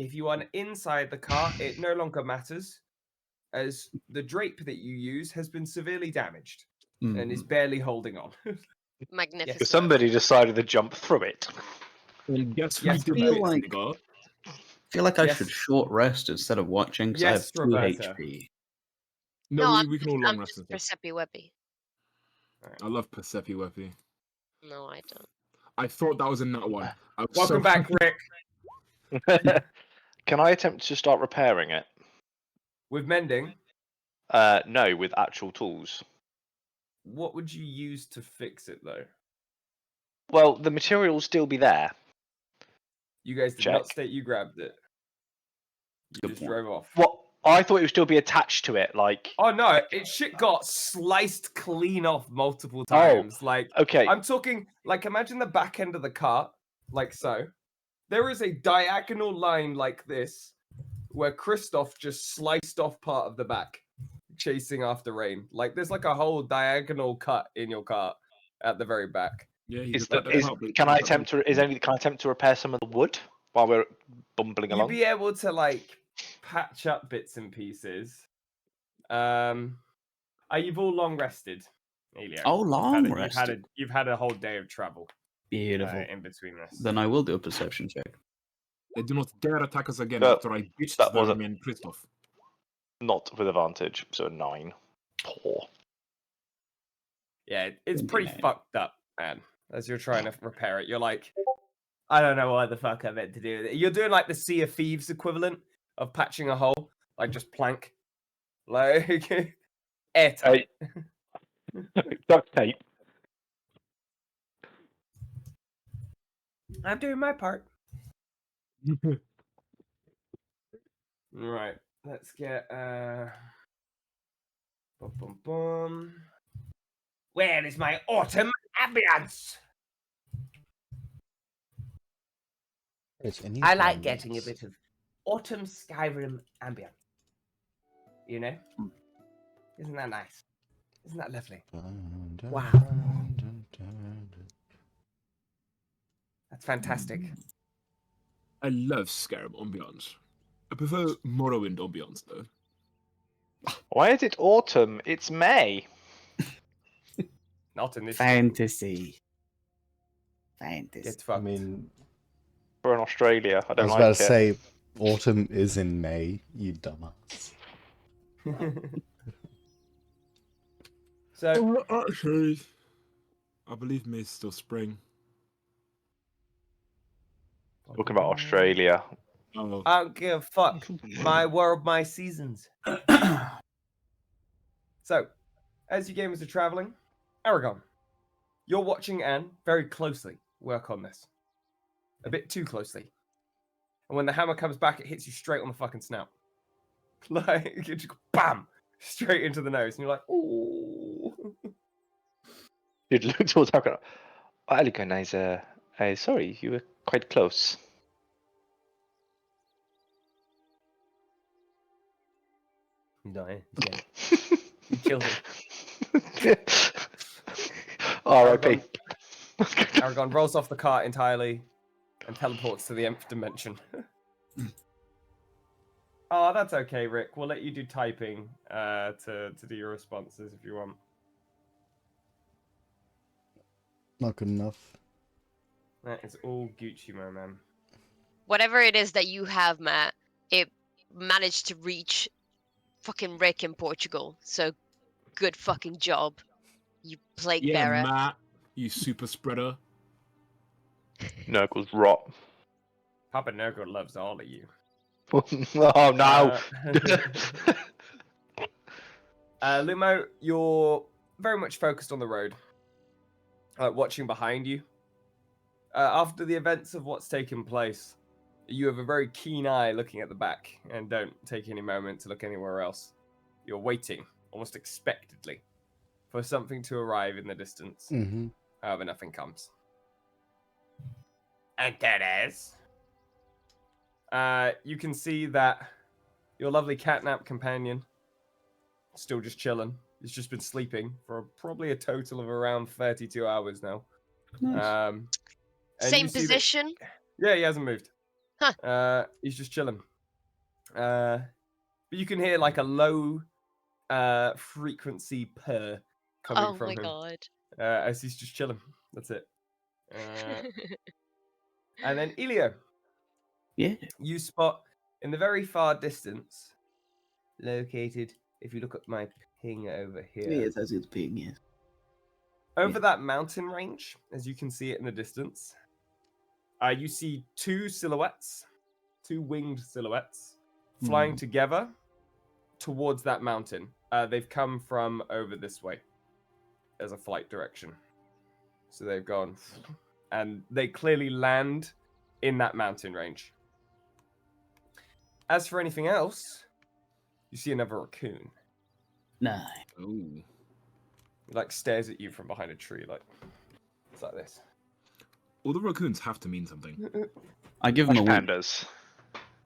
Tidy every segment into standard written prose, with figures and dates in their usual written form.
If you are inside the car, it no longer matters, as the drape that you use has been severely damaged and is barely holding on. Magnificent. Yes, sir. Somebody decided to jump through it. Well, guess Yes, who feel did like- Sigurd? I feel like I Yes. should short rest instead of watching because I have Yes, 2 Roberta. HP. No, we can all long I'm rest just instead. Persepi Webby. I love Persepi Weppy. No, I don't. I thought that was in that one. I was Welcome so back, Rick. Can I attempt to start repairing it? With mending, No, with actual tools. what would you use to fix it, though? Well, the material will still be there. You guys did not Check. state you grabbed it. You Good just point. drove off. What? I thought it would still be attached to it, like... Oh no, it shit got sliced clean off multiple times. Like, Okay. I'm talking, like, imagine the back end of the cart, like so. There is a diagonal line like this, where Christoph just sliced off part of the back, chasing after Rain. Like, there's like a whole diagonal cut in your cart at the very back. Yeah, he Is just can I attempt to repair some of the wood while we're bumbling You'd along? be able to, like, patch up bits and pieces. You've all long rested, Elio. Oh, long You've rested. you've had a whole day of travel Beautiful. in between this. Then I will do a perception check. They do not dare attack us again That- after I beat that them wasn't- and Christoph. Not with advantage, so 9. Poor. Yeah, it's pretty 29. fucked up, man. As you're trying to repair it, you're like, I don't know what the fuck I meant to do with it. You're doing like the Sea of Thieves equivalent of patching a hole, like just plank, like airtight. Duct tape. I'm doing my part. Right, let's get boom, boom, boom. Where is my autumn ambience? I like getting a bit of autumn Skyrim ambience. You know? Isn't that nice? Isn't that lovely? Wow. That's fantastic. I love Scarab ambiance. I prefer Morrowind ambiance though. Why is it autumn? It's May. Not in this. Fantasy. Get fucked. I mean, We're in Australia. I I don't was like about it. to say, autumn is in May, you dumbass. So, Actually, I believe May's still spring. Talking about Australia. Oh, I don't give a fuck. My world, my seasons. So, as you gamers are traveling, Aragon, you're watching Anne very closely work on this. A bit too closely. And when the hammer comes back, it hits you straight on the fucking snout. Like, it just go bam! Straight into the nose. And you're like, ooh. You'd look towards Hakan. Aliganizer, sorry, you were quite close. No, yeah. You killed him. R.I.P. Aragon rolls off the cart entirely and teleports to the nth dimension. Oh, that's okay, Rick. We'll let you do typing to do your responses if you want. Not good enough. That is all Gucci, my man. Whatever it is that you have, Matt, it managed to reach fucking Rick in Portugal. So good fucking job, you plague yeah, bearer. Matt, you super spreader. Nurgle's rot. Papa Nurgle loves all of you. Oh no! Lumo, you're very much focused on the road, watching behind you. After the events of what's taken place, you have a very keen eye looking at the back and don't take any moment to look anywhere else. You're waiting, almost expectantly, for something to arrive in the distance. Mm-hmm. However, nothing comes. And that is... you can see that your lovely catnap companion still just chilling. He's just been sleeping for probably a total of around 32 hours now. Nice. And Same you see that- position. yeah, he hasn't moved. He's just chilling. But you can hear like a low frequency purr coming Oh from my him god. as he's just chilling. That's it. And then Elio, Yeah. you spot in the very far distance, located, if you look at my ping over here, Yes, that's good ping, yes. over yeah. that mountain range, as you can see it in the distance, you see two silhouettes, two winged silhouettes, flying together towards that mountain. They've come from over this way as a flight direction. So they've gone, and they clearly land in that mountain range. As for anything else, you see another raccoon. Nice. Oh. He, like, stares at you from behind a tree, like, it's like this. All the raccoons have to mean something. I give him a wink. Pandas.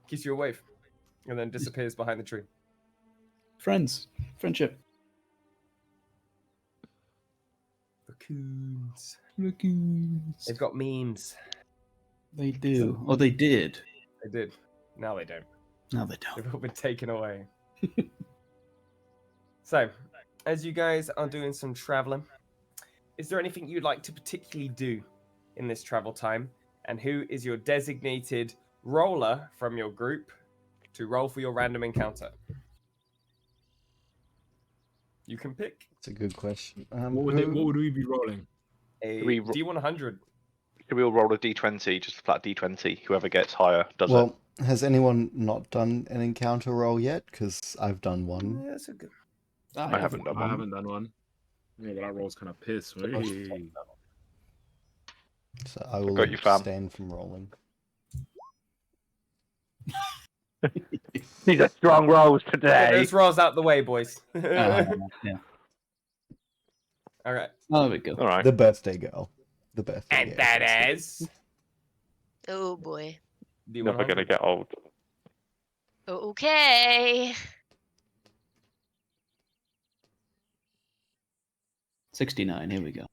Gives you a wave, and then disappears behind the tree. Friends. Friendship. Raccoons. Raccoons. They've got memes. They do. Oh, they did. They did. Now they don't. No, they don't. They've all been taken away. So, as you guys are doing some traveling, is there anything you'd like to particularly do in this travel time? And who is your designated roller from your group to roll for your random encounter? You can pick It's a good question. What would we be rolling? a We D100. We'll roll a d20, just a flat d20. Whoever gets higher does it. Well, has anyone not done an encounter roll yet? Because I've done one. Yeah, that's a good. I haven't done I one. haven't done one. Yeah, but that roll's kind of piss. Hey. So I will got you, fam. abstain from rolling. These are strong rolls Get today. those rolls out the way, boys. Yeah. All right. Oh, there we go. All right. The birthday girl. The birthday And girl. that is Oh boy. Never D100. gonna get old. Okay. 69, here we go.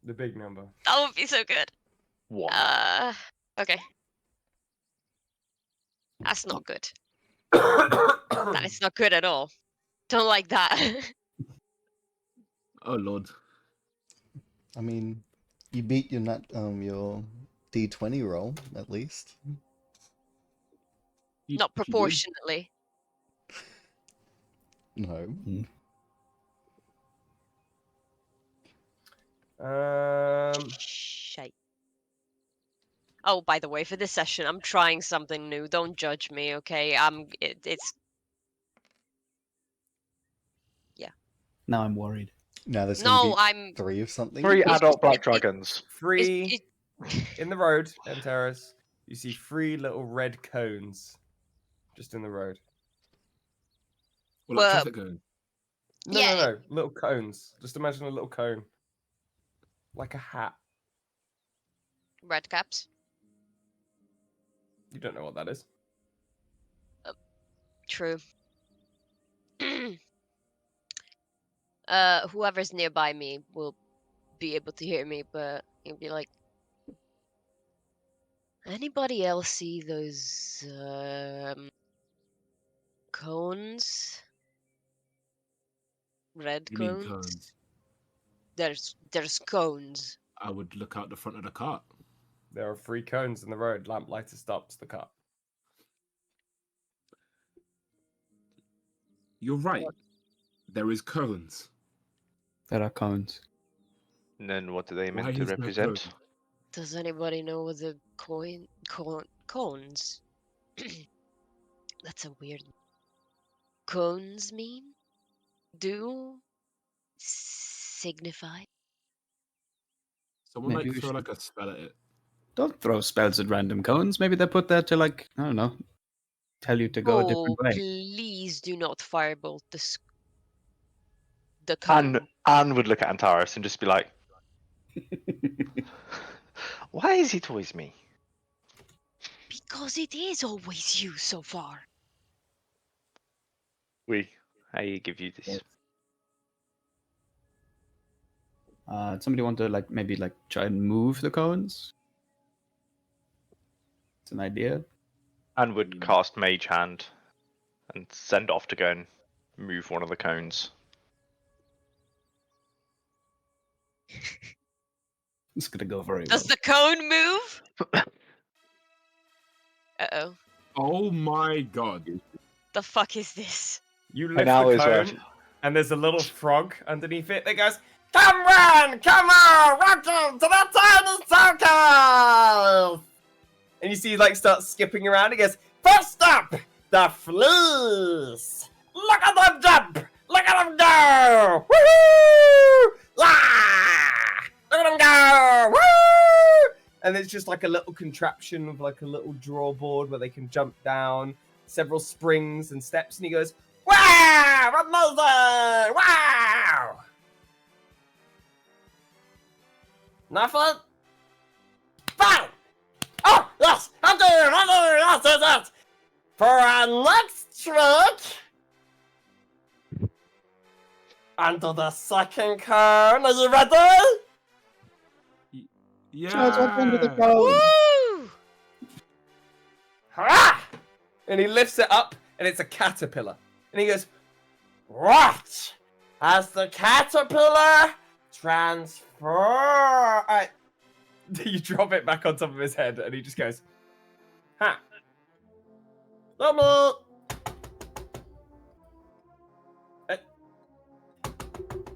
The big number. That would be so good. One. Okay. That's not good. That is not good at all. Don't like that. Oh lord. I mean, you beat your your D20 roll at least. Not proportionately. No. Shite. Oh, by the way, for this session, I'm trying something new. Don't judge me, okay? It's Now I'm worried. Now there's gonna no, be I'm 3 of something. 3 adult black it- dragons. Free it- in the road, Antares. You see 3 little red cones just in the road. Well, like Well, traffic cone. No, Yeah, no, no. Little cones. Just imagine a little cone. Like a hat. red caps. You don't know what that is. True. Whoever's nearby me will be able to hear me, but you'll be like, anybody else see those cones? Red You mean cones? cones? There's cones. I would look out the front of the cart. There are 3 cones in the road. Lamplighter stops the car. You're right. There is cones. There are cones. And then what do they Why meant to is there represent? cone? Does anybody know what the cones? That's a weird. Cones mean? Do signify? Someone Maybe like we throw should- like a spell at it. Don't throw spells at random cones. Maybe they put that to, like, I don't know, tell you to go a Oh, different way. please do not firebolt the cone. Anne would look at Antares and just be like, why is it always me? Because it is always you so far. I give you this. Somebody want to, like, maybe, like, try and move the cones? It's an idea. And would cast Mage Hand and send off to go and move one of the cones. It's gonna go very Does well. the cone move? Uh-oh. Oh my god. The fuck is this? You An lift the hour's cone, worth. and there's a little frog underneath it that goes, "Come on, come on, welcome to the tiny circus!" And you see, he, like, starts skipping around. He goes, "First up, the fleece. Look at them jump! Look at them go! Woohoo! Ah! Look at them go! Woo!" And it's just like a little contraption with like a little draw board where they can jump down, several springs and steps, and he goes, "Wow! Amazing! Wow!" Nothing? Fine! Oh, yes! I do! Yes! For our next trick, under the second cone. Are you ready? Yeah. Woo! Hurrah! And he lifts it up, and it's a caterpillar. And he goes, "What? As the caterpillar transform..." You drop it back on top of his head, and he just goes, "Ha! Dummy!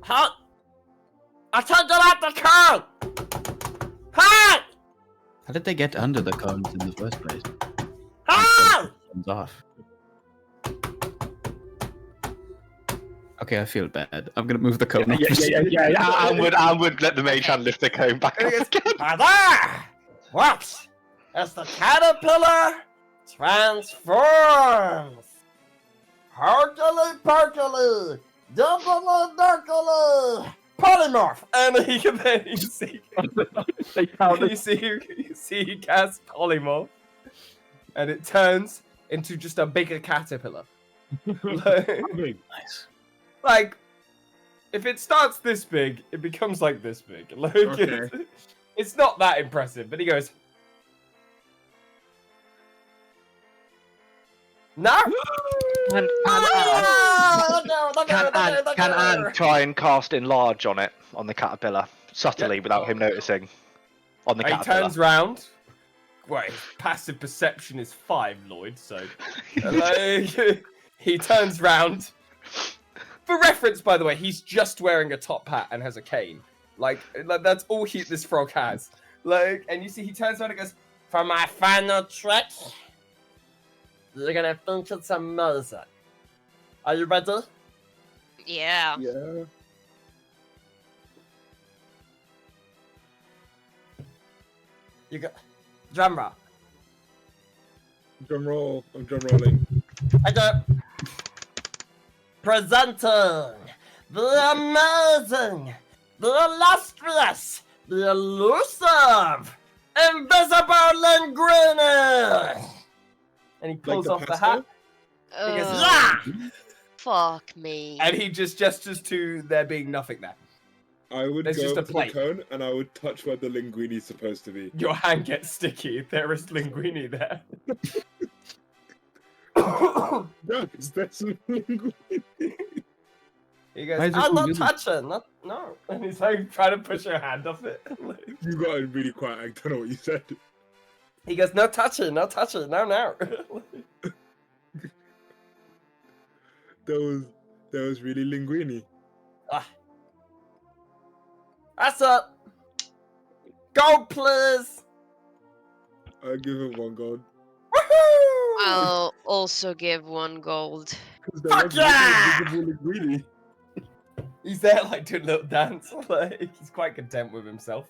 Huh? I can't get out the cone! Hi! How did they get under the cones in the first place? Hi! Comes off. Okay, I feel bad. I'm gonna move the cone. Yeah. I would let the Mage Hand lift the cone back And he up goes, again. "Ah, there! What? As the caterpillar transforms! Hercule Percule! Diddly Durkily! Polymorph!" And then you see, you see he casts polymorph, and it turns into just a bigger caterpillar. Big. Nice. Like, if it starts this big, it becomes like this big. Like, Okay. it's not that impressive. But he goes, "No." Can Anne try and cast Enlarge on it, on the caterpillar, subtly, Yep. without him noticing? On the He caterpillar. turns round. Wait, passive perception is 5, Lloyd. So, like, he turns round. For reference, by the way, he's just wearing a top hat and has a cane. Like that's all this frog has. Like, and you see, he turns around and goes, "For my final trick, you're gonna think it's amazing. Are you ready?" Yeah. Yeah. You got drum roll. Drum roll. I'm drum rolling. I got presenting the amazing, the illustrious, the elusive, invisible Linguini. And he pulls the off the pesto? hat. He goes, Oh, "Yeah!" fuck me. And he just gestures to there being nothing there. I would There's go just a up to plate. the cone and I would touch where the linguini's supposed to be. Your hand gets sticky. There is linguini there. Guys, there's some linguini. He Why goes, is it "I'm not linguini?" touching. No." And he's like trying to push your hand off it. You got it really quiet. I don't know what you said. He goes, "No touching, no touching, no." That was really linguini. Ah. That's up. Gold, please. I'll give him 1 gold. Woohoo! I'll also give 1 gold. 'Cause there Fuck was yeah! invisible linguini. He's there, like, doing a little dance. Like, he's quite content with himself.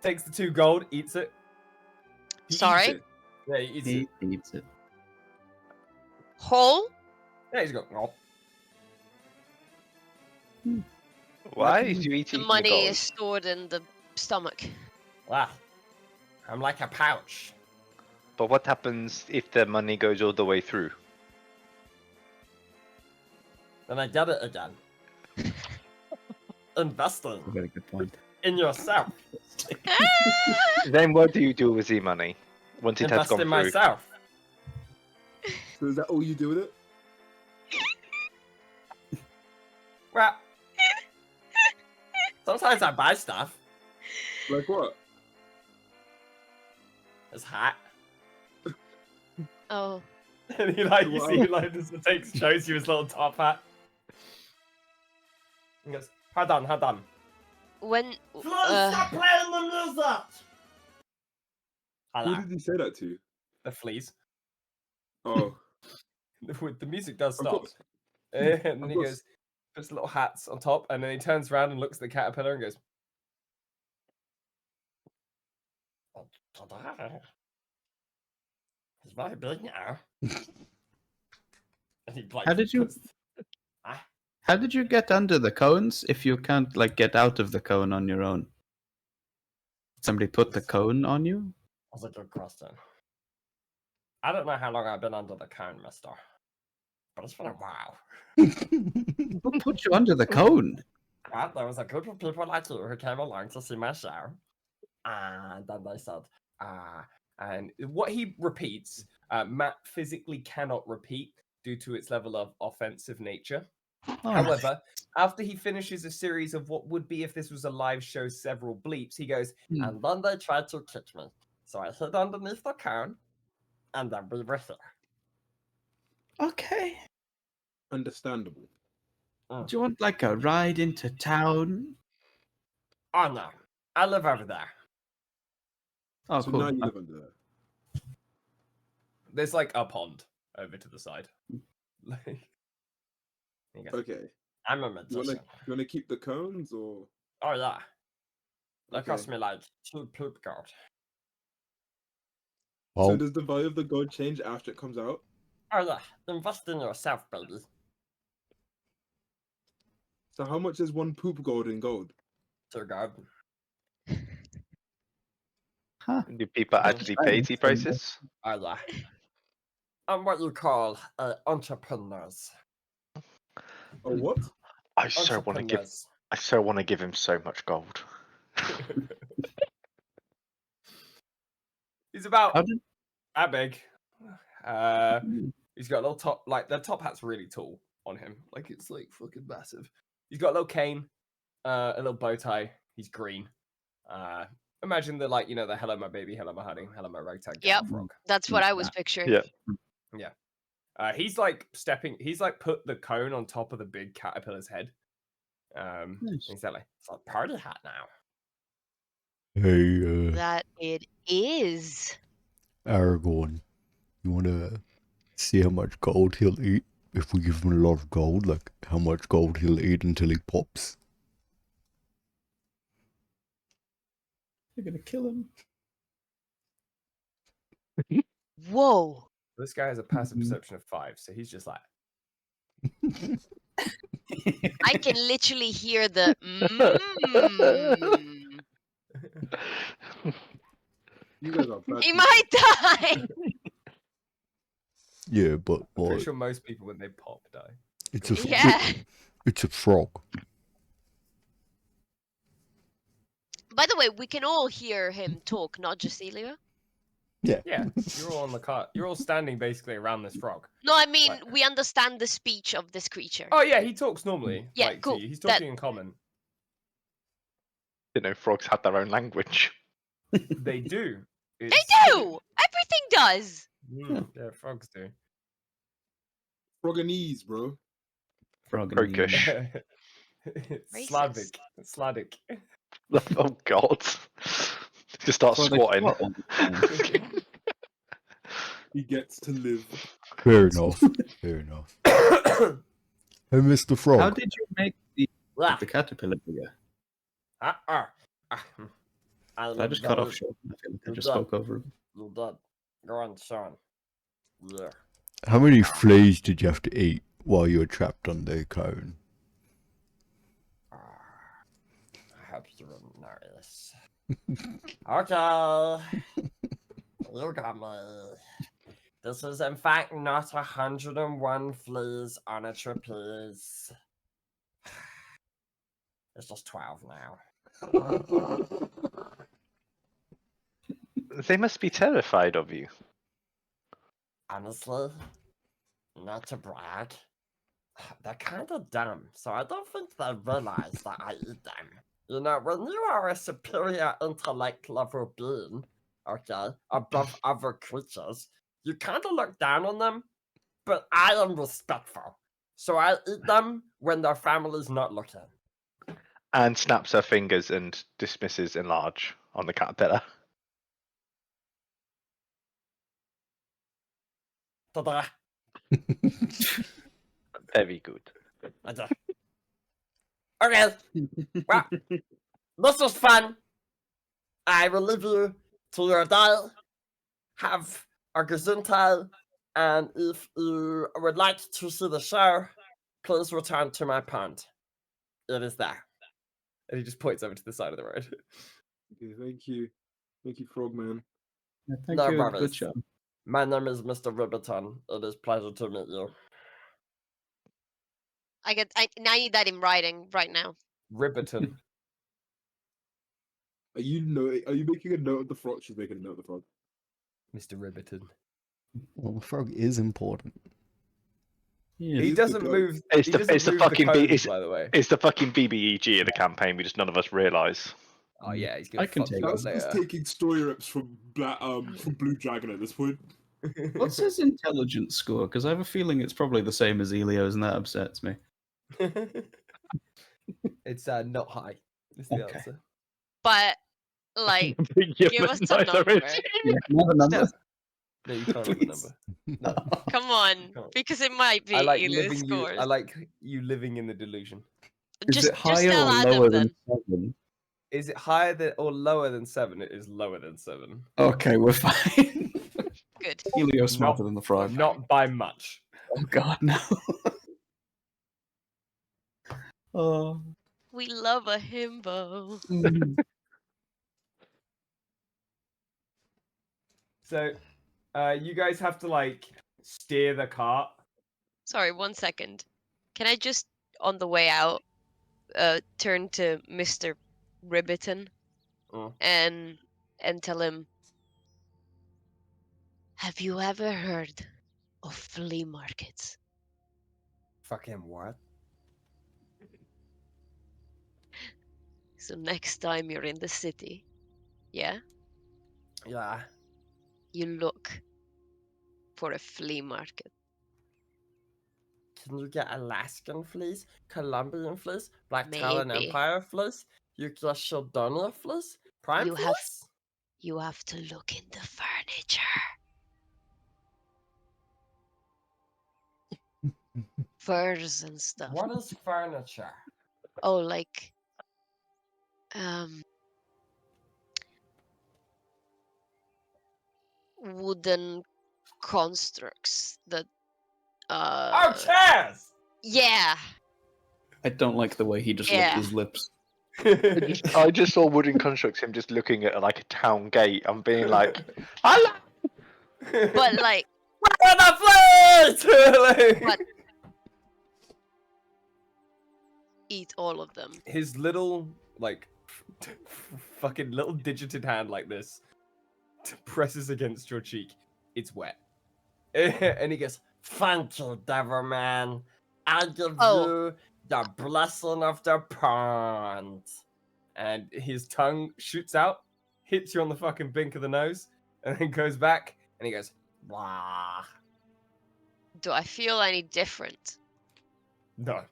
Takes the 2 gold, eats it. He eats Sorry? it. Yeah, he eats He it. eats it. Whole? Yeah, he's going, "Oh." Why is you The eating money gold? is stored in the stomach. Wow. I'm like a pouch. But what happens if the money goes all the way through? Then I get it again. Investing Very good point. in yourself. Then what do you do with the money? Once it has Invest gone in through. myself. So is that all you do with it? Well, sometimes I buy stuff. Like what? It's hot. Oh, And he like you Wow. see like just shows you his little top hat. He goes, hold on. when Stop playing the music! Who did he say that to? The fleas. Oh, The music does Of stop. course. And then Of he course. goes, puts little hats on top, and then he turns around and looks at the caterpillar and goes, it's very big now. And he like, How did you- puts- How did you get under the cones if you can't like get out of the cone on your own? Somebody put the cone on you? That's a good question. I don't know how long I've been under the cone, mister. But it's been a while. Who put you under the cone? Well, there was a group of people like you who came along to see my show. And then they said, and what he repeats, Matt physically cannot repeat due to its level of offensive nature. Oh, However, after he finishes a series of what would be if this was a live show, several bleeps, he goes, and then they tried to kick me. So I hid underneath the cone, and then we were here. okay. understandable. Do you want like a ride into town? Oh no, I live over there. Oh, So cool. now you live under there. There's like a pond over to the side. Like, he goes, Okay. I'm a You magician. wanna keep the cones or? Oh yeah. That Okay. cost me like 2 poop gold. So Oh, does the value of the gold change after it comes out? Oh yeah, invest in yourself, baby. So how much is one poop gold in gold? 2 gold. Huh. Do people actually pay tea prices? Oh yeah. I'm what you call entrepreneurs. Oh what? I so want to give. Entrepreneurs. I so want to give him so much gold. He's about How did... that big. He's got a little top, like the top hat's really tall on him. Like it's like fucking massive. He's got a little cane, a little bow tie. He's green. Imagine the like, you know, the hello my baby, hello my honey, hello my ragtag gal Yep. frog. that's what I was That. picturing. Yeah. He's like he's like put the cone on top of the big caterpillar's head. Nice. He's like, it's a party hat now. hey, That it is. Aragorn, you wanna see how much gold he'll eat if we give him a lot of gold? Like how much gold he'll eat until he pops? You're gonna kill him. Whoa. This guy has a passive perception of 5, so he's just like, I can literally hear the mm. You guys are bad. He people. might die. Yeah, but I'm pretty like, sure most people when they pop die. it's a Yeah. it's a frog. By the way, we can all hear him talk, not just Celia. Yeah. Yeah, you're all on the cart. You're all standing basically around this frog. No, I mean Right. we understand the speech of this creature. Oh yeah, he talks normally. Yeah, like, cool. To you. He's That- talking in common. You know, frogs have their own language. They do. They do. Everything does. Yeah, frogs do. Froganese, bro. Frog in Roguish. the... It's Slavic. It's Slavic. Oh God! Just start Well, they squatting. squat all the time. He gets to live. Fair enough. Fair enough. Hey, Mr. Frog. How did you make Ah, the caterpillar bigger? I just cut off short. I feel like I just spoke over him. You're dead. Go on, Sean. Yeah. How many fleas did you have to eat while you were trapped on the cone? I hope you wouldn't know this. Okay. You got me. This is in fact not 101 fleas on a trapeze. It's just 12 now. They must be terrified of you. Honestly, not to brag, they're kind of dumb, so I don't think they realize that I eat them. You know, when you are a superior intellect level being, okay, above other creatures, you kind of look down on them, but I am respectful. So I eat them when their family's not looking. And snaps her fingers and dismisses enlarge on the caterpillar. Ta-da! Very good. Ta-da. Okay, well, this was fun. I will leave you to your day. Have a gesundheit, and if you would like to see the show, please return to my pond. It is there. And he just points over to the side of the road. Okay, thank you. Thank you, Frogman. Thank No you. worries. Good job. My name is Mr. Ribbiton. It is a pleasure to meet you. I need that in writing right now. Ribbiton. Are you making a note of the frog? She's making a note of the frog. Mr. Ribbiton. Well, the frog is important. Yeah. He He's the doesn't goat. move. It's He the- doesn't it's the move fucking cones, it's- by the way. It's the fucking BBEG of the campaign. We just none of us realise. Oh yeah, he's gonna I can fuck take you up That's just later. taking story reps from Blue Dragon at this point. What's his intelligence score? Because I have a feeling it's probably the same as Elio's, and that upsets me. It's not high. Is the Okay. answer. But like, give us some number. Yeah, another number. No, you can't have the Please. number. No. Come on, can't. because it might be I like Elia's living you. scores. I like you living in the delusion. Is just it higher tell or Adam lower then. than 7? Is it higher than or lower than 7? It is lower than 7. Okay, we're fine. Good. Elio's smarter Not- than the frog. Not by much. Oh god, no. Oh. We love a himbo. So, you guys have to like steer the cart. Sorry, 1 second. Can I just, on the way out, turn to Mr. Ribbiton Oh. and tell him, have you ever heard of flea markets? Fucking what? So next time you're in the city, yeah, Yeah. you look for a flea market. Can you get Alaskan fleas, Colombian fleas, Black Talon Maybe. Empire fleas, you get Sheldonian fleas, Prime You fleas? have- You have to look in the furniture. Furs and stuff. What is furniture? Oh, like wooden constructs that Oh, chairs! yeah. I don't like the way he just licked Yeah. his lips. I just saw wooden constructs. Him just looking at like a town gate and being like, "I But like Where are the fleas? But- eat all of them. His little, like, fucking little digited hand like this presses against your cheek. It's wet. And he goes, thank you, Devil Man. I give Oh. you the blessing of the pond. And his tongue shoots out, hits you on the fucking bink of the nose, and then goes back, and he goes, blah. Do I feel any different? No.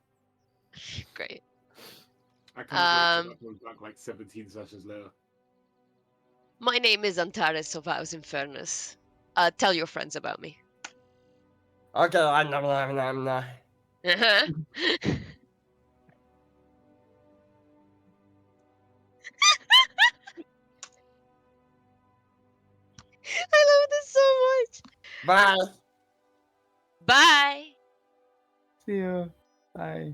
Great. I can't wait till that goes back like 17 sessions later. My name is Antares of House Infernus. Tell your friends about me. Okay, I'm not. Uh-huh. I love this so much. Bye. Bye. See ya. Bye.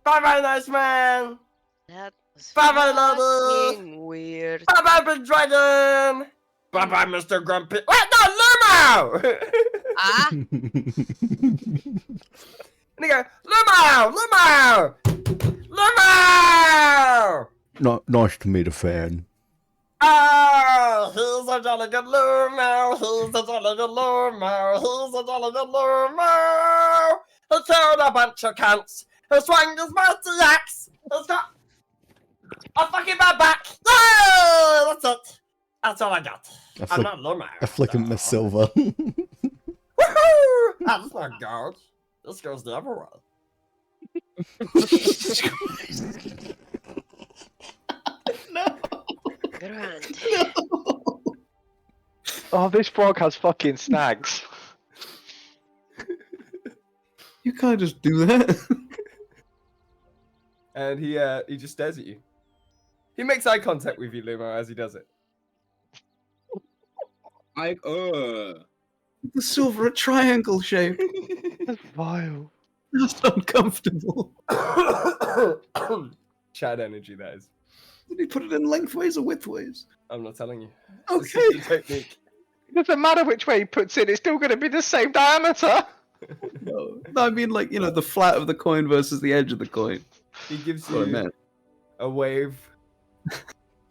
Bye-bye, nice man. That was Bye-bye, lady. fucking weird. Bye-bye, Big Dragon. Bye-bye, Mr. Grumpy. Wait, no, Lumo! Ah, And he goes, Lumo! Lumo! Nice to meet a fan. Ah, he's a jolly good Lumo. He's a jolly good Lumo. He's a jolly good Lumo. He killed a bunch of cunts. He swung his mighty axe. He's got a fucking bad back. Oh, that's it. That's all I got. I'm not Lumo. I flick him Miss Silver. Woohoo! That's not good. This goes the other way. Grand. Oh, this frog has fucking snags. You can't just do that. And he just stares at you. He makes eye contact with you, Lumo, as he does it. The silver triangle shape. That's vile. That's uncomfortable. Chad energy, that is. Did he put it in lengthways or widthways? I'm not telling you. Okay. This is the technique. It doesn't matter which way he puts it, it's still going to be the same diameter. No, I mean, like, you know, the flat of the coin versus the edge of the coin. He gives That's what I you meant. a wave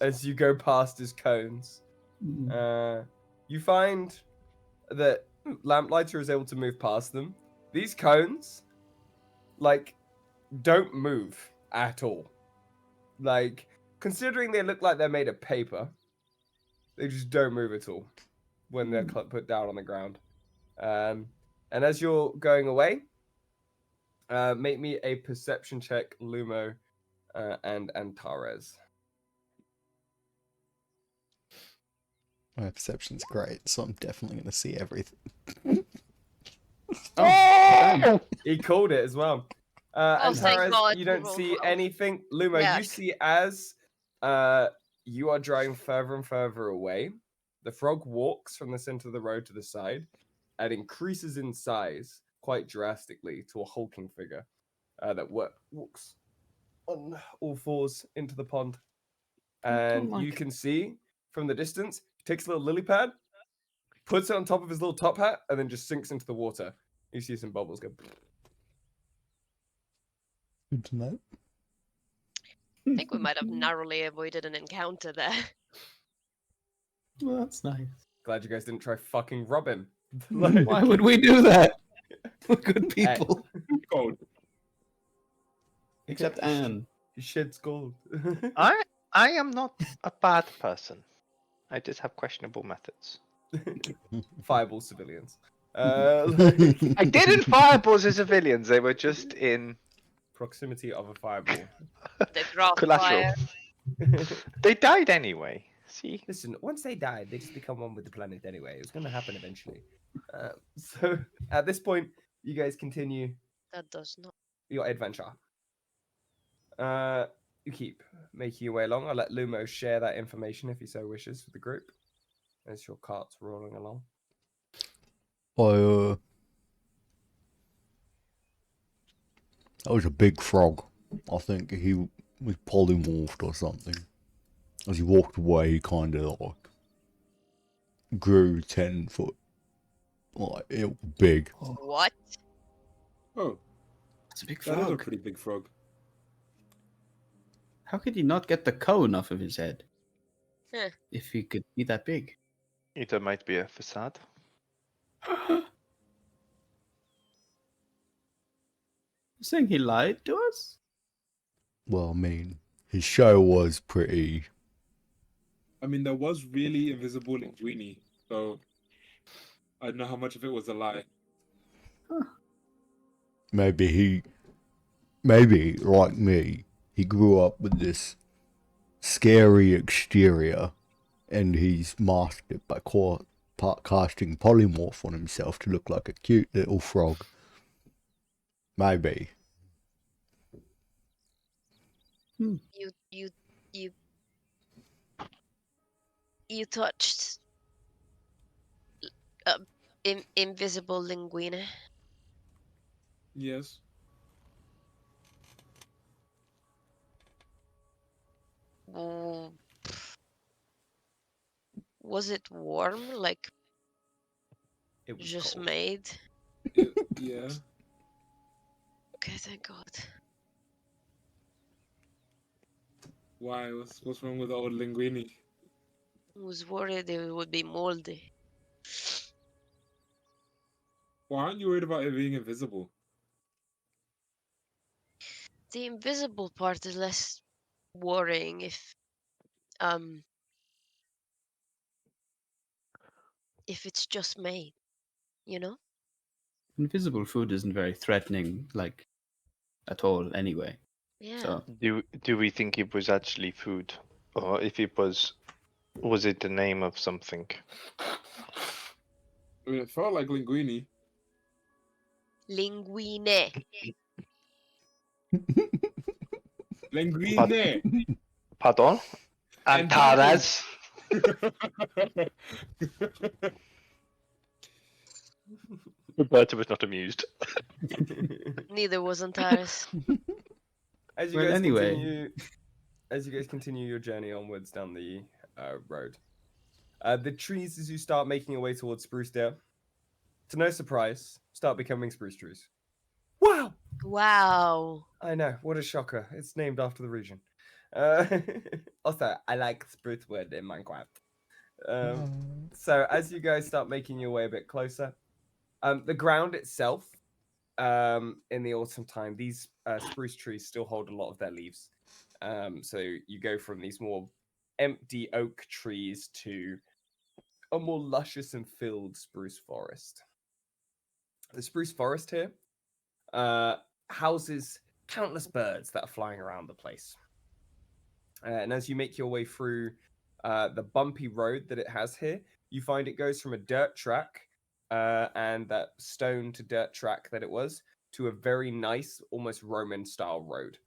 as you go past his cones. Mm. You find that Lamplighter is able to move past them. These cones, like, don't move at all. Like, considering they look like they're made of paper, they just don't move at all when they're put down on the ground. And as you're going away, make me a perception check, Lumo and Antares. My perception's great, so I'm definitely going to see everything. Oh! He called it as well. Oh, thank Antares, God. you don't see anything. Lumo, Yeah. you see as you are driving further and further away, the frog walks from the center of the road to the side and increases in size quite drastically to a hulking figure that walks on all fours into the pond. And you can see from the distance, he takes a little lily pad, puts it on top of his little top hat, and then just sinks into the water. You see some bubbles go. Good to know. I think we might have narrowly avoided an encounter there. Well, that's nice. Glad you guys didn't try fucking rob him. Why would we do that? We're good people. Gold. Except Anne. He sheds gold. I am not a bad person. I just have questionable methods. Fireball civilians. I didn't fireballs as civilians, they were just in Proximity of a fireball. The grass collateral. fire. They died anyway. See? Listen, once they die, they just become one with the planet anyway. It's going to happen eventually. So at this point, you guys continue That does not. your adventure. You keep making your way along. I'll let Lumo share that information if he so wishes with the group as your cart's rolling along. That was a big frog. I think he was polymorphed or something. As he walked away, he kind of like grew 10 foot. Like, it was big. What? Oh, That's a big that is a frog. pretty big frog. How could he not get the cone off of his head? Huh. If he could be that big. Either might be a facade. Saying he lied to us? Well, I mean, his show was pretty. I mean, there was really invisible linguini, so I don't know how much of it was a lie. Maybe, like me, he grew up with this scary exterior and he's masked it by casting polymorph on himself to look like a cute little frog. Maybe. You touched invisible linguine. Yes. Mm, Was it warm? Like It was just cold. made? Yeah. Okay, thank God. Why? What's wrong with the old linguini? Was worried it would be moldy. Why aren't you worried about it being invisible? The invisible part is less worrying if it's just made, you know? Invisible food isn't very threatening, like, at all anyway. Yeah. So Do we think it was actually food, or if it was it the name of something? I mean, it felt like linguine. Linguine. Linguine. Pardon? Antares. Antares. Roberta was not amused. Neither was Antares. As you Well, guys anyway. continue your journey onwards down the road, the trees, as you start making your way towards Sprucedale, to no surprise, start becoming spruce trees. Wow! Wow. I know, what a shocker. It's named after the region. Also, I like spruce wood in Minecraft. So as you guys start making your way a bit closer, the ground itself, in the autumn time, these spruce trees still hold a lot of their leaves. So you go from these more empty oak trees to a more luscious and filled spruce forest. The spruce forest here houses countless birds that are flying around the place. And as you make your way through the bumpy road that it has here, you find it goes from a dirt track and that stone to dirt track that it was to a very nice, almost Roman style road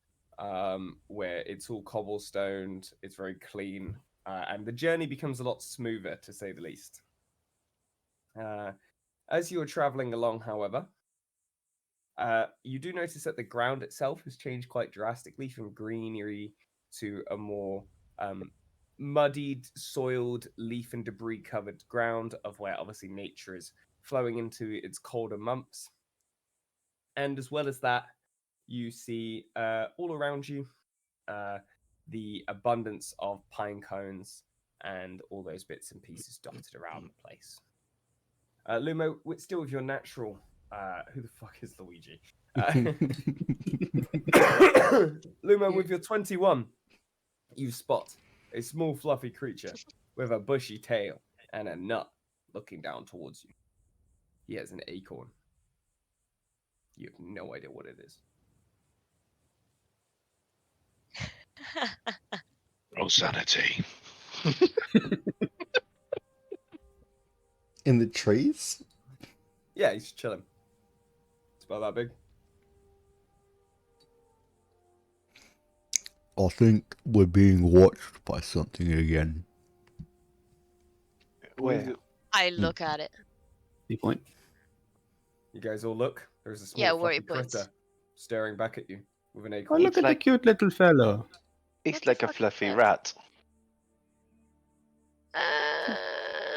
where it's all cobblestoned, it's very clean, and the journey becomes a lot smoother, to say the least. As you are traveling along, however, you do notice that the ground itself has changed quite drastically from greenery to a more muddied, soiled, leaf and debris covered ground of where obviously nature is flowing into its colder months. And as well as that, you see all around you the abundance of pine cones and all those bits and pieces dotted around the place. Lumo, still with your natural... who the fuck is Luigi? Lumo, with your 21, you spot a small fluffy creature with a bushy tail and a nut looking down towards you. He has an acorn. You have no idea what it is. No sanity. In the trees? Yeah, he's chilling. It's about that big. I think we're being watched by something again. Where? I look at it. the point. You guys all look. There's a small Yeah, where fluffy he points. critter staring back at you with an Oh, acorn. look at the like- cute little fellow. It's What the like a fuck is fluffy that? rat.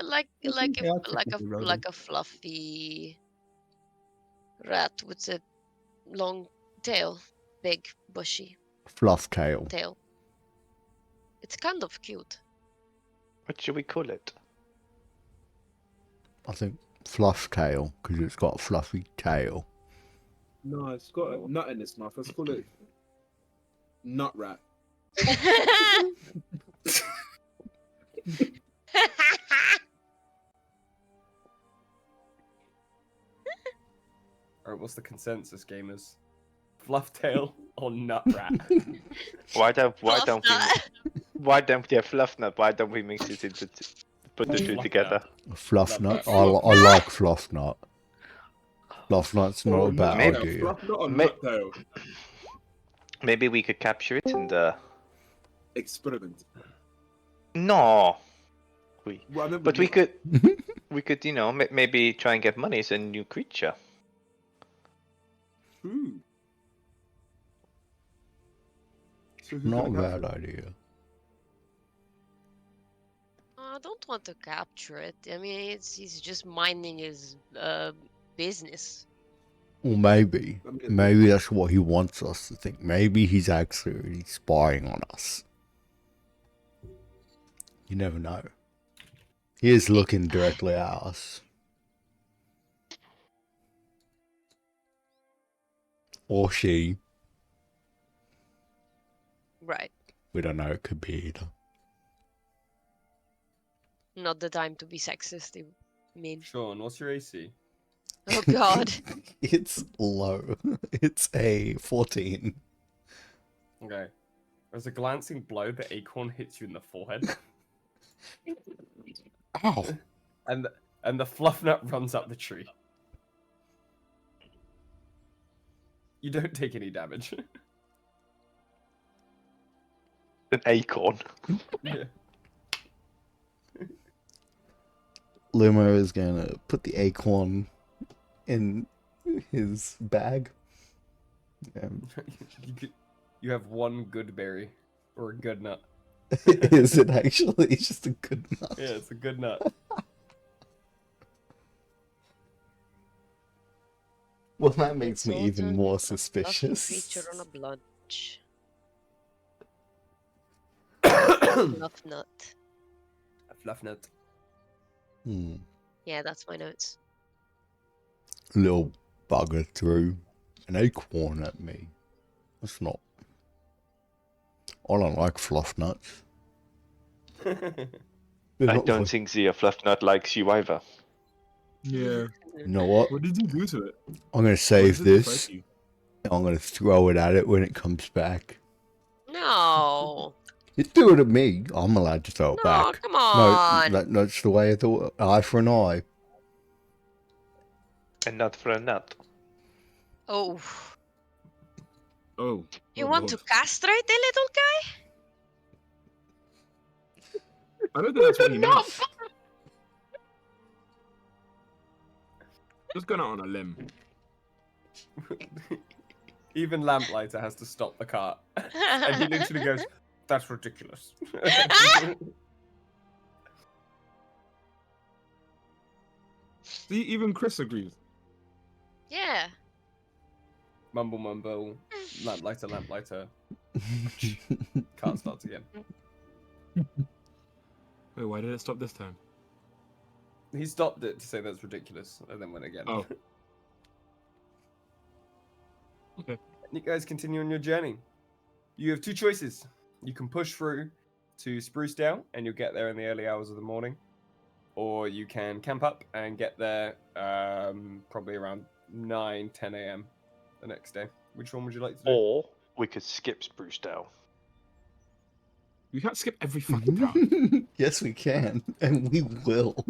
Like Yeah, like technically rodent. a fluffy rat with a long tail, big bushy Fluff tail. tail. It's kind of cute. What should we call it? I think fluff tail, because it's got a fluffy tail. No, it's got a nut in its mouth. Let's call it nut rat. Alright, what's the consensus, gamers? Fluff tail or nut rat? Why don't we have fluff nut? Why don't we mix it into put the two Fluff together? Fluff Love nut. that. I like fluff nut. Fluff nut's not Oh, a bad maybe- idea. Fluff nut or Ma- nut tail? Maybe we could capture it in the. Experiment. No. Well, I remember But we nut- could, maybe try and get money as a new creature. True. So who's Not a gonna bad capture it? idea. I don't want to capture it. I mean, he's just minding his business. Or maybe. I mean, Maybe that's what he wants us to think. Maybe he's actually spying on us. You never know. He is looking directly at us. Or she. Right. We don't know. It could be either. Not the time to be sexist, I mean. Sean, what's your AC? Oh god. It's low. It's a 14. Okay. As a glancing blow, the acorn hits you in the forehead, Ow. and the fluff nut runs up the tree. You don't take any damage. An acorn. Yeah. Luma is gonna put the acorn in his bag. You have one good berry, or a good nut. Is it actually? It's just a good nut. Yeah, it's a good nut. Well, that makes It's me even autumn, more it's a fluffy suspicious. creature on a blunch. Fluff nut. A fluff nut. Hmm. Yeah, that's my notes. Little bugger threw an acorn at me. That's not. I don't like fluff nuts. They're I not don't fu- think the fluff nut likes you either. Yeah. You know what? What did you do to it? I'm gonna What save did it this. fight you? And I'm gonna throw it at it when it comes back. No. You do it at me. I'm allowed to throw it No, back. come No, on. that's the way of the eye for an eye. And not for a nut. Oh. Oh. You oh want to Lord. castrate the little guy? I don't think that's what he meant. Just going out on a limb. Even Lamplighter has to stop the cart. And he literally goes, "That's ridiculous." See, even Chris agrees. Yeah. Mumble, mumble. Lamplighter, lamplighter. Cart starts again. Wait, why did it stop this time? He stopped it to say that's ridiculous, and then went again. Oh. Okay. You guys continue on your journey. You have two choices. You can push through to Sprucedale, and you'll get there in the early hours of the morning. Or you can camp up and get there probably around 9, 10 a.m. the next day. Which one would you like to do? Or we could skip Sprucedale. You can't skip every fucking town. Yes, we can, and we will.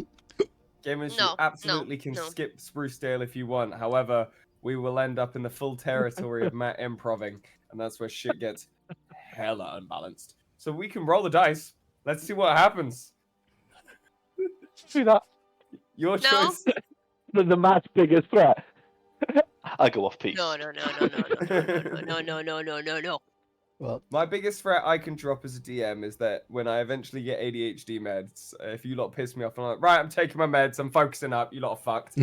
Gamers, No, you absolutely can no. skip Sprucedale if you want. However, we will end up in the full territory of Matt improving, and that's where shit gets hella unbalanced. So we can roll the dice. Let's see what happens. Do that. Your No. choice. The match biggest threat. I go off piece. No. Well, My biggest threat I can drop as a DM is that when I eventually get ADHD meds, if you lot piss me off, I'm like, right, I'm taking my meds, I'm focusing up, you lot are fucked.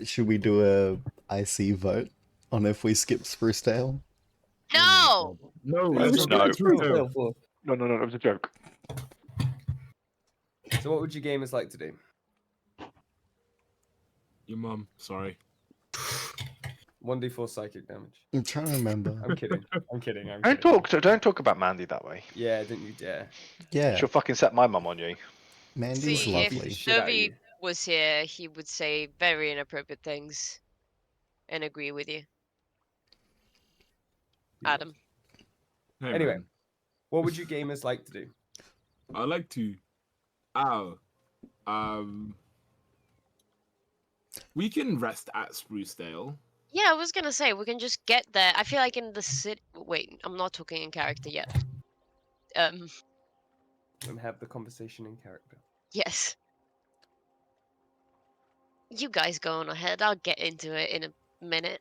Should we do a IC vote on if we skip Sprucedale? No. No, No. let's No. go through town. No, it was a joke. So what would you gamers like to do? Your mum, sorry. 1d4 psychic damage. I'm trying to remember. I'm kidding. I'm kidding. I'm Don't kidding. don't talk about Mandy that way. Yeah, didn't you dare. Yeah, She'll fucking set my mum on you. Mandy's See, lovely. if Shit out of Novi you. was here, he would say very inappropriate things and agree with you. Adam. Hey, Anyway. man. What would you gamers like to do? I'd like to. We can rest at Sprucedale. Yeah, I was gonna say we can just get there. I feel like in the city. Wait, I'm not talking in character yet. And have the conversation in character. Yes. You guys go on ahead. I'll get into it in a minute.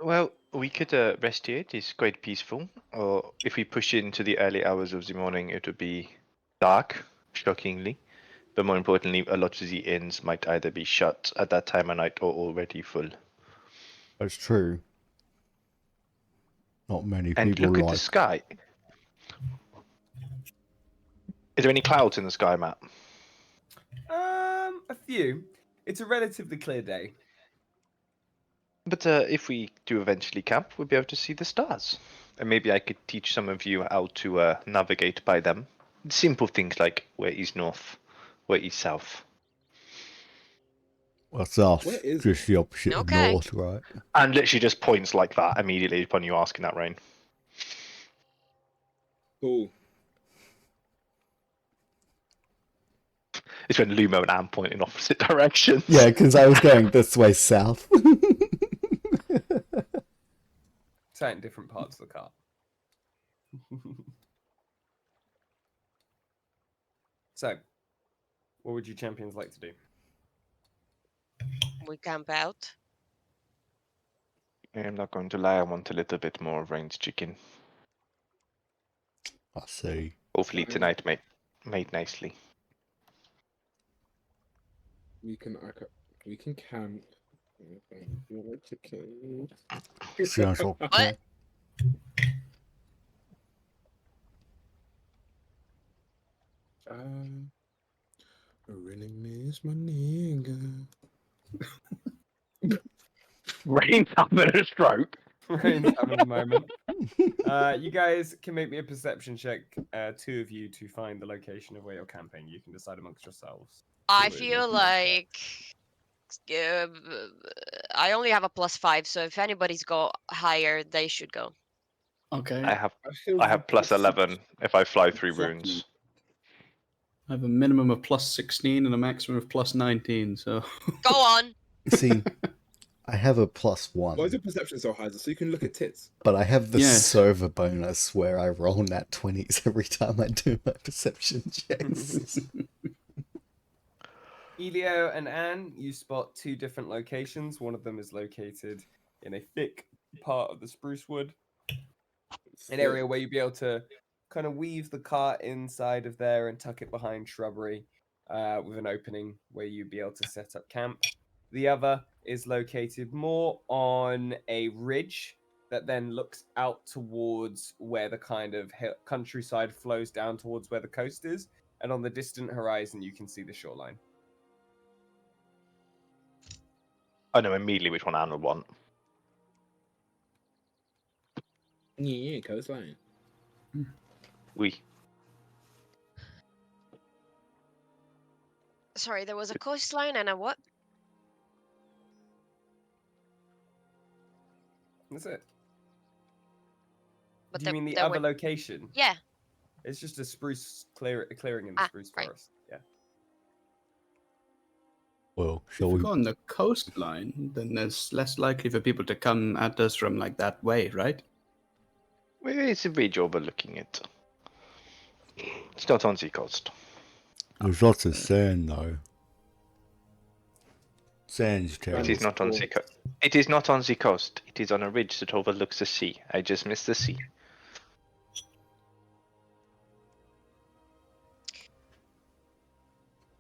Well, we could rest here. It is quite peaceful. Or if we push it into the early hours of the morning, it would be dark, shockingly. But more importantly, a lot of the inns might either be shut at that time of night or already full. That's true. Not many And people look at like. the sky. Is there any clouds in the sky, Matt? A few. It's a relatively clear day. But if we do eventually camp, we'll be able to see the stars. And maybe I could teach some of you how to navigate by them. Simple things like where is north, where is south. Well, south, Where is just the opposite of Okay. north, right? And literally just points like that immediately upon you asking that, Rain. Cool. It's when Lumo and Anne point in opposite directions. Yeah, because I was going this way south. Sat in different parts of the car. So, what would you champions like to do? We camp out. I'm not going to lie, I want a little bit more of Rain's chicken. I see. Hopefully tonight made nicely. We can camp. You like chicken? Sounds like a plan. I really miss my nigga. Rain's having a stroke. Rain's having a moment. You guys can make me a perception check, two of you, to find the location of where you're camping. You can decide amongst yourselves. I Wait, feel let me like I only have a +5, so if anybody's got higher, they should go. Okay. I have feel I have plus plus 11 if I fly 3 Exactly. runes. I have a minimum of +16 and a maximum of +19, so. Go on. See, I have a +1, Why is your perception so high? So you can look at tits. but I have the Yes. server bonus where I roll nat 20s every time I do my perception checks. Elio and Anne, you spot two different locations. One of them is located in a thick part of the spruce wood, an area where you'd be able to kind of weave the cart inside of there and tuck it behind shrubbery with an opening where you'd be able to set up camp. The other is located more on a ridge that then looks out towards where the kind of countryside flows down towards where the coast is. And on the distant horizon, you can see the shoreline. I know immediately which one Anne would want. Yeah, coastline. We. Sorry, there was a coastline and a what? That's it. But Do you mean the there other were... location? Yeah. It's just a spruce clearing in the spruce right. forest. Yeah. Well, If shall we we? go on the coastline, then there's less likely for people to come at us from like that way, right? Well, it's a ridge overlooking it. It's not on the coast. There's lots of sand, though. Sand's It terrible. is not on the coast. It is not on the coast. It is on a ridge that overlooks the sea. I just missed the sea.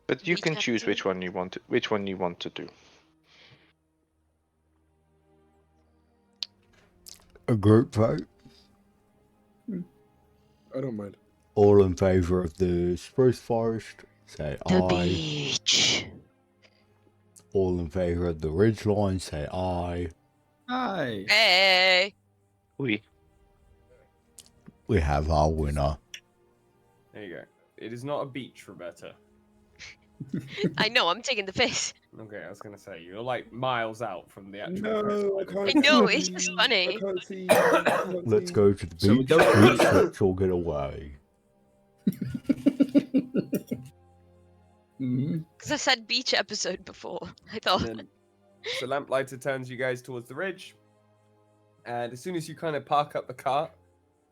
But you We can have choose to- which one you want to do. A group vote. I don't mind. All in favour of the spruce forest, say The aye. beach. All in favour of the ridgeline, say aye. Aye. Hey. We. We have our winner. There you go. It is not a beach, Roberta. I know, I'm taking the piss. Okay, I was gonna say you're like miles out from the actual. No, I coastline. can't. I know, see. it's just funny. I can't see. I can't Let's see. go to the So we beach. don't- Let's all get away. Mhm. Because I said beach episode before. I thought. And then, so Lamplighter turns you guys towards the ridge, and as soon as you kind of park up the cart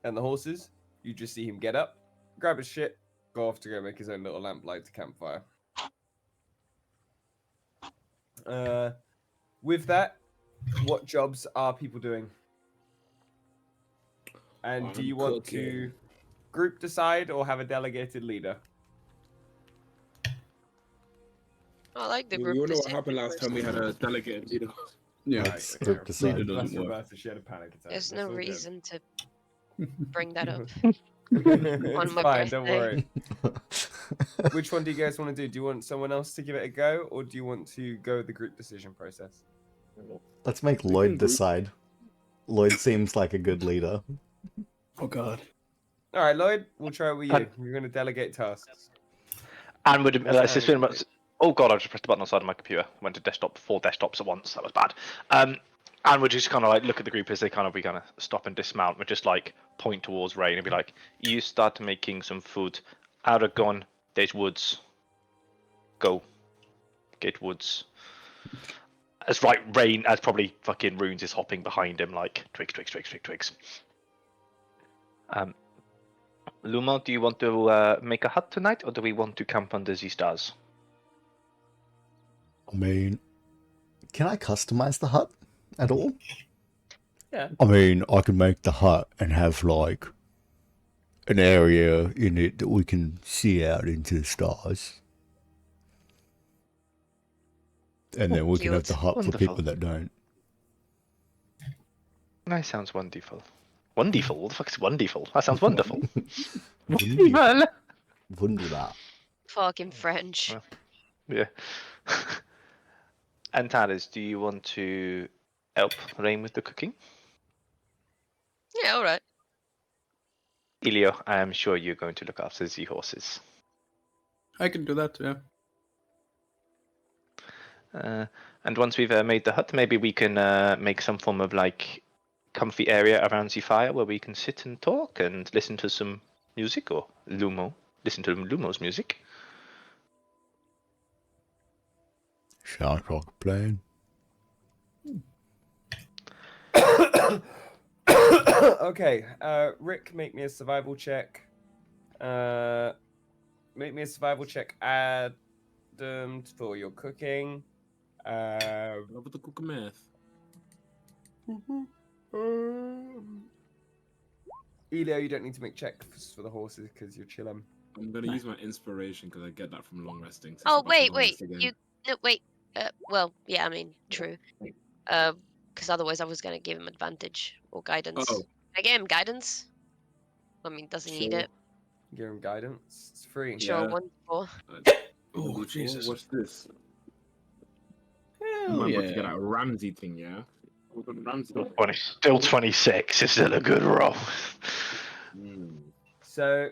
and the horses, you just see him get up, grab his shit, go off to go make his own little lamplighter campfire. With that, what jobs are people doing? And do I'm you want to cooking. group decide or have a delegated leader? I like the We group. all know what decision happened last first. time we had a delegate. You know. Yeah. Let's Okay, group decide. Leader doesn't Bless work. Roberta, she had a panic attack. There's That's no all good. reason to bring that up. It's my fine, don't birthday. worry. Which one do you guys want to do? Do you want someone else to give it a go, or do you want to go with the group decision process? Let's make We Lloyd can group. decide. Lloyd seems like a good leader. Oh god. All right, Lloyd, we'll try it with you. Fun. You're going to delegate tasks. And would What's let's just Aaron very gonna much. Oh god, I just pressed the button on the side of my computer. Went to desktop, 4 desktops at once. That was bad. And we'll just kind of like look at the group as we kind of stop and dismount. We'll just like point towards Rain and be like, "You start making some food. Aragon, there's woods. Go, get woods." As right, Rain as probably fucking Runes is hopping behind him like twigs. Luma, do you want to make a hut tonight, or do we want to camp under the stars? I mean, can I customize the hut at all? Yeah. I mean, I can make the hut and have like an area in it that we can see out into the stars. And then we can have the Cute. hut for people Wonderful. that don't. That sounds wonderful. Wonderful? What the fuck is wonderful? That sounds wonderful. Wunderbar. Fucking French. Well. Yeah. And Talis, do you want to help Rain with the cooking? Yeah, alright. Ilio, I am sure you're going to look after the horses. I can do that, yeah. And once we've made the hut, maybe we can make some form of like comfy area around the fire where we can sit and talk and listen to some music, or listen to Lumo's music. Sounds like a plan. Okay, Rick, make me a survival check. Make me a survival check, Adam, for your cooking. Love the cook math. Elio, you don't need to make checks for the horses because you're chilling. I'm gonna use my inspiration because I get that from long resting. since Oh I'm back to wait, long wait. rest again. You no wait. Well, yeah, I mean, true. Because otherwise I was gonna give him advantage or guidance. Oh. Can I give him guidance? I mean, does he need Sure. it? Give him guidance. It's free. Sure, Yeah. 1 4. Oh, D4, Jesus. What's this? Hell I'm about to yeah. get that Ramsey thing, yeah? Hold on, Ramsey. When it's still 26, it's still a good roll. Mm. So,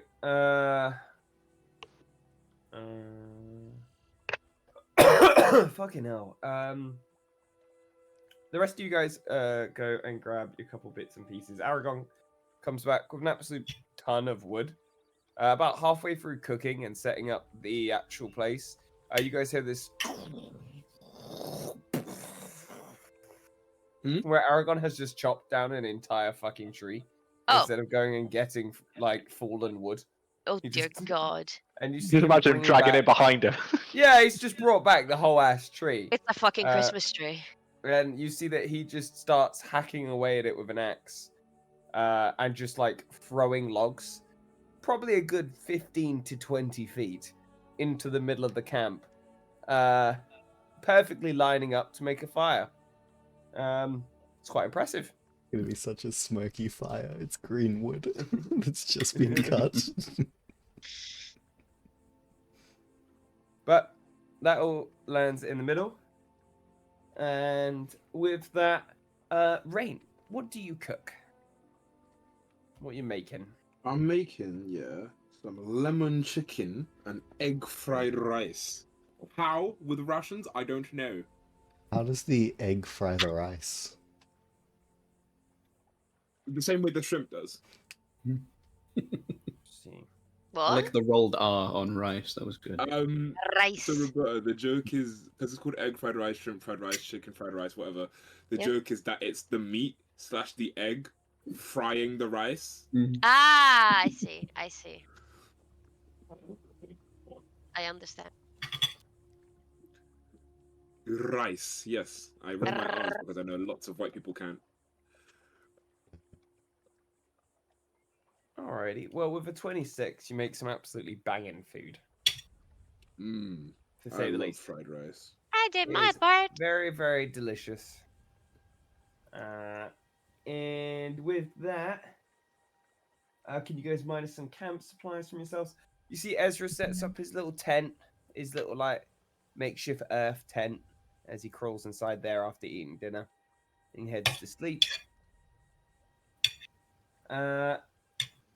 fucking hell. The rest of you guys go and grab your couple bits and pieces. Aragon comes back with an absolute ton of wood. About halfway through cooking and setting up the actual place, you guys hear this where Aragon has just chopped down an entire fucking tree Oh. instead of going and getting like fallen wood. Oh He dear just- God! And you see Just him imagine him bringing dragging back- it behind him. Yeah, he's just brought back the whole ass tree. It's a fucking Uh, Christmas tree. And you see that he just starts hacking away at it with an axe, and just like throwing logs, probably a good 15 to 20 feet into the middle of the camp, perfectly lining up to make a fire. It's quite impressive. It's gonna be such a smoky fire. It's green wood. It's just been cut. But that all lands in the middle. And with that, Rain, what do you cook? What are you making? I'm making, yeah, some lemon chicken and egg fried rice. How? With rations? I don't know. How does the egg fry the rice? The same way the shrimp does. See. I What? like the rolled R on rice. That was good. Rice. So Roberta, the joke is, because it's called egg fried rice, shrimp fried rice, chicken fried rice, whatever. The Yeah. joke is that it's the meat / the egg frying the rice. Ah, I see. I see. I understand. Rice, yes. I roll my R's because I know lots of white people can. Alrighty. Well, with a 26, you make some absolutely banging food, Mmm. to I say the love least. fried rice. I did It my is part. Very, very delicious. And with that, can you guys minus some camp supplies from yourselves? You see Ezra sets up his little tent, his little like makeshift earth tent as he crawls inside there after eating dinner and heads to sleep.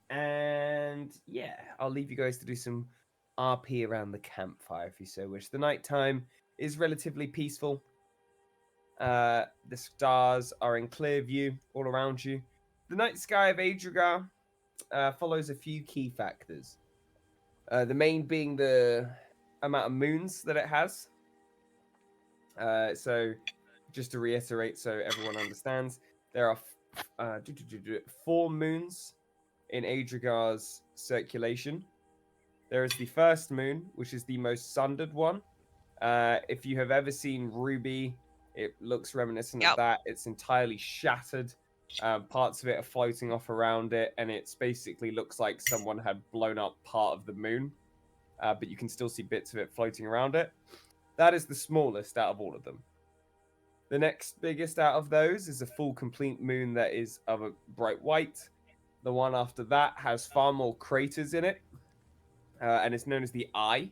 And yeah, I'll leave you guys to do some RP around the campfire if you so wish. The nighttime is relatively peaceful. The stars are in clear view all around you. The night sky of Adrigar follows a few key factors. The main being the amount of moons that it has. So, just to reiterate, so everyone understands, there are 4 moons in Adrigar's circulation. There is the first moon, which is the most sundered one. If you have ever seen Ruby, it looks reminiscent of that. It's entirely shattered. Parts of it are floating off around it, and it basically looks like someone had blown up part of the moon, but you can still see bits of it floating around it. That is the smallest out of all of them. The next biggest out of those is a full complete moon that is of a bright white. The one after that has far more craters in it, and it's known as the Eye,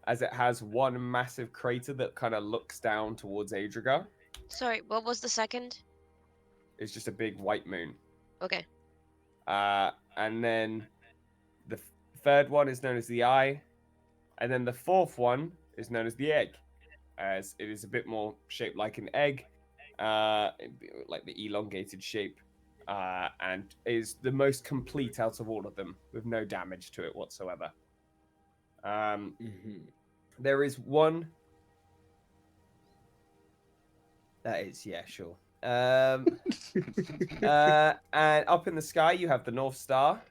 as it has one massive crater that kind of looks down towards Adrigar. Sorry, what was the second? It's just a big white moon. Okay. And then the third one is known as the Eye, and then the fourth one is known as the Egg, as it is a bit more shaped like an egg, like the elongated shape, and is the most complete out of all of them, with no damage to it whatsoever. There is one. That is, yeah, sure. And up in the sky, you have the North Star,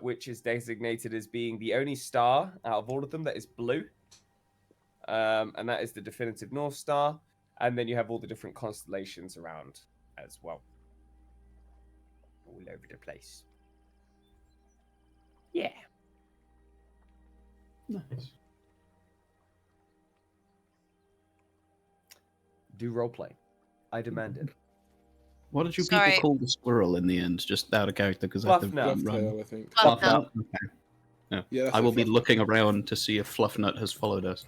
which is designated as being the only star out of all of them that is blue. And that is the definitive North Star. And then you have all the different constellations around as well. All over the place. Yeah. Nice. Do roleplay. I demand it. What did you Sorry. people call the squirrel in the end? Just out of character, because I have to Fluffnut. run. Flufftail, I think. Fluffnut. Fluffnut? Okay. Yeah. Yeah, that's I it, will be Fluffnut. looking around to see if Fluffnut has followed us.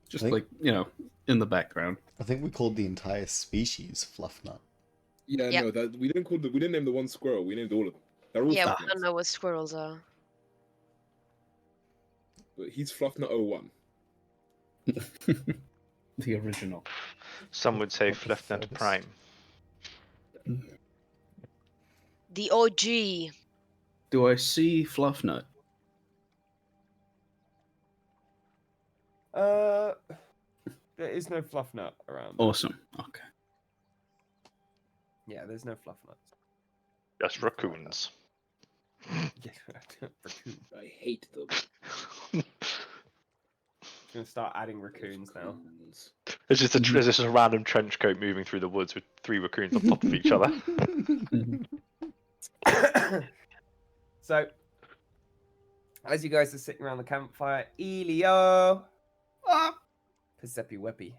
Just think- like, in the background. I think we called the entire species Fluffnut. Yeah, Yep. no, that we didn't name the one squirrel. We named all of them. They're all Yeah, we Fluffnuts. don't know what squirrels are. But he's Fluffnut 01. The original. Some would say What the Fluffnut fuck is- Prime. The OG. Do I see Fluffnut? There is no Fluffnut around. Awesome. Okay. Yeah, there's no Fluffnuts. Just raccoons. Raccoon. I hate them. Gonna start adding raccoons now. There's just a random trench coat moving through the woods with 3 raccoons on top of each other. So, as you guys are sitting around the campfire, Elio, Persepi Weppy.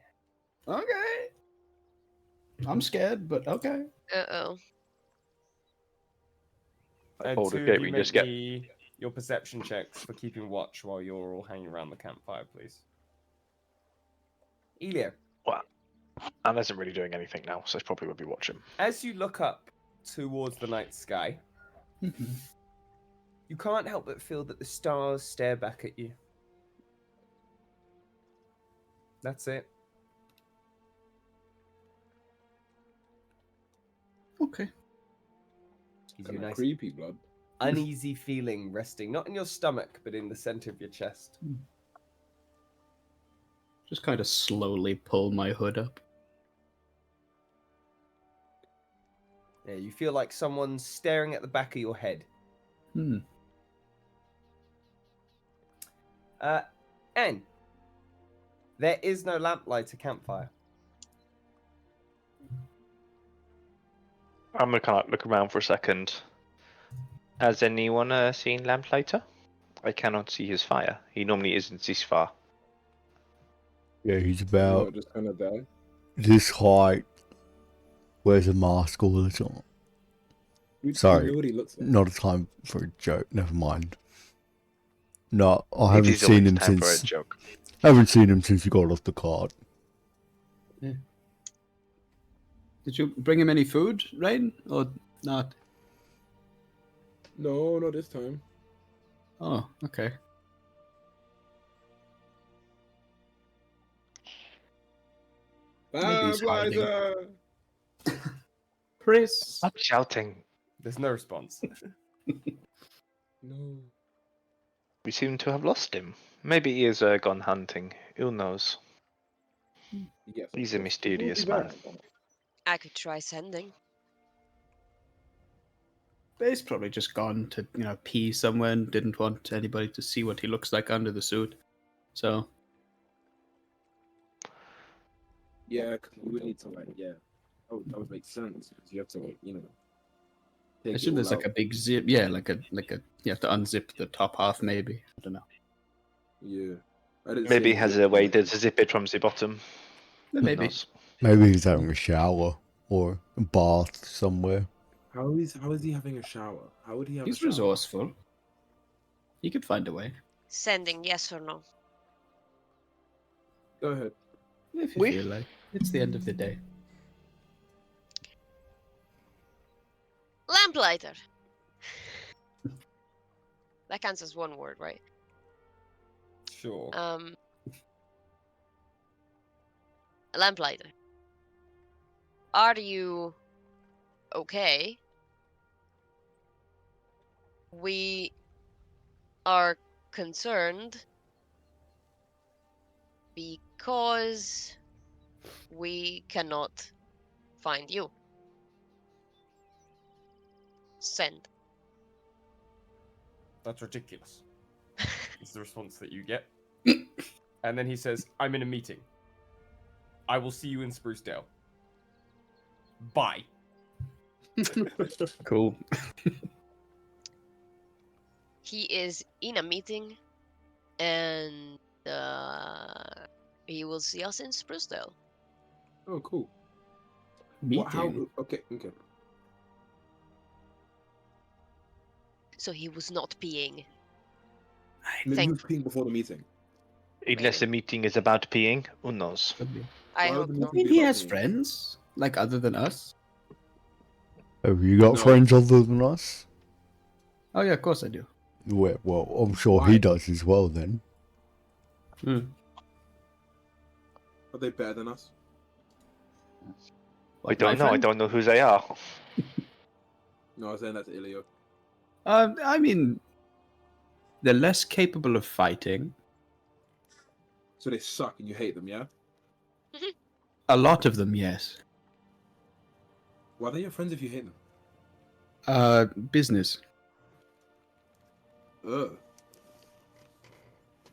Okay. I'm scared, but okay. Uh-oh. And Hold the two gate, of we you can just make get. your perception checks for keeping watch while you're all hanging around the campfire, please. Elio, Anne isn't really doing anything now, so I probably would be watching. as you look up towards the night sky, you can't help but feel that the stars stare back at you. That's it. Okay. Gives you a Kinda nice creepy, blood. uneasy feeling resting, not in your stomach, but in the center of your chest. Just kind of slowly pull my hood up. Yeah, you feel like someone's staring at the back of your head. And there is no lamplight or campfire. I'm gonna kind of look around for a second. Has anyone seen Lamplighter? I cannot see his fire. He normally isn't this far. Yeah, he's You're about not just kind of there. this height. Wears a mask all the time. We Sorry, know what he looks like. not a time for a joke. Never mind. No, I It haven't is seen always him time for a since. joke. Haven't seen him since he got off the cart. Did you bring him any food, Rain, or not? No, not this time. Oh, okay. Maybe he's hiding. Liza! Chris. Stop shouting. There's no response. No. We seem to have lost him. Maybe he has gone hunting. Who knows? Yes, of He's a course. mysterious He will be man. back. I could try sending. He's probably just gone to, pee somewhere and didn't want anybody to see what he looks like under the suit. So, Yeah, 'cause we would need to that would make sense because you have to take I it assume there's all like a out. big zip. Yeah, like a you have to unzip the top half, maybe. I don't know. Yeah. I didn't see Maybe he any has zip a way there. to zip it from the bottom. Who Maybe. knows? Maybe he's having a shower or a bath somewhere. How is he having a shower? How would he have a He's shower? resourceful. He could find a way. Sending, yes or no? Go ahead. If you We- feel like. It's the end of the day. Lamplighter. That counts as one word, right? Sure. Lamplighter. Are you okay? We are concerned because we cannot find you. Send. That's ridiculous. It's the response that you get. And then he says, I'm in a meeting. I will see you in Sprucedale. Bye. Cool. He is in a meeting, and he will see us in Sprucedale. Oh, cool. Meeting. How? Okay. So he was not peeing. Maybe Thank- he was peeing before the meeting. Unless the meeting is about peeing, who knows? Could be. I Why hope would the not. I mean, be he about has peeing? friends, like other than us. Have you got No. friends other than us? Oh yeah, of course I do. Well, I'm sure Why? he does as well then. Hmm. Are they better than us? I What, don't my know. I friend? don't know who they are. No, I was saying that's Ilio. I mean, they're less capable of fighting. So they suck and you hate them, yeah? A lot of them, yes. Why are they your friends if you hate them? Business. Ugh.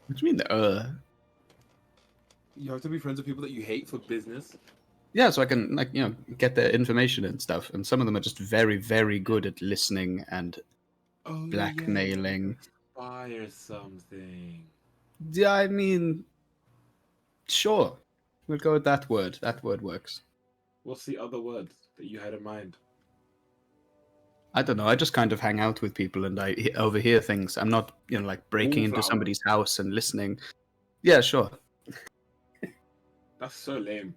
What do you mean, You have to be friends with people that you hate for business. Yeah, so I can, get their information and stuff. And some of them are just very, very good at listening and Oh, blackmailing. Spy or something. Yeah, I mean, sure. We'll go with that word. That word works. What's the other word that you had in mind? I don't know. I just kind of hang out with people and I overhear things. I'm not, like breaking into Wallflower. somebody's house and listening. Yeah, sure. That's so lame.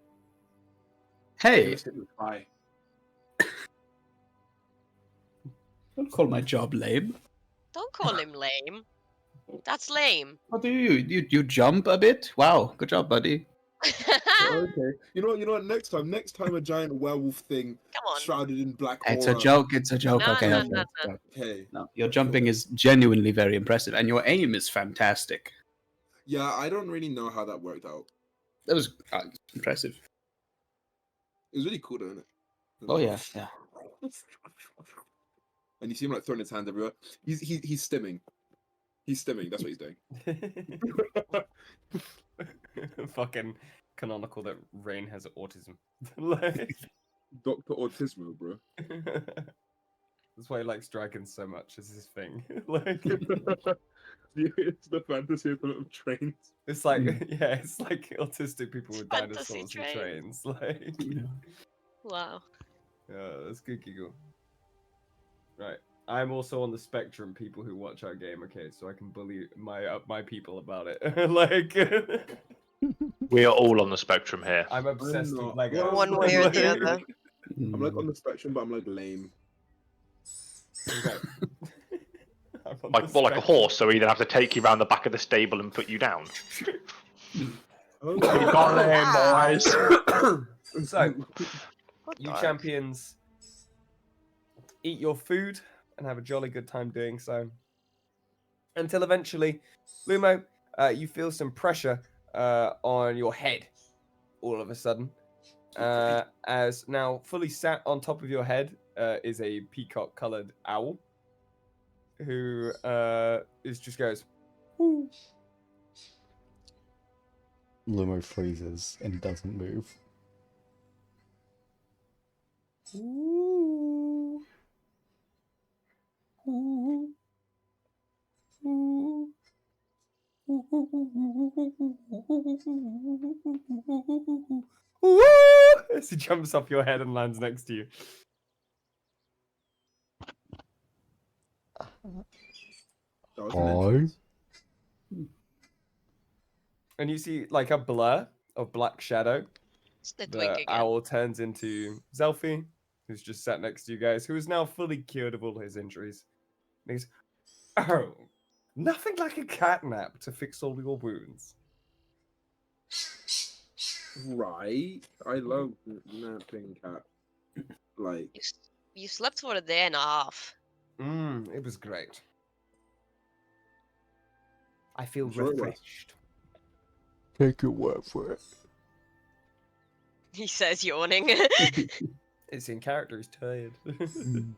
Hey, Let's stick with spy. don't call my job lame. Don't call him lame. That's lame. What do you jump a bit? Wow, good job, buddy. Okay. You know what? Next time a giant werewolf thing Come on. shrouded in black It's horror. a joke. It's a joke. No, Okay, no, okay. no, okay. Okay. No, your jumping is genuinely very impressive, and your aim is fantastic. Yeah, I don't really know how that worked out. That was impressive. It was really cool, though, isn't it? Oh yeah, yeah. And you see him like throwing his hands everywhere. He's stimming. He's stimming. That's what he's doing. Fucking canonical that Rain has autism. Like- Dr. Autismo, bro. That's why he likes dragons so much. Is his thing. Like, It's the fantasy of trains. It's like yeah, it's like autistic people with Fantasy dinosaurs and trains. Like Wow. that's good giggle. Right. I'm also on the spectrum, people who watch our game, okay, so I can bully my people about it. Like We are all on the spectrum here. I'm obsessed with not. Lego. Well, One way or the other. I'm like on the spectrum, but I'm like lame. Okay. I'm on Like the well, like a spectrum. horse, so we then have to take you around the back of the stable and put you down. Oh, You got lame, boys. So, What you the- champions eat your food and have a jolly good time doing so. Until eventually, Lumo, you feel some pressure on your head all of a sudden. As now fully sat on top of your head is a peacock colored owl who just goes, "Woo." Lumo freezes and doesn't move. Ooh. Ooh. Ooh. Ooh. As he jumps off your head and lands next to you. that was an Hi. entrance. And you see like a blur of black shadow. It's the The twink again. owl turns into Zelfie, who's just sat next to you guys, who is now fully cured of all his injuries. And he's, oh, nothing like a cat nap to fix all your wounds. Right. I love napping cat. Like, You slept for a day and a half. It was great. I feel I'm sure it was. refreshed. Take your word for it. He says, yawning. It's in character, he's tired. Mm.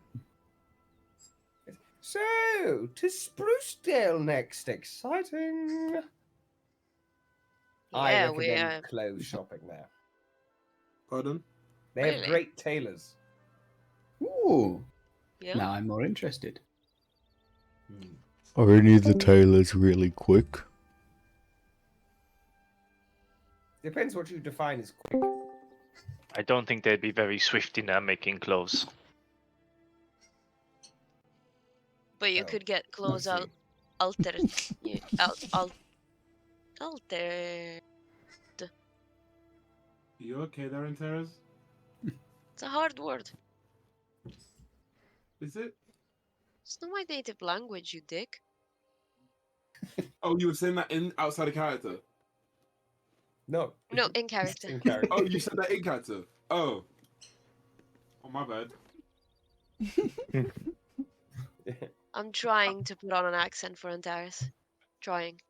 So, to Sprucedale next. Exciting. I Yeah, we recommend clothes shopping there. pardon? They have Really? great tailors. Ooh. Yeah. Now I'm more interested. Are any of the tailors really quick? Depends what you define as quick. I don't think they'd be very swift in making clothes. But you Oh, could get I clothes out see. altered. Alter. You okay there, Terrace? It's a hard word. Is it? It's not my native language, you dick. Oh, you were saying that in outside of character. No. No, in character. In character. Oh, you said that in character. Oh. Oh, my bad. I'm trying to put on an accent for Antares. Trying.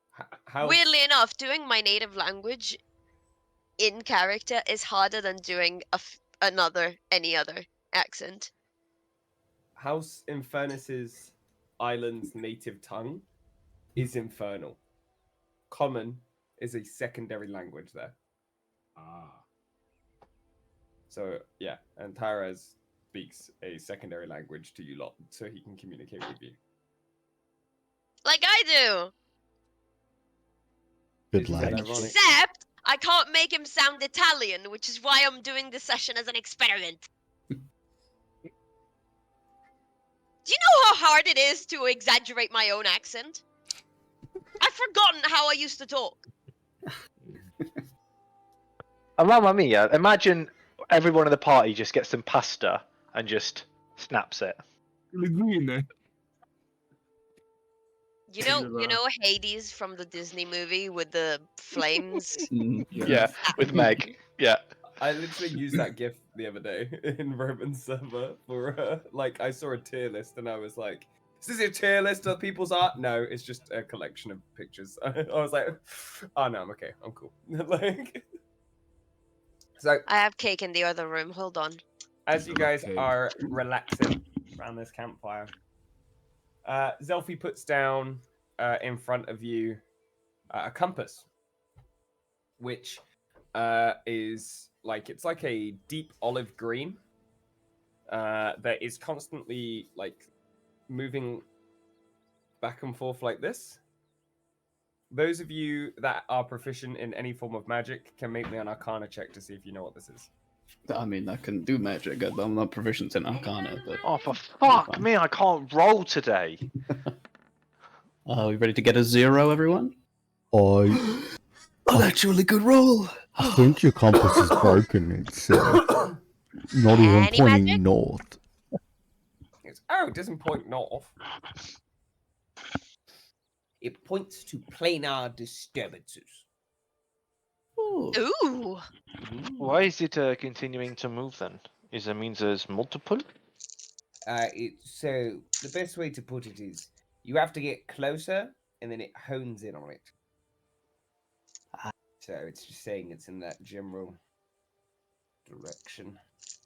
How? Weirdly enough, doing my native language in character is harder than doing any other accent. House Infernus's island's native tongue is Infernal. Common is a secondary language there. Ah. So yeah, and Tyrez speaks a secondary language to you lot, so he can communicate with you. Like I do! Good Isn't lad. that ironic? Except I can't make him sound Italian, which is why I'm doing this session as an experiment. Do you know how hard it is to exaggerate my own accent? I've forgotten how I used to talk. Oh, mamma mia! Imagine everyone in the party just gets some pasta and just snaps it. Linguine. You know Hades from the Disney movie with the flames? Yeah, with Meg. Yeah. I literally used that GIF the other day in Roman's server for like I saw a tier list and I was like, "Is this a tier list of people's art?" No, it's just a collection of pictures. I was like, "Oh no, I'm okay. I'm cool." Like, so I have cake in the other room. Hold on. as you guys Okay. are relaxing around this campfire, Zelfie puts down in front of you a compass, which is like it's like a deep olive green that is constantly like moving back and forth like this. those of you that are proficient in any form of magic can make me an Arcana check to see if you know what this is. I mean, I can do magic. I'm not proficient in Arcana, but Oh, for fuck fine. me, I can't roll today. are we ready to get a 0, everyone? I An actually good roll. think your compass is broken. It's not even Any pointing magic? north. Oh, it doesn't point north. It points to planar disturbances. Ooh. Ooh. Why is it continuing to move then? Is that means there's multiple? So the best way to put it is you have to get closer, and then it hones in on it. So it's just saying it's in that general direction.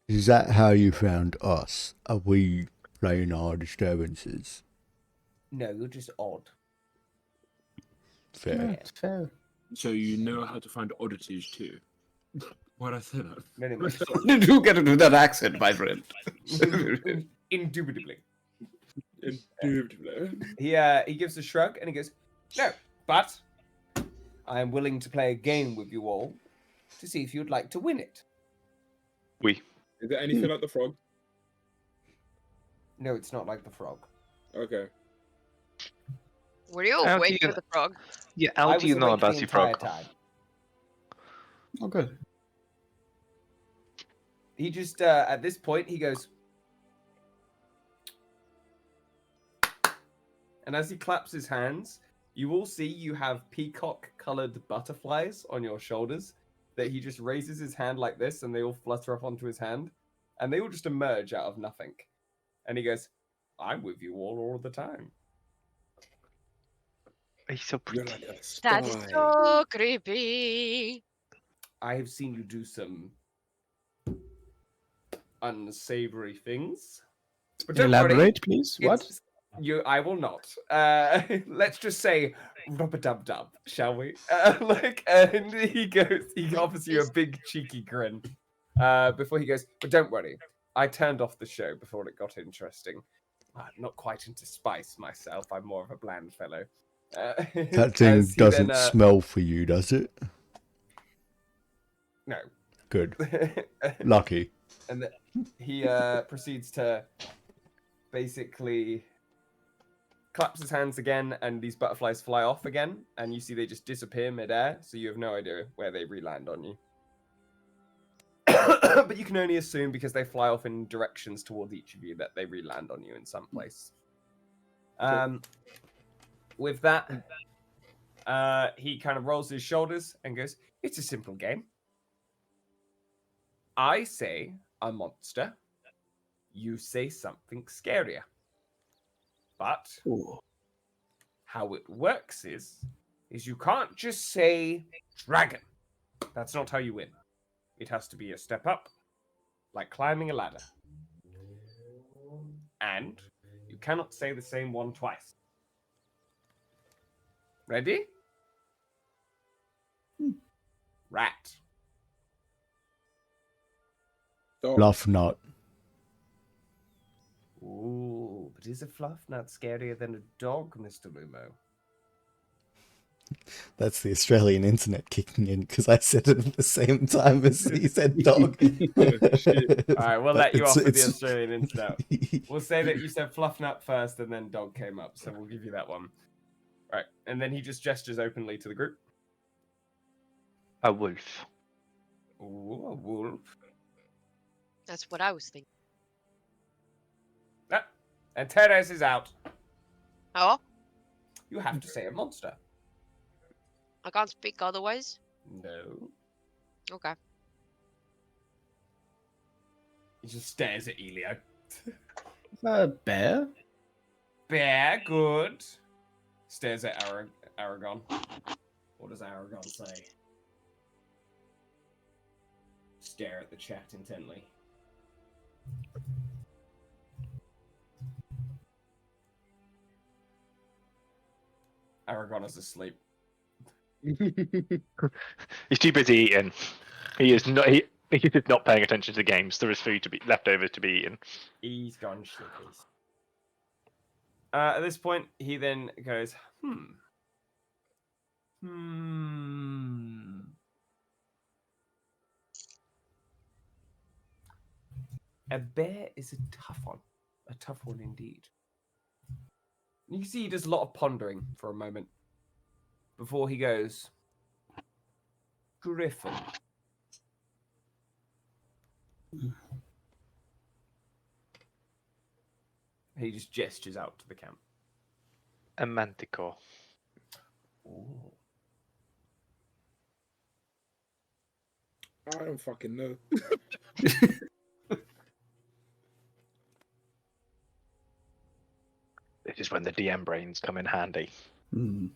Is that how you found us? Are we planar disturbances? No, you're just odd. Fair. Yeah. Fair. So you know how to find oddities too. Why'd I say that? No, no, no. Did you get to do that accent, my friend? Indubitably. Indubitably. He gives a shrug and he goes, "No, but I am willing to play a game with you all to see if you'd like to win it." We. Is there anything like the frog? No, it's not like the frog. Okay. Were you How awake do you- for the frog? Yeah, I how was do you know awake about the the entire frog? time. Oh, good. He just at this point he goes, and as he claps his hands, you all see you have peacock-colored butterflies on your shoulders. That he just raises his hand like this, and they all flutter up onto his hand, and they all just emerge out of nothing. And he goes, "I'm with you all the time." He's so You're pretty. like a spy. That is so creepy. I have seen you do some unsavory things. But don't worry, Elaborate, please. What? it's- I will not. Let's just say rub-a-dub-dub, shall we? And he offers you a big cheeky grin. Before he goes, but don't worry, I turned off the show before it got interesting. I'm not quite into spice myself. I'm more of a bland fellow. That thing as he doesn't then, smell for you, does it? No. Good. Lucky. And he proceeds to basically claps his hands again, and these butterflies fly off again, and you see they just disappear midair, so you have no idea where they re-land on you. But you can only assume, because they fly off in directions towards each of you, that they re-land on you in some place. With that, he kind of rolls his shoulders and goes, "It's a simple game. I say a monster, you say something scarier. But Ooh. how it works is you can't just say dragon. That's not how you win. It has to be a step up, like climbing a ladder. And you cannot say the same one twice. Ready? Rat. Dog. Bluff nut. Ooh, but is a fluff nut scarier than a dog, Mr. Lumo? That's the Australian internet kicking in because I said it at the same time as he said dog. Alright, we'll let you off with the It's- Australian internet. We'll say that you said fluff nut first and then dog came up, so we'll give you that one. Right, and then he just gestures openly to the group. A wolf. Ooh, a wolf. That's what I was thinking. Ah, and Teres is out. Oh, You have to say a monster. I can't speak otherwise. No. Okay. He just stares at Elio. Bear? Bear, good. Stares at Aragon. What does Aragon say? Stare at the chat intently. Aragon is asleep. He's too busy eating. He is not. He is not paying attention to the games. There is food to be left over to be eaten. He's gone sleepies. At this point, he then goes, A bear is a tough one. A tough one indeed. You can see he does a lot of pondering for a moment before he goes, Griffin. He just gestures out to the camp. A manticore. Ooh. I don't fucking know. This is when the DM brains come in handy. Hmm.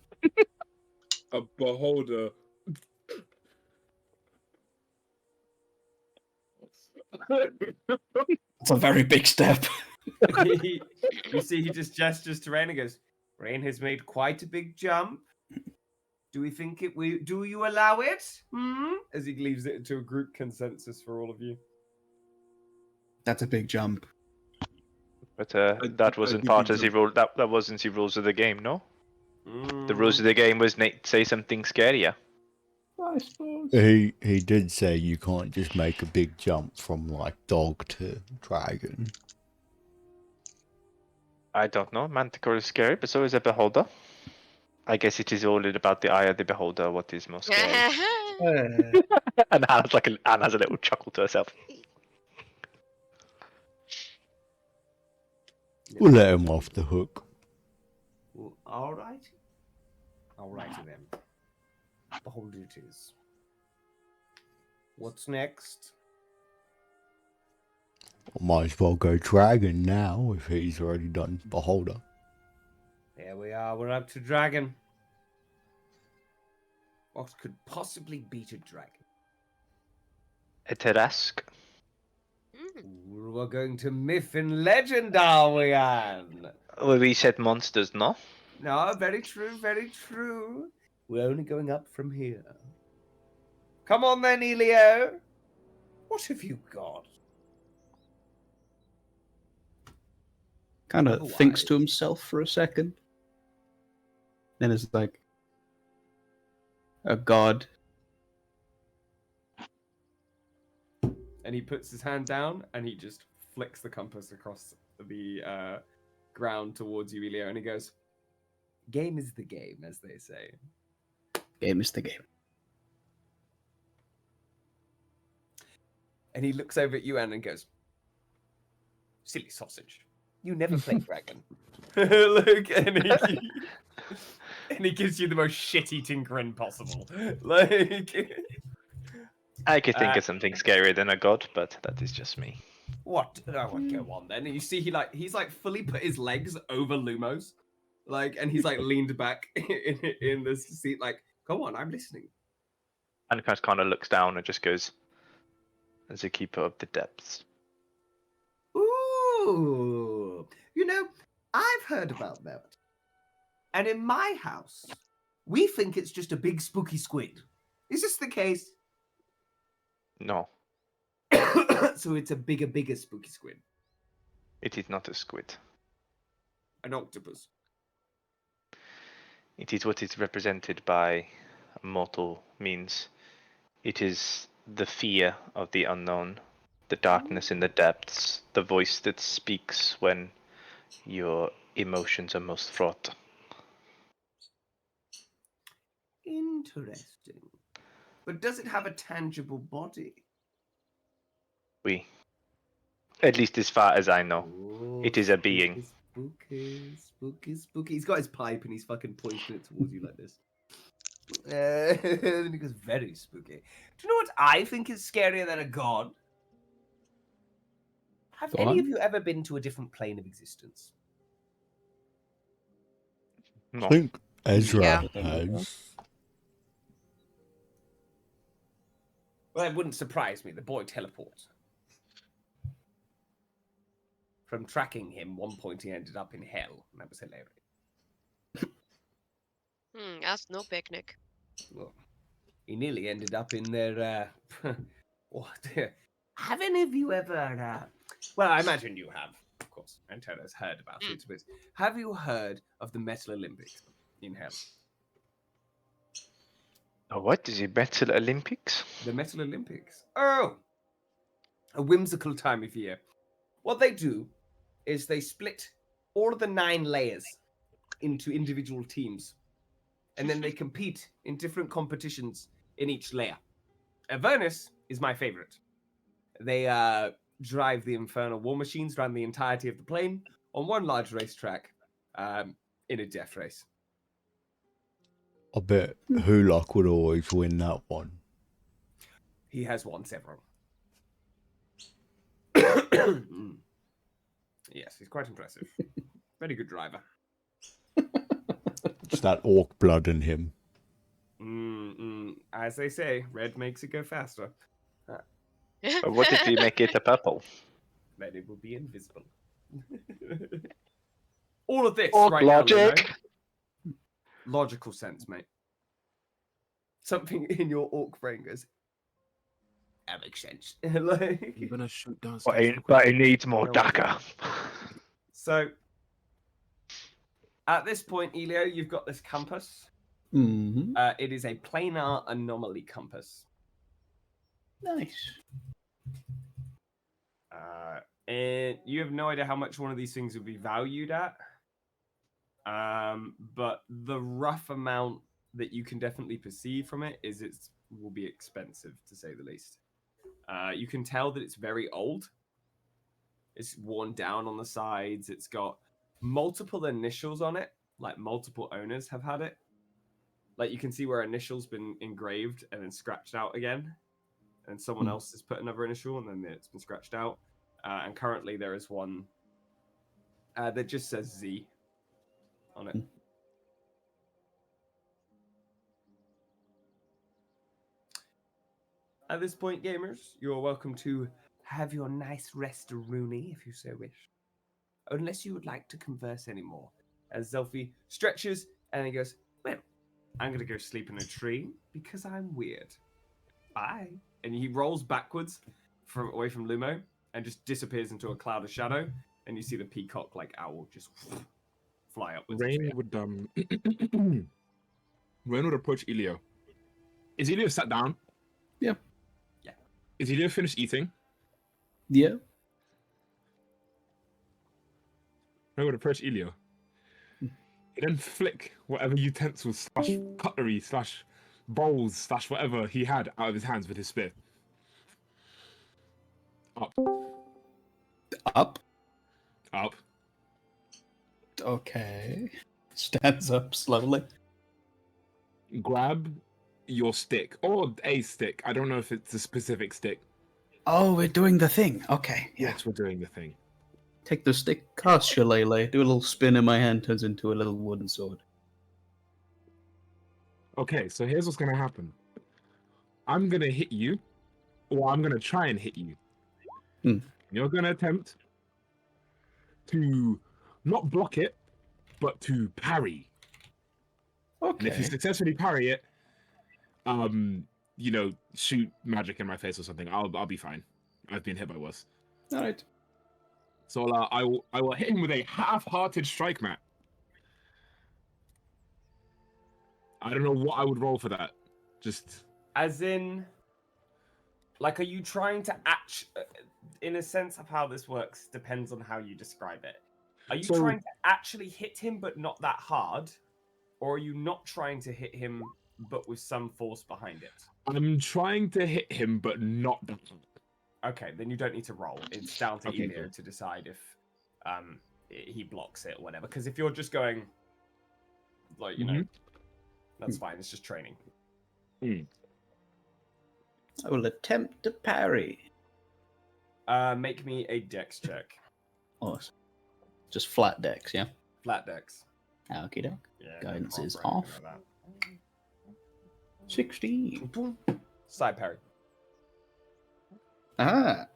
A beholder. It's a very big step. You see, he just gestures to Rain and goes, Rain has made quite a big jump. Do we think it? Do you allow it? As he leaves it into a group consensus for all of you. That's a big jump. But that wasn't part of the rule. That wasn't the rules of the game, no? The rules of the game was say something scarier. I suppose. He did say you can't just make a big jump from like dog to dragon. I don't know. Manticore is scary, but so is a beholder. I guess it is all about the eye of the beholder. What is most scary? And Anne has a little chuckle to herself. We'll let him off the hook. Well, all right. All righty then. Behold it is. What's next? Might as well go dragon now if he's already done beholder. There we are. We're up to dragon. What could possibly beat a dragon? A Tarask. We're going to myth and legend, are we, Anne? Well, we said monsters, no? No, very true, very true. We're only going up from here. Come on then, Elio. What have you got? Kind of Otherwise- thinks to himself for a second. Then it's like a god. And he puts his hand down and he just flicks the compass across the ground towards you, Elio, and he goes, game is the game, as they say. Game is the game. And he looks over at you, Anne, and goes, silly sausage. You never played dragon. Look, and he gives you the most shit-eating grin possible. Like, I could think of something scarier than a god, but that is just me. what? No, go on then. And you see, he's fully put his legs over Lumos, and he's leaned back in the seat. Like, go on, I'm listening. And kind of looks down and just goes, as a keeper of the depths. Ooh, I've heard about that. And in my house, we think it's just a big spooky squid. Is this the case? No, So it's a bigger spooky squid. it is not a squid. An octopus. It is what is represented by mortal means. It is the fear of the unknown, the darkness in the depths, the voice that speaks when your emotions are most fraught. Interesting. But does it have a tangible body? At least as far as I know, Ooh, it is a being. Spooky. He's got his pipe and he's fucking pointing it towards you like this. And he goes, very spooky. Do you know what I think is scarier than a god? Have Go any on. of you ever been to a different plane of existence? No. I think Ezra Yeah. has. Well, it wouldn't surprise me. The boy teleports. From tracking him, one point he ended up in hell. And that was hilarious. That's no picnic. Well, he nearly ended up in their. What? Have any of you ever? Well, I imagine you have, of course. Antonio's heard about it, but have you heard of the Metal Olympics in hell? Oh, what is it? Metal Olympics? The Metal Olympics. Oh, a whimsical time of year. What they do is they split all of the 9 layers into individual teams, and then they compete in different competitions in each layer. Avernus is my favorite. They drive the infernal war machines around the entirety of the plane on one large racetrack in a death race. I bet Hulak would always win that one. He has won several. Yes, he's quite impressive. Very good driver. It's that orc blood in him. As they say, red makes it go faster. But what if we make it a purple? Then it will be invisible. All of this Orc right logic. now, Lino, logical sense, mate. Something in your orc brain goes, that makes sense. Like, You're gonna shoot down. But it needs more No, dagger. so, at this point, Elio, you've got this compass. Mm-hmm. It is a planar anomaly compass. Nice. And you have no idea how much one of these things would be valued at. But the rough amount that you can definitely perceive from it is it will be expensive, to say the least. You can tell that it's very old. It's worn down on the sides. It's got multiple initials on it, like multiple owners have had it. Like you can see where initials been engraved and then scratched out again, and someone else has put another initial and then it's been scratched out. And currently there is one that just says Z on it. At this point, gamers, you're welcome to have your nice rest, Rooney, if you so wish. Unless you would like to converse anymore. As Zelfie stretches and he goes, well, I'm going to go sleep in a tree because I'm weird. Bye. And he rolls backwards away from Lumo and just disappears into a cloud of shadow. And you see the peacock like owl just fly upwards. Rain would Rain would approach Elio. Is Elio sat down? Yeah. Yeah. Is Elio finished eating? Yeah. Rain would approach Elio. He then flick whatever utensils / cutlery / bowls / whatever he had out of his hands with his spear. Up. Up. Up. Okay. Stands up slowly. Grab your stick. Or a stick. I don't know if it's a specific stick. Oh, we're doing the thing. Okay. Yeah. Yes, we're doing the thing. Take the stick, cast Shillelagh, do a little spin in my hand, turns into a little wooden sword. Okay, so here's what's gonna happen. I'm gonna hit you, or I'm gonna try and hit you. You're gonna attempt to not block it, but to parry. Okay. And if you successfully parry it, shoot magic in my face or something. I'll be fine. I've been hit by worse. All right. So I will hit him with a half-hearted strike, Matt. I don't know what I would roll for that. Just As in, like, are you trying to in a sense of how this works, depends on how you describe it. Are you trying to actually hit him but not that hard? Or are you not trying to hit him but with some force behind it? I'm trying to hit him, but not that hard. Okay, then you don't need to roll. It's down to Okay, Elio cool. to decide if he blocks it or whatever. Because if you're just going, like, you know, that's fine. It's just training. I will attempt to parry. Make me a dex check. Awesome. Just flat dex, yeah? Flat dex. Okie doke. Yeah, Guidance no is problem, off. like 16. that. Side parry. Ah.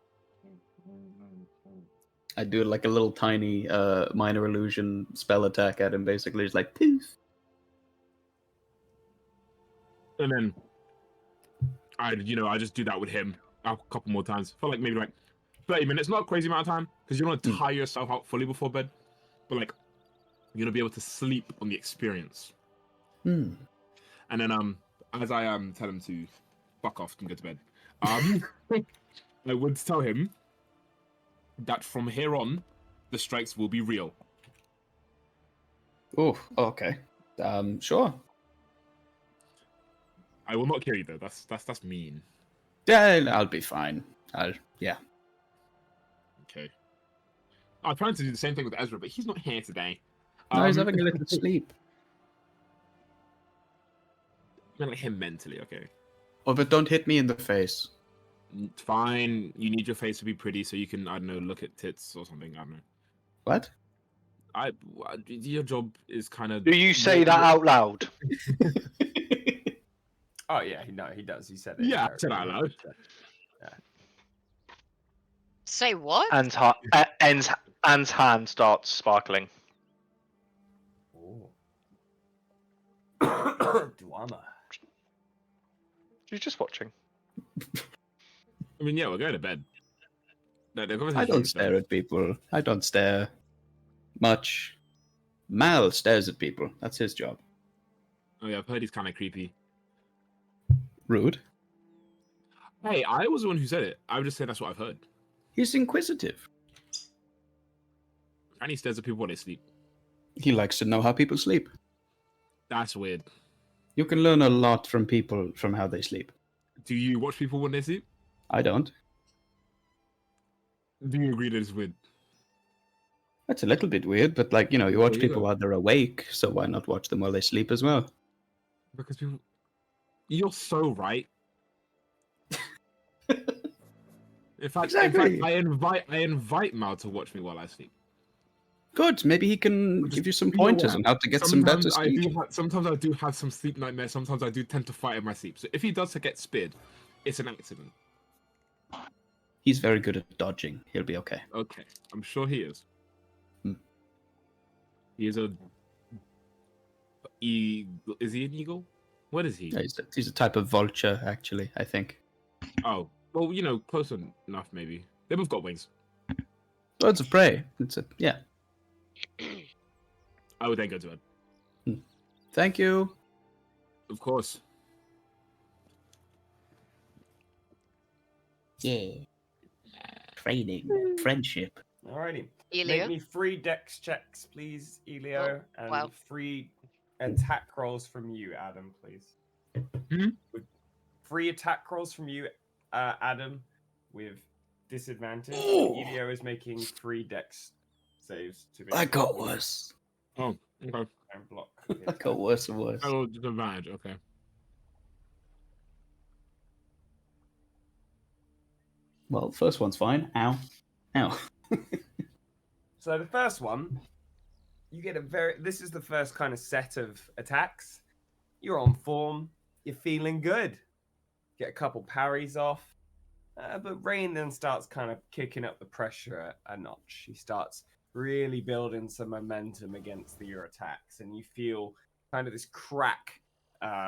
I do like a little tiny minor illusion spell attack at him, basically. It's like, poof. And then I just do that with him a couple more times for like maybe like 30 minutes. Not a crazy amount of time because you don't want to tire yourself out fully before bed, but like you're gonna be able to sleep on the experience. And then as I tell him to fuck off and go to bed, I would tell him that from here on, the strikes will be real. Oh, okay. Sure. I will not kill you though. That's mean. Yeah, I'll be fine. Yeah. Okay. I'm trying to do the same thing with Ezra, but he's not here today. No, he's having a little sleep. I'm like him mentally, okay. Oh, but don't hit me in the face. Fine. You need your face to be pretty so you can, I don't know, look at tits or something. I don't know. What? Your job is kind of. Do you say that out loud? Oh yeah, no, he does. He said it. Yeah, I said it out loud. Yeah. Say what? Anne's hand starts sparkling. Oh. Drama. She's just watching. I mean, yeah, we're going to bed. No, I don't stare at people. I don't stare much. Mal stares at people. That's his job. Oh yeah, I've heard he's kind of creepy. Rude. Hey, I was the one who said it. I would just say that's what I've heard. He's inquisitive. And he stares at people while they sleep. He likes to know how people sleep. That's weird. You can learn a lot from people from how they sleep. Do you watch people when they sleep? I don't. Do you agree that it's weird? That's a little bit weird, but like, you know, you watch you people go. while they're awake, so why not watch them while they sleep as well? Because people. You're so right. In fact, Exactly. I invite Mal to watch me while I sleep. Good. Maybe he can give you some You know pointers what? on how to get some better sleep. Sometimes I do have some sleep nightmares. Sometimes I do tend to fight in my sleep. So if he does get speared, it's an accident. He's very good at dodging. He'll be okay. Okay, I'm sure he is. Hmm. He is a. Is he an eagle? What is he? Yeah, he's a type of vulture, actually, I think. Oh, well, you know, close enough, maybe. They both got wings. Birds of prey. Yeah. I would then go to bed. Thank you. Of course. Yeah. Training. Friendship. Alrighty. Elio? Make me 3 dex checks, please, Elio, and wow. 3 attack rolls from you, Adam, please. Hmm? With 3 attack rolls from you, Adam, with disadvantage. Elio is making 3 dex saves to be. I got worse. Oh, okay. And block. I got worse and worse. Oh, disadvantage. Okay. Well, first one's fine. Ow. Ow. So the first one, you get this is the first kind of set of attacks. You're on form. You're feeling good. Get a couple parries off. But Rain then starts kind of kicking up the pressure a notch. He starts really building some momentum against your attacks. And you feel kind of this crack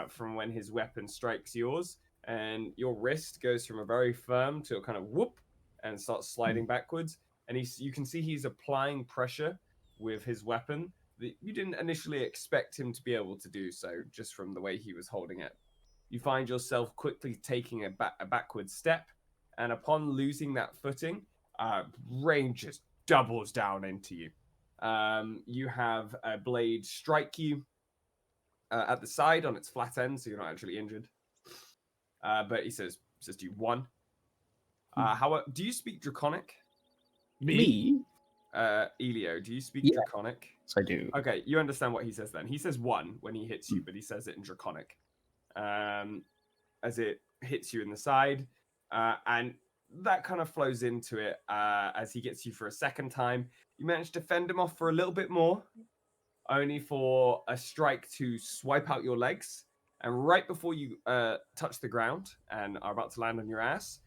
from when his weapon strikes yours. And your wrist goes from a very firm to a kind of whoop and starts sliding backwards. And you can see he's applying pressure with his weapon that you didn't initially expect him to be able to do so, just from the way he was holding it. You find yourself quickly taking a backward step, and upon losing that footing, Rain just doubles down into you. You have a blade strike you at the side on its flat end, so you're not actually injured. But he says to you, 1. How do you speak Draconic? Me? Elio, do you speak Yeah. Draconic? Yes, I do. Okay, you understand what he says then. He says 1 when he hits you, but he says it in Draconic. As it hits you in the side. And that kind of flows into it as he gets you for a second time. You manage to fend him off for a little bit more, only for a strike to swipe out your legs. And right before you touch the ground and are about to land on your ass,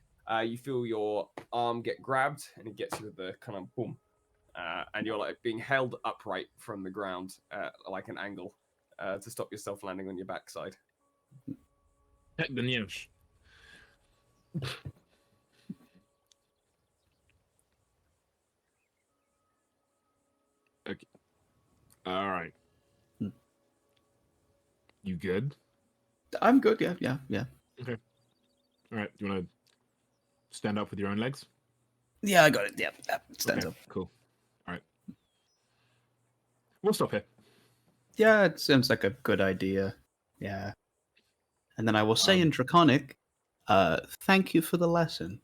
you feel your arm get grabbed, and it gets you with the kind of boom. And you're like being held upright from the ground, like an angle, to stop yourself landing on your backside. The news. Okay. All right. You good? I'm good. Yeah. All right. Do you want to stand up with your own legs? Yeah, I got it. Yeah. Stands Okay, up. cool. All right. We'll stop here. Yeah, it seems like a good idea. Yeah. And then I will say in Draconic, thank you for the lesson.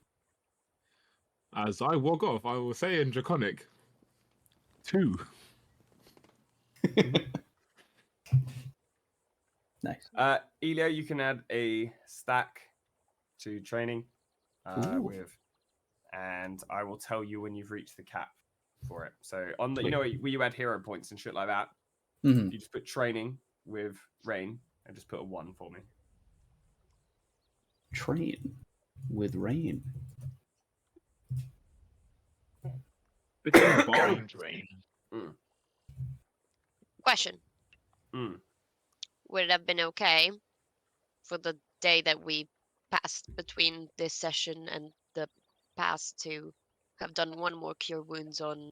As I walk off, I will say in Draconic, 2. Nice. Elio, you can add a stack to training Ooh. and I will tell you when you've reached the cap for it. So on the, you know, where you add hero points and shit like that, Mm-hmm. you just put training with rain and just put a 1 for me. Train with rain. Question. Mm. Would it have been okay for the day that we passed between this session and the past to have done one more cure wounds on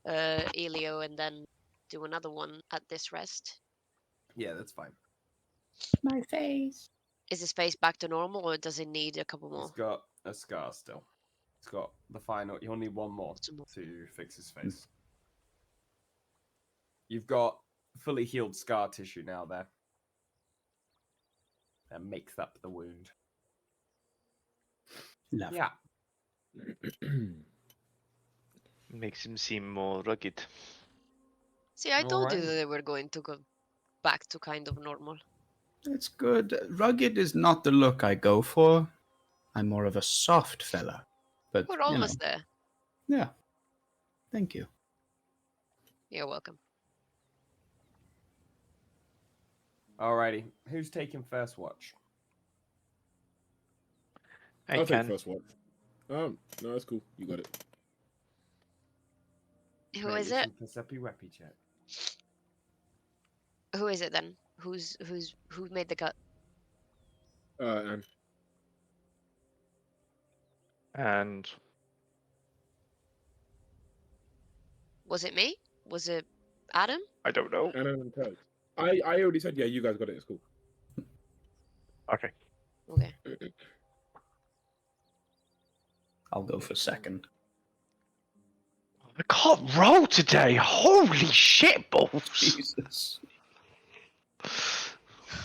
Elio and then do another one at this rest? Yeah, that's fine. My face. Is his face back to normal or does it need a couple more? He's got a scar still. He's got the final. You'll need 1 more Some more. to fix his face. You've got fully healed scar tissue now there. That makes up the wound. Love. Yeah. Makes him seem more rugged. See, I told you Alright. that they were going to go back to kind of normal. It's good. Rugged is not the look I go for. I'm more of a soft fella. But We're almost there. Yeah. Thank you. You're welcome. Alrighty. Who's taking first watch? I I'll take can. first watch. No, that's cool. You got it. Who Make is me it? some Percepi Weppy check. Who is it then? Who made the cut? And And Was it me? Was it Adam? I don't know. and Kurt. I already said, yeah, you guys got it. It's cool. Okay. Okay. I'll go for second. I can't roll today. Holy shit balls. Jesus.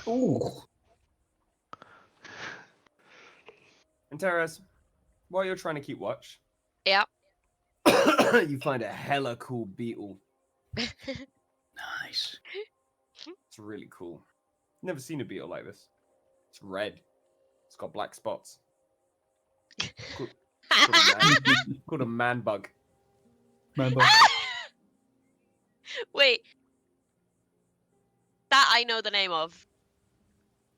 Ooh. And Teres, while you're trying to keep watch, Yeah. you find a hella cool beetle. Nice. It's really cool. Never seen a beetle like this. It's red. It's got black spots. Called a man bug. Wait. That I know the name of,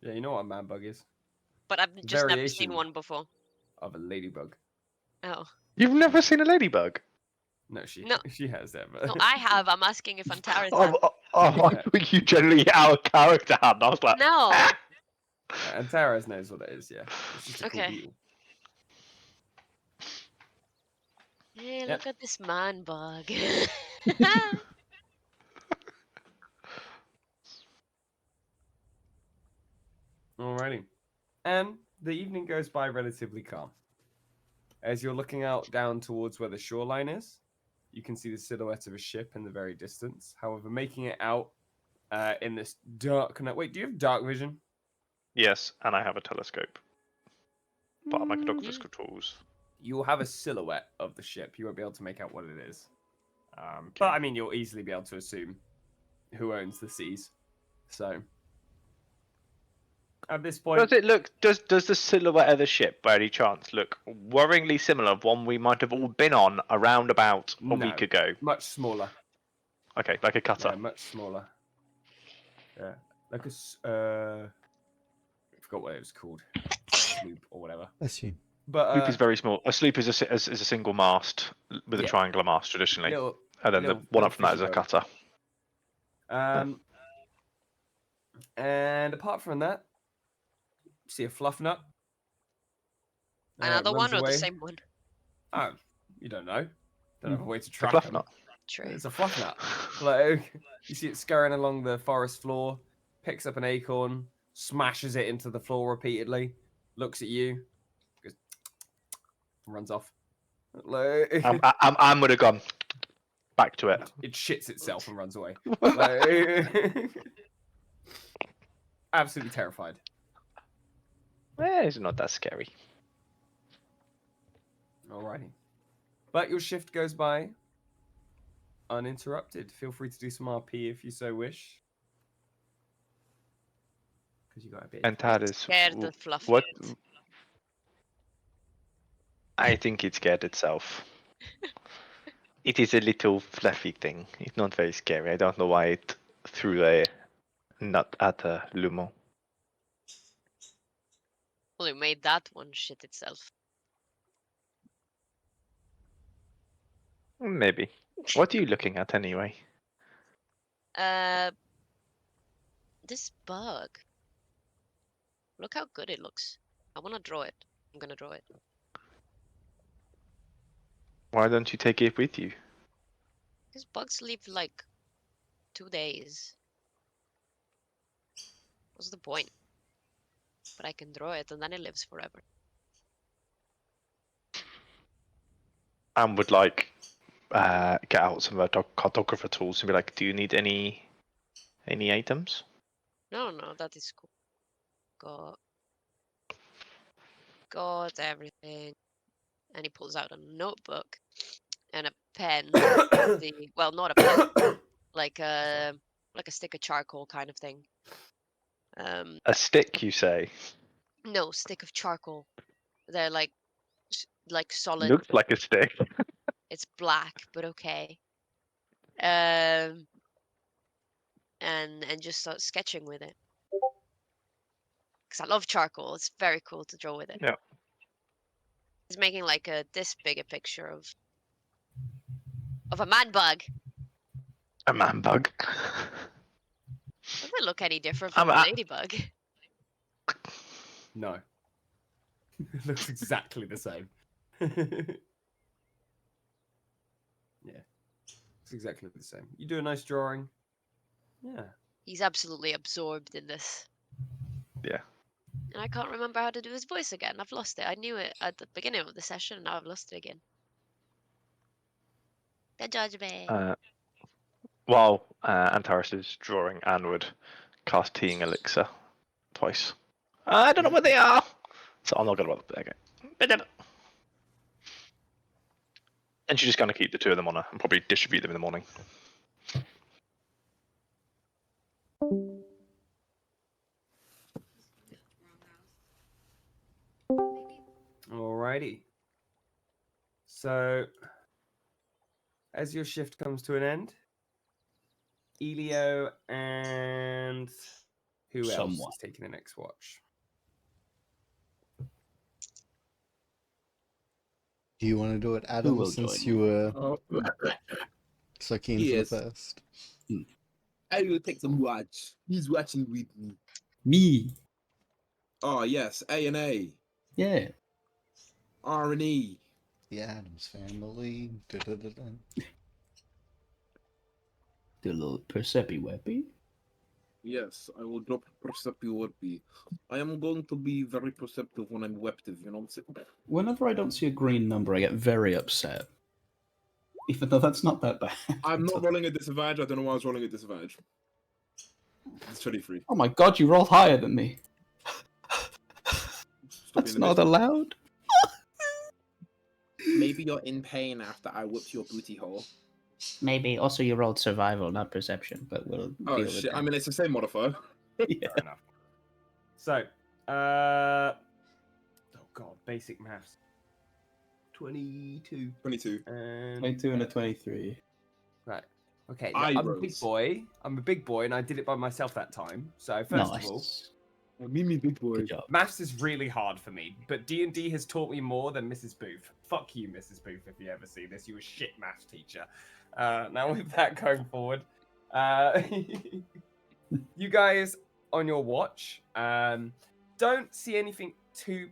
Yeah, you know what a man bug is? but I've just never Variation. seen one before. Of a ladybug. Oh. You've never seen a ladybug? No, she No. she has that. But... No, I have. I'm asking if Antares Oh, has. I think you generally out of character, and I was like, No. And Teres knows what it is, yeah. It's just a cool Okay. beetle. Hey, Yep. look at this man bug. Alrighty. And the evening goes by relatively calm. As you're looking out down towards where the shoreline is, you can see the silhouette of a ship in the very distance. However, making it out in this dark night. Wait, do you have dark vision? yes, and I have a telescope. But I'm like physical tools. You'll have a silhouette of the ship. You won't be able to make out what it is. But I mean, you'll easily be able to assume who owns the seas. So at this point, Does it look? Does the silhouette of the ship, by any chance, look worryingly similar of one we might have all been on around about a No. week ago? much smaller. Okay, like a cutter. Yeah, much smaller. Yeah, like I forgot what it was called, sloop or whatever. That's you. But Sloop is very small. A sloop is a single mast with a Yeah. triangular mast traditionally, little, and then the little- one little up from that is fishy a boat. cutter. And apart from that, you see a fluff nut. Another runs one or away. the same one? Oh, you don't know. Don't have a way to The track fluff them. nut. True. It's a fluff nut. Like you see it scurrying along the forest floor, picks up an acorn, smashes it into the floor repeatedly, looks at you, goes, and runs off. Like, I'm gonna go back to it. it shits itself and runs away. Like, absolutely terrified. It's not that scary. Alrighty. But your shift goes by uninterrupted. Feel free to do some RP if you so wish. Because you got a bit. And that is Scared the fluffy what bit. I think it scared itself. It is a little fluffy thing. It's not very scary. I don't know why it threw a nut at a Lumo. Well, it made that one shit itself. Maybe. What are you looking at anyway? This bug. Look how good it looks. I want to draw it. I'm gonna draw it. Why don't you take it with you? These bugs live like 2 days. What's the point? But I can draw it and then it lives forever. And would like get out some cartographer tools and be like, do you need any items? No, that is cool. Got everything. And he pulls out a notebook and a pen. Well, not a pen, like a stick of charcoal kind of thing. A stick, you say? No, stick of charcoal. They're like solid. Looks like a stick. It's black, but okay. And just start sketching with it. Because I love charcoal. It's very cool to draw with it. Yeah. He's making like this big a picture of a man bug. A man bug. Doesn't it look any different from a ladybug? No. It looks exactly the same. Yeah. It's exactly the same. You do a nice drawing. Yeah. He's absolutely absorbed in this. Yeah. And I can't remember how to do his voice again. I've lost it. I knew it at the beginning of the session, and now I've lost it again. Don't judge me. While Antares is drawing, Anne would cast Teeing Elixir twice. I don't know what they are, so I'm not gonna bother. Okay. And she's just gonna keep the two of them on her and probably distribute them in the morning. Alrighty. So, as your shift comes to an end, Elio and who else Someone. is taking the next watch? Do you want to do it, Adam, will since join you were Oh, so keen Yes. for the first? I will take some watch. He's watching with me. Me. Oh yes, A&A, Yeah. R&E. The Adams Family. Da-da-da-da. Do a little percepi weppy. Yes, I will drop perceptivity. I am going to be very perceptive when I'm weptive, you know what I'm saying? Whenever I don't see a green number, I get very upset. Even though that's not that bad. I'm not rolling a disadvantage. I don't know why I was rolling a disadvantage. It's 23. Oh my god, you rolled higher than me. Stop That's being a not bitch. allowed. Maybe you're in pain after I whipped your booty hole. Maybe. Also, you rolled survival, not perception, but we'll Oh deal with shit! that. I mean, it's the same modifier. Yeah. Fair enough. So, oh god, basic maths. 22. 22. And 22 and a 23. right. Okay, I I'm a rose. big boy. I'm a big boy, and I did it by myself that time. So first of all, Nice. Mimi, big boy. Good job. maths is really hard for me, but D&D has taught me more than Mrs. Booth. Fuck you, Mrs. Booth, if you ever see this. You a shit maths teacher. Now with that going forward, you guys on your watch don't see anything too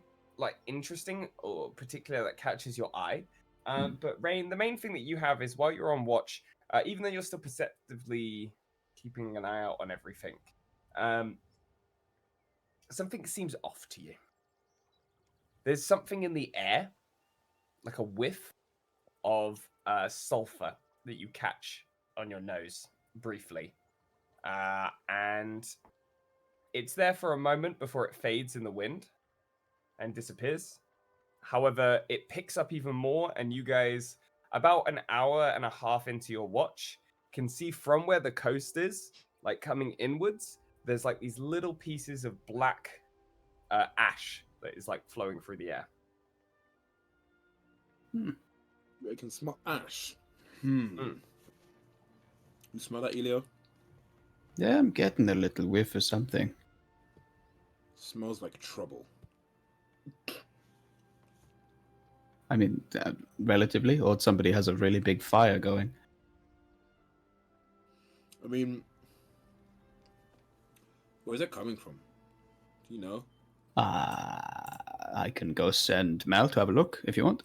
interesting or particular that catches your eye. But Rain, the main thing that you have is while you're on watch, even though you're still perceptively keeping an eye out on everything, something seems off to you. There's something in the air, like a whiff of sulfur that you catch on your nose briefly. And it's there for a moment before it fades in the wind and disappears. However, it picks up even more, and you guys, about an hour and a half into your watch, can see from where the coast is, like coming inwards, there's like these little pieces of black ash that is like flowing through the air. I can smell ash. Mm. You smell that, Elio? Yeah, I'm getting a little whiff of something. Smells like trouble. I mean, relatively, or somebody has a really big fire going. I mean, where's it coming from? Do you know? I can go send Mal to have a look if you want.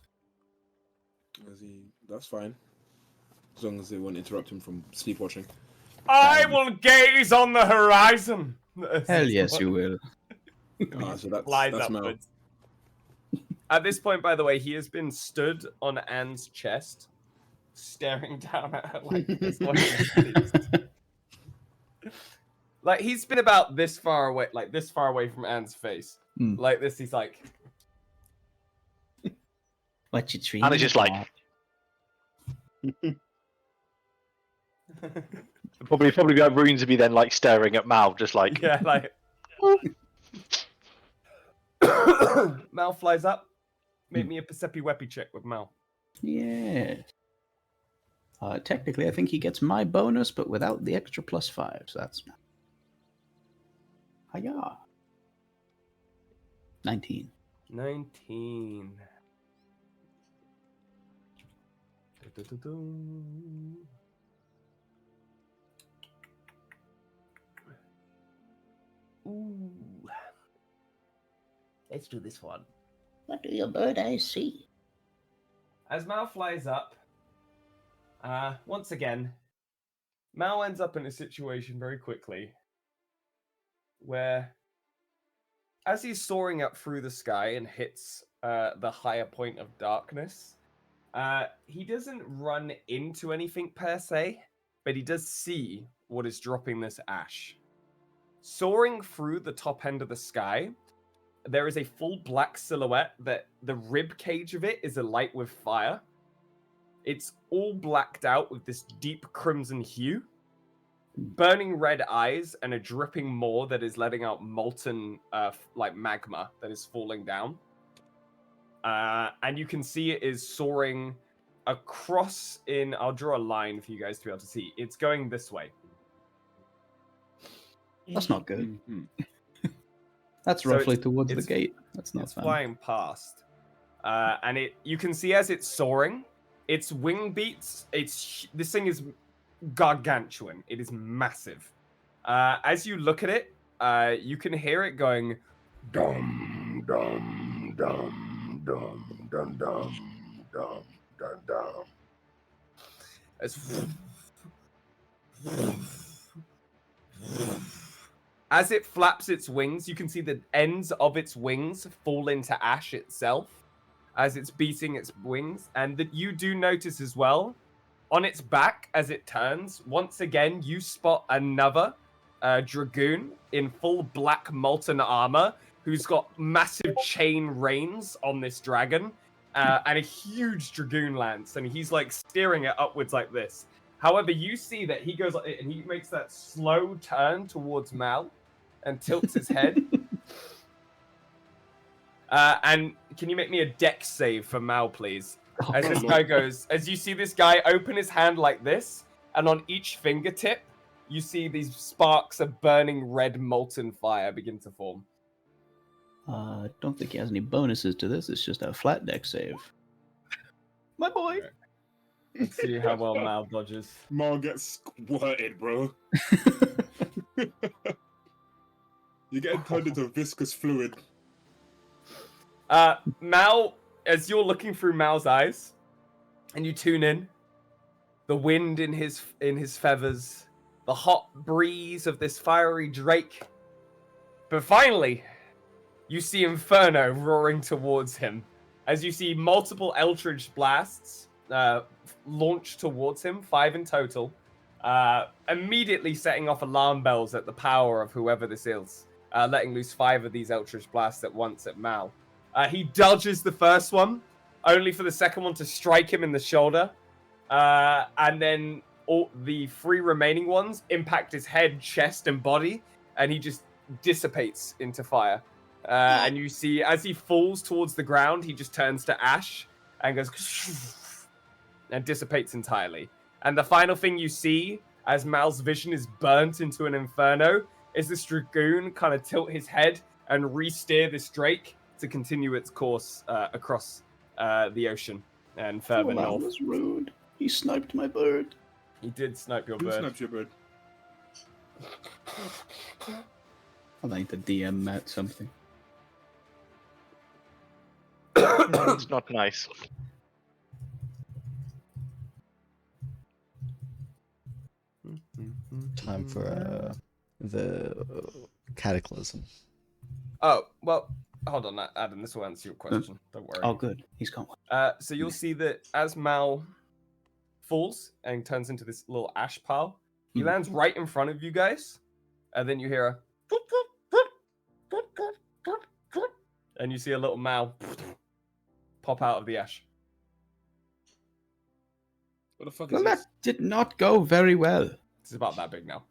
That's fine. As long as they won't interrupt him from sleepwatching. I will gaze on the horizon. Hell yes, you will. So Flies that's Mel. upwards. At this point, by the way, he has been stood on Anne's chest, staring down at her like this. Like he's been about this far away, like this far away from Anne's face. Like this, he's like, what you treating? And it's just like probably got runes to be then like staring at Mal, just like yeah, like. Mal flies up. Make me a Percepi Weppy check with Mal. Yes. Technically, I think he gets my bonus, but without the extra +5. So that's hiya. 19. 19. Ooh. Let's do this one. What do your bird eyes see? As Mal flies up, once again, Mal ends up in a situation very quickly where, as he's soaring up through the sky and hits the higher point of darkness, he doesn't run into anything per se, but he does see what is dropping this ash. Soaring through the top end of the sky, there is a full black silhouette that the rib cage of it is alight with fire. It's all blacked out with this deep crimson hue, burning red eyes, and a dripping maw that is letting out molten like magma that is falling down. And you can see it is soaring across in, I'll draw a line for you guys to be able to see. It's going this way. That's not good. That's So roughly towards the it's- gate. That's not It's fun. flying past. And you can see as it's soaring, its wing beats, this thing is gargantuan. It is massive. As you look at it, you can hear it going dum dum dum dum dum dum dum dum dum. As it flaps its wings, you can see the ends of its wings fall into ash itself as it's beating its wings. And that you do notice as well, on its back as it turns, once again, you spot another dragoon in full black molten armor who's got massive chain reins on this dragon and a huge dragoon lance. And he's like steering it upwards like this. However, you see that he goes and he makes that slow turn towards Mal and tilts his head. And can you make me a dex save for Mal, please? As this guy goes, as you see this guy open his hand like this, and on each fingertip, you see these sparks of burning red molten fire begin to form. I don't think he has any bonuses to this. It's just a flat deck save. My boy. Right. Let's see how well Mal dodges. Mal gets squirted, bro. You're getting turned into viscous fluid. Mal, as you're looking through Mal's eyes, and you tune in, the wind in his feathers, the hot breeze of this fiery drake. But finally, you see Inferno roaring towards him. As you see multiple Eldritch blasts launch towards him, 5 in total, immediately setting off alarm bells at the power of whoever this is, letting loose 5 of these Eldritch blasts at once at Mal. He dodges the first one, only for the second one to strike him in the shoulder, and then all the 3 remaining ones impact his head, chest, and body, and he just dissipates into fire. And you see, as he falls towards the ground, he just turns to ash and goes and dissipates entirely. And the final thing you see, as Mal's vision is burnt into an inferno, is this dragoon kind of tilt his head and re-steer this drake to continue its course across the ocean and further That north. was rude. He sniped my bird. He did snipe your Who bird. sniped your bird? I think the DM meant something. It's not nice. Time for the cataclysm. Oh, well, hold on, Adam, this will answer your question. Don't worry. Oh, good. He's gone. So you'll see that as Mal falls and turns into this little ash pile, he lands right in front of you guys, and then you hear a and you see a little Mal pop out of the ash. What the fuck is Well, this? that did not go very well. It's about that big now.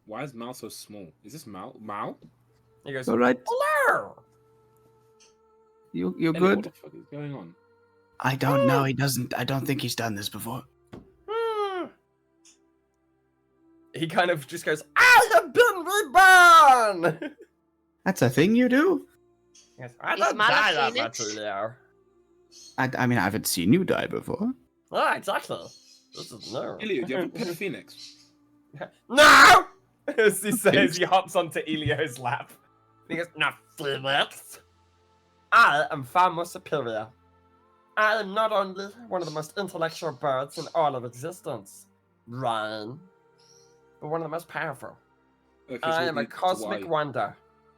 Why is Mal so small? Is this Mal? Mal? He goes, All right, hello! you Elliot, good? What the fuck is going on? I don't know. He doesn't. I don't think he's done this before. He kind of just goes, I have been reborn! That's a thing you do. Yes, I Is don't Mal a die that phoenix? much earlier. I mean, I haven't seen you die before. Ah, exactly. This is no. Elliot, do you have a pet phoenix? No! As he says, he hops onto Elio's lap. He goes, no, Phoenix. I am far more superior. I am not only one of the most intellectual birds in all of existence, Ryan, but one of the most powerful. Okay, I am a it's cosmic why. wonder,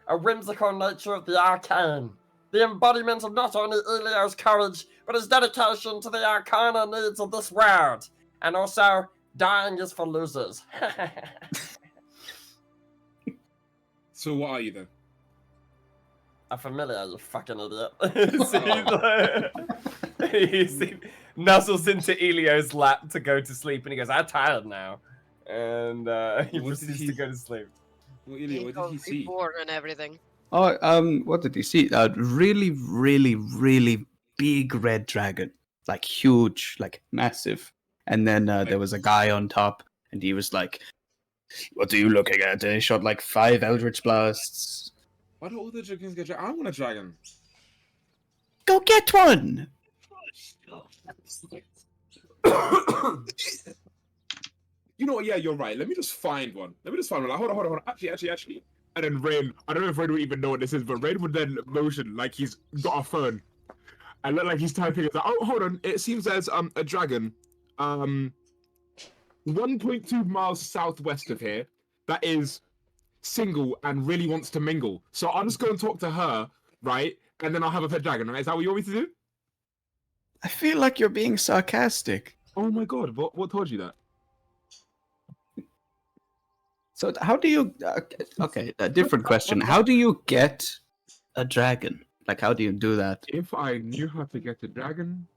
a whimsical nature of the arcane, the embodiment of not only Elio's courage, but his dedication to the arcana needs of this world. And also, dying is for losers. So what are you then? A familiar, you fucking idiot. he nuzzles into Elio's lap to go to sleep, and he goes, I'm tired now. And he What did proceeds he- to go to sleep. Well, Elliot, what did he see? Reborn and everything. Oh, what did he see? A really, really, really big red dragon, like huge, like massive. And then there was a guy on top, and he was like, "What are you looking at?" And he shot like 5 eldritch blasts. Why do all the dragons get dragon? I want a dragon. Go get one. You know what? Yeah, you're right. Let me just find one. Like, hold on. Actually. And then Rain, I don't know if Rain would even know what this is, but Rain would then motion like he's got a phone. And look like he's typing it. Like, oh, hold on. It seems there's a dragon 1.2 miles southwest of here that is single and really wants to mingle. So I'll just go and talk to her, right? And then I'll have a pet dragon, right? Is that what you want me to do? I feel like you're being sarcastic. Oh my god, what told you that? So how do you? Okay, a different question. How do you get a dragon? Like, how do you do that? If I knew how to get a dragon,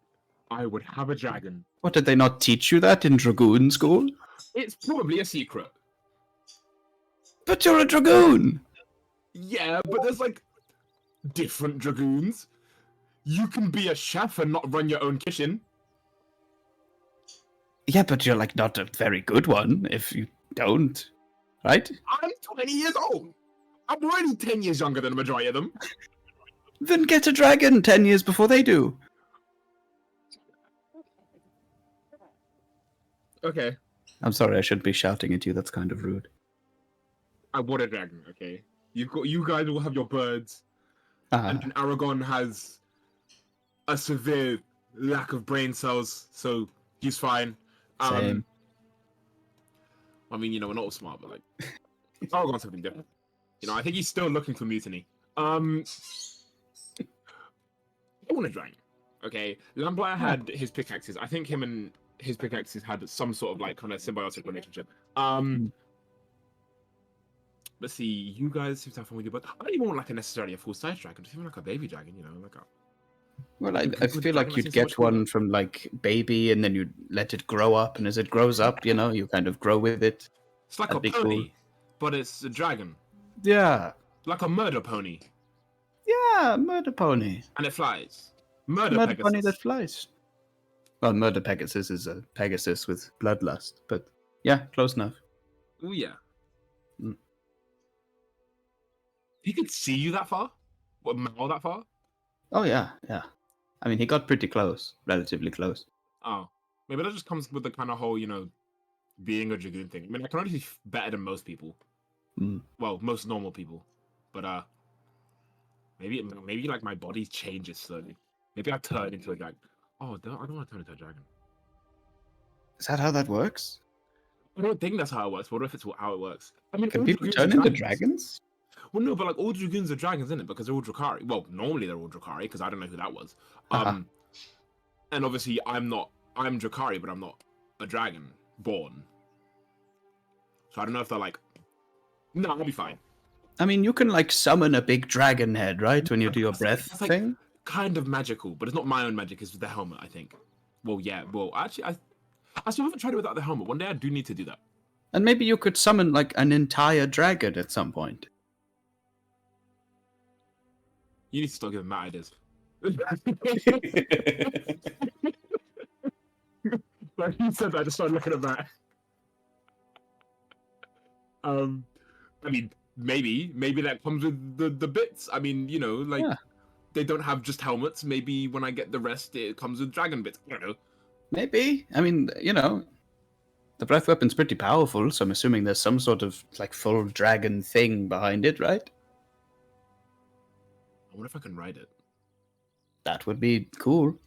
I would have a dragon. What, did they not teach you that in dragoon school? It's probably a secret. But you're a dragoon. Yeah, but there's like different dragoons. You can be a chef and not run your own kitchen. Yeah, but you're like not a very good one if you don't, right? I'm 20 years old. I'm already 10 years younger than the majority of them. Then get a dragon 10 years before they do. Okay, I'm sorry, I shouldn't be shouting at you. That's kind of rude. I want a dragon. Okay, you guys will have your birds, Ah, and Aragon has a severe lack of brain cells, so he's fine. same. I mean, we're not all smart, but like Aragon's something different. You know, I think he's still looking for mutiny. I want a dragon. Okay, Lamplighter had his pickaxes. I think him and his pickaxes had some sort of like kind of symbiotic relationship. Let's see. You guys seem to have fun with you, but I don't even want like necessarily a full-size dragon. Just even like a baby dragon. You know, like a. Well, a I good feel dragon like that you'd seems so much get one cooler. from like baby, and then you let it grow up, and as it grows up, you know, you kind of grow with it. It's like That'd be a pony, cool. but it's a dragon. Yeah, Like a murder pony, yeah, murder pony. and it flies. Murder Murder Pegasus. pony that flies. Well, murder Pegasus is a Pegasus with bloodlust, but yeah, close enough. Oh yeah. Mm. He could see you that far? What, Mal that far? Oh yeah, yeah. I mean, he got pretty close, relatively close. Oh. Maybe that just comes with the kind of whole, you know, being a dragoon thing. I mean, I can already see better than most people. Mm. Well, most normal people. But, maybe like my body changes slowly. Maybe I turn into a dragon. Oh, I don't want to turn into a dragon. Is that how that works? I don't think that's how it works. What if it's how it works? I mean, Can all people dragoons turn are into dragons? Well, no, but like all dragoons are dragons, isn't it? Because they're all Drakari. Well, normally they're all Drakari, because I don't know who that was. Haha. And obviously I'm Drakari, but I'm not a dragon born. So I don't know if they're like, no, I'll be fine. I mean, you can like summon a big dragon head, right? When you do your breath That's like thing. kind of magical, but it's not my own magic. It's the helmet, I think. Well, yeah. Well, actually, I still haven't tried it without the helmet. One day I do need to do that. And maybe you could summon like an entire dragon at some point. You need to start giving Matt ideas. Like he said that, I just started looking at Matt. I mean, maybe that comes with the bits. I mean, you know, like Yeah. they don't have just helmets. Maybe when I get the rest, it comes with dragon bits. I don't know. Maybe. I mean, you know, the breath weapon's pretty powerful, so I'm assuming there's some sort of like full dragon thing behind it, right? I wonder if I can ride it. That would be cool.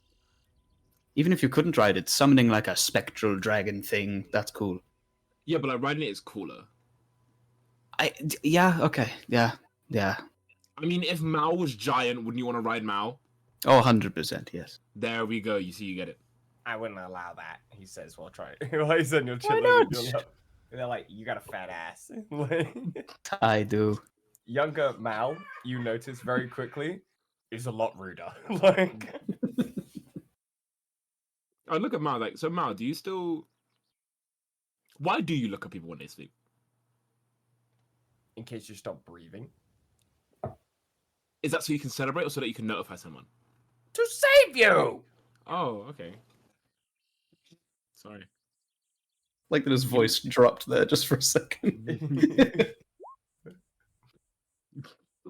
Even if you couldn't ride it, summoning like a spectral dragon thing, that's cool. Yeah, but like riding it is cooler. Yeah, okay. Yeah. I mean, if Mao was giant, wouldn't you want to ride Mao? Oh, 100%, yes. There we go. You see, you get it. I wouldn't allow that, he says while trying. While he's in your Why chilling not? in your lap. And they're like, you got a fat ass. Like, I do. younger Mal, you notice very quickly, is a lot ruder. Like, I look at Mao like, so Mao, do you still? Why do you look at people when they sleep? in case you stop breathing. Is that so you can celebrate, or so that you can notify someone? To save you! Oh, okay. Sorry. Like that his voice dropped there just for a second.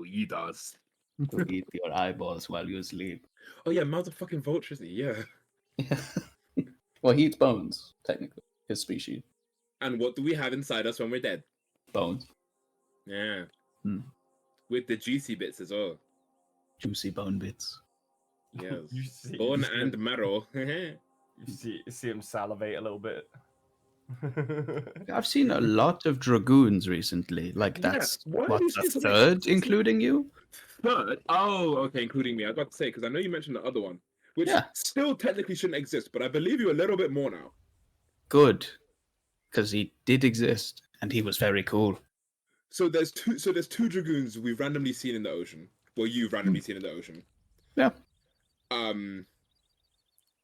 He does. Eat your eyeballs while you sleep. Oh yeah, Mao's a fucking vulture, isn't he? Yeah. Yeah. Well, he eats bones, technically. His species. And what do we have inside us when we're dead? Bones. Yeah. Hmm. With the juicy bits as well. Juicy bone bits. Yes. You see, Bone you see and him- marrow. You see him salivate a little bit. I've seen a lot of dragoons recently. Like, Yeah, that's, why what, have you the seen so many- third, including you? Third? Oh, okay, including me. I was about to say, because I know you mentioned the other one, which Yeah. still technically shouldn't exist, but I believe you a little bit more now. Good. Because he did exist, and he was very cool. So there's two dragoons we've randomly seen in the ocean. Well, you've randomly seen in the ocean. Yeah.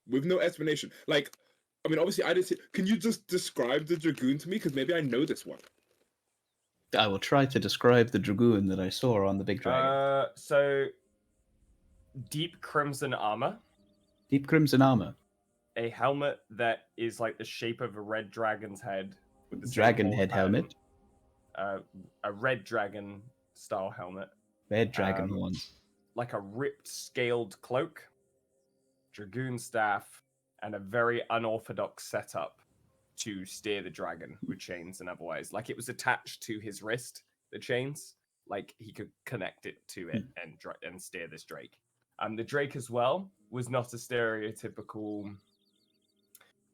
With no explanation. Like, I mean, obviously I didn't see. Can you just describe the dragoon to me? Because maybe I know this one. I will try to describe the dragoon that I saw on the big dragon. So, deep crimson armor, Deep crimson armor. a helmet that is like the shape of a red dragon's head. With the same Dragon horn head pattern. helmet. A red dragon style helmet. Red dragon Um, horns. Like a ripped scaled cloak, dragoon staff, and a very unorthodox setup to steer the dragon with chains and otherwise. Like it was attached to his wrist, the chains. Like he could connect it to it and steer this drake. The drake as well was not a stereotypical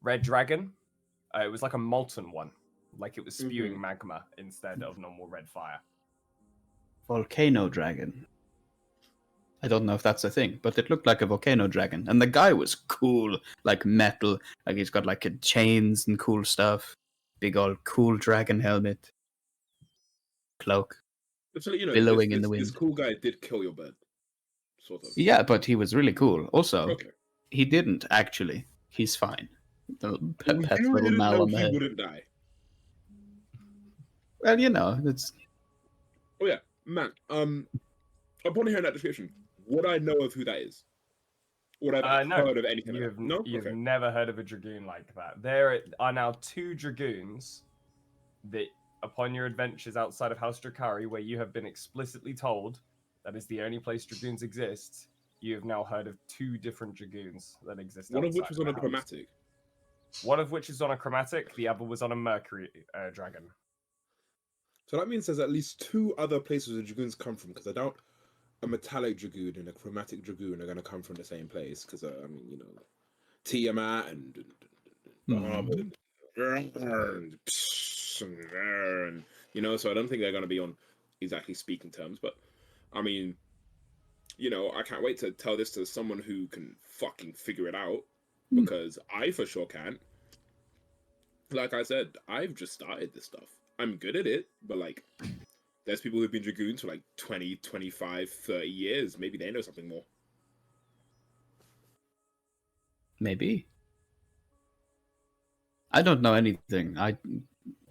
red dragon. It was like a molten one. Like it was spewing magma instead of normal red fire. volcano dragon. I don't know if that's a thing, but it looked like a volcano dragon. And the guy was cool, like metal. Like he's got like chains and cool stuff. Big old cool dragon helmet. Cloak. Just to let you know, Billowing in the this wind. cool guy did kill your bird. Sort of. Yeah, but he was really cool. Also, Okay. he didn't actually. He's fine. The pet You little didn't mal know on the he head. wouldn't die. Well, you know, it's Oh yeah, man. Upon hearing that description, would I know of who that is? Would I have No, heard of anything? You've, Like that? No. you've Okay. never heard of a dragoon like that. There are now 2 dragoons that, upon your adventures outside of House Drakari, where you have been explicitly told that is the only place dragoons exist, you have now heard of 2 different dragoons that exist. One of which outside was on the a house. chromatic. One of which is on a chromatic, the other was on a mercury dragon. So that means there's at least 2 other places where dragoons come from. Because I doubt a metallic dragoon and a chromatic dragoon are going to come from the same place. Because I mean, you know, Tiamat and and you know, so I don't think they're going to be on exactly speaking terms. But I mean, you know, I can't wait to tell this to someone who can fucking figure it out, because I for sure can't. Like I said, I've just started this stuff. I'm good at it, but like, there's people who've been dragoons for like 20, 25, 30 years. Maybe they know something more. maybe. I don't know anything. I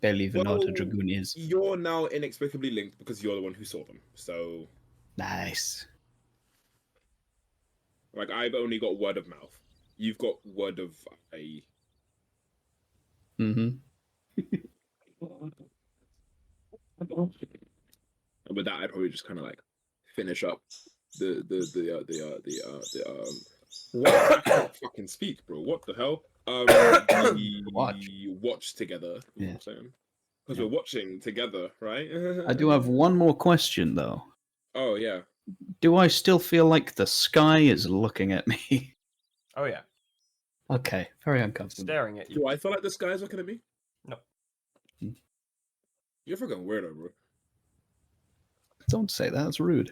barely even know what a Well, dragoon is. You're now inexplicably linked because you're the one who saw them. So, Nice. like, I've only got word of mouth. You've got word of a. Mm-hmm. And with that, I'd probably just kind of like finish up what? I can't fucking speak, bro. What the hell? The watch together. You know what I'm saying? Because we're watching together, right? I do have one more question, though. Oh yeah. Do I still feel like the sky is looking at me? Oh yeah, Okay, very uncomfortable. staring at you. Do I feel like this guy's looking at me? No. You're fucking weirdo, bro. Don't say that, it's rude.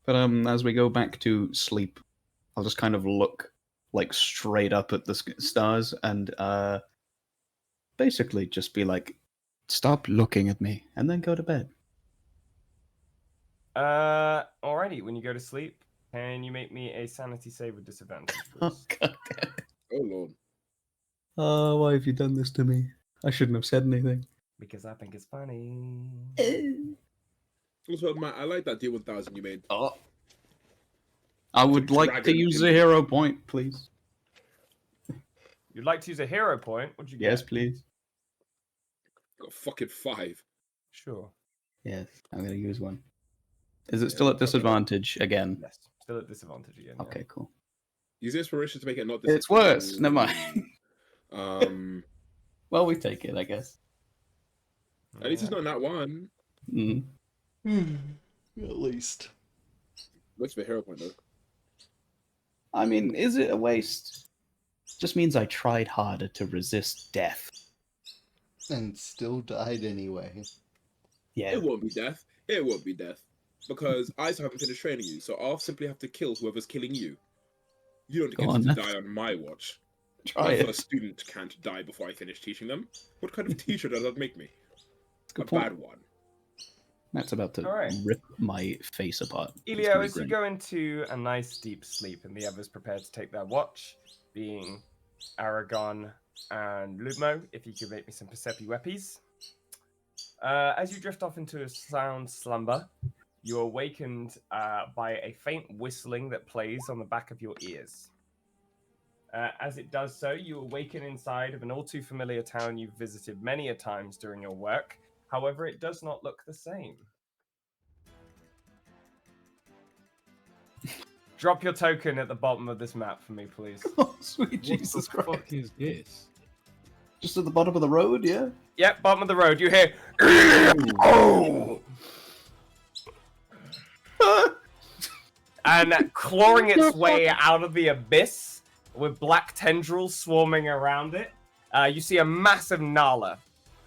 But as we go back to sleep, I'll just kind of look like straight up at the stars and basically just be like, stop looking at me, and then go to bed. Alrighty, when you go to sleep, can you make me a sanity save with disadvantage, Oh, please? God damn it. Oh lord. Oh, why have you done this to me? I shouldn't have said anything. Because I think it's funny. Also, Matt, I like that D1000 you made. Oh. I would like to Dragon use in- a hero point, please. You'd like to use a hero point? What'd you get? Yes, please. Got fucking 5. Sure. Yes, I'm going to use one. Is it still at disadvantage again? Yes. Still at disadvantage again. Okay, cool. Use inspiration to make it not. It's worse. Never mind. Well, we take it, I guess. At least it's not that one. Mm. At least. What's the hero point though? I mean, is it a waste? Just means I tried harder to resist death. And still died anyway. Yeah. It won't be death. It won't be death. Because I still haven't finished training you, so I'll simply have to kill whoever's killing you. You don't Go get on, to then. die on my watch. Try My it. first student can't die before I finish teaching them. What kind of teacher does that make me? Good A point. bad one. Matt's about to Alright. rip my face apart. It's Elio, gonna be as you great. go into a nice deep sleep and the others prepare to take their watch, being Aragon and Lumo, if you could make me some Percepi Weppies. As you drift off into a sound slumber, you're awakened by a faint whistling that plays on the back of your ears. As it does so, you awaken inside of an all too familiar town you've visited many a times during your work. However, it does not look the same. Drop your token at the bottom of this map for me, please. Oh, sweet What Jesus the Christ. fuck is this? Just at the bottom of the road, yeah? Yep, bottom of the road. You hear, oh, and clawing its way out of the abyss with black tendrils swarming around it. You see a massive Nala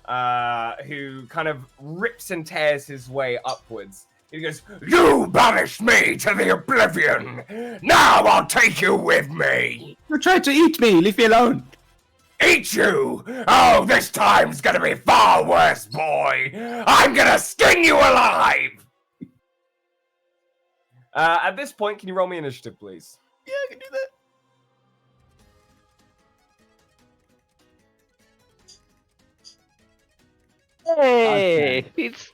who kind of rips and tears his way upwards. He goes, "You banished me to the oblivion! Now I'll take you with me! You tried to eat me! Leave me alone! Eat you! Oh, this time's gonna be far worse, boy! I'm gonna skin you alive!" At this point, can you roll me initiative, please? Yeah, I can do that. Hey, it's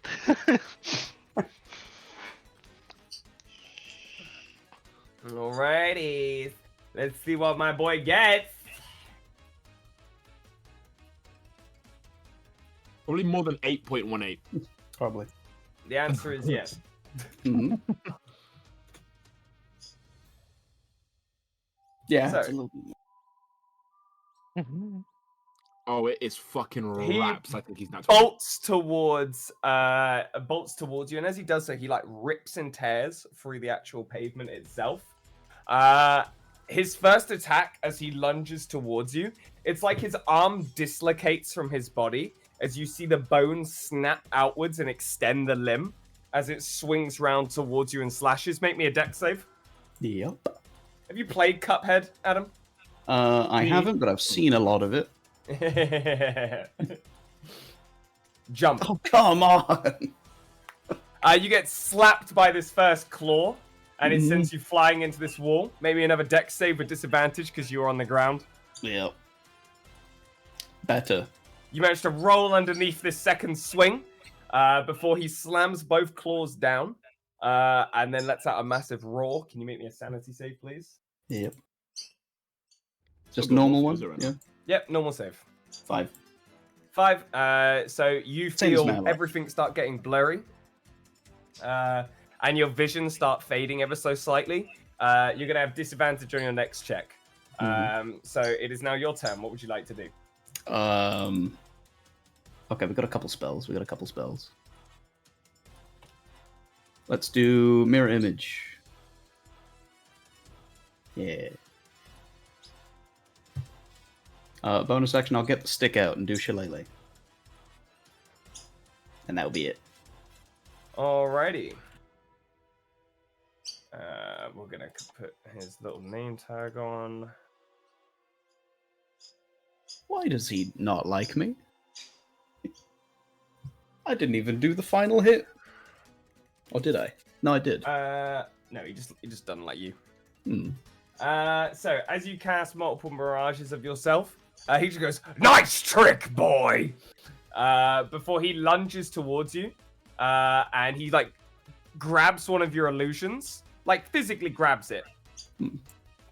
Alrighty. Let's see what my boy gets. Probably more than 8.18. Probably. The answer is yes. Mhm. Yeah, So- it's a little... Oh, it is fucking He raps. I think he's not. bolts towards you, and as he does so, he like rips and tears through the actual pavement itself. His first attack, as he lunges towards you, it's like his arm dislocates from his body as you see the bones snap outwards and extend the limb as it swings round towards you and slashes. Make me a dex save. Yep. Have you played Cuphead, Adam? I haven't, but I've seen a lot of it. Jump. Oh, come on! You get slapped by this first claw, and it sends you flying into this wall. Maybe another dex save with disadvantage because you're on the ground. Yep. Better. You manage to roll underneath this second swing before he slams both claws down and then lets out a massive roar. Can you make me a sanity save, please? Yep. Just Good normal rolls, one? right Yeah. now. Yep, normal save. 5. 5. So you Same as feel my life. everything start getting blurry. And your vision start fading ever so slightly. You're going to have disadvantage on your next check. So it is now your turn. What would you like to do? Okay, we've got a couple spells. Let's do mirror image. Yeah. Bonus action, I'll get the stick out and do shillelagh. And that'll be it. Alrighty. We're gonna put his little name tag on. Why does he not like me? I didn't even do the final hit. Or did I? No, I did. No, he just doesn't like you. Hmm. So as you cast multiple mirages of yourself, he just goes, "Nice trick, boy!" Before he lunges towards you, and he like grabs one of your illusions, like physically grabs it,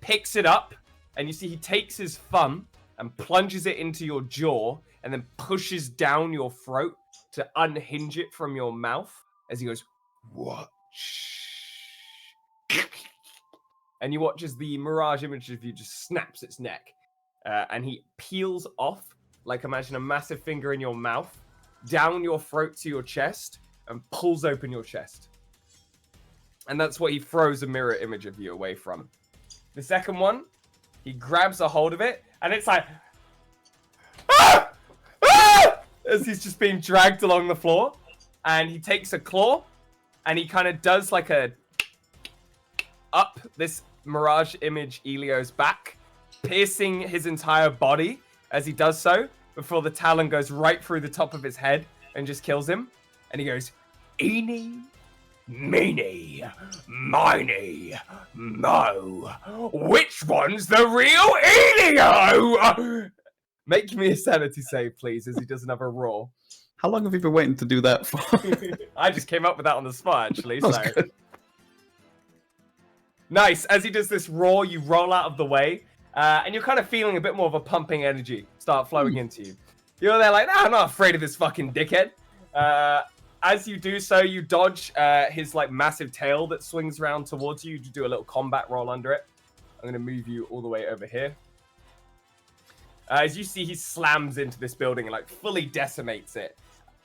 picks it up, and you see he takes his thumb and plunges it into your jaw, and then pushes down your throat to unhinge it from your mouth. As he goes, "What?" And you watch as the mirage image of you just snaps its neck. And he peels off, like imagine a massive finger in your mouth, down your throat to your chest, and pulls open your chest. And that's what he throws a mirror image of you away from. The second one, he grabs a hold of it, and it's like, "Ah! Ah!" as he's just being dragged along the floor. And he takes a claw, and he kind of does like a up this mirage image Elio's back, piercing his entire body as he does so, before the talon goes right through the top of his head and just kills him. And he goes, "Eeny, meeny, miny, mo. Which one's the real Elio?" Make me a sanity save, please, as he does another roar. How long have you been waiting to do that for? I just came up with that on the spot, actually. That was So good. nice. As he does this roar, you roll out of the way, and you're kind of feeling a bit more of a pumping energy start flowing into you. You're there like, "Nah, I'm not afraid of this fucking dickhead." As you do so, you dodge his like massive tail that swings around towards you. You do a little combat roll under it. I'm going to move you all the way over here. As you see, he slams into this building and like fully decimates it.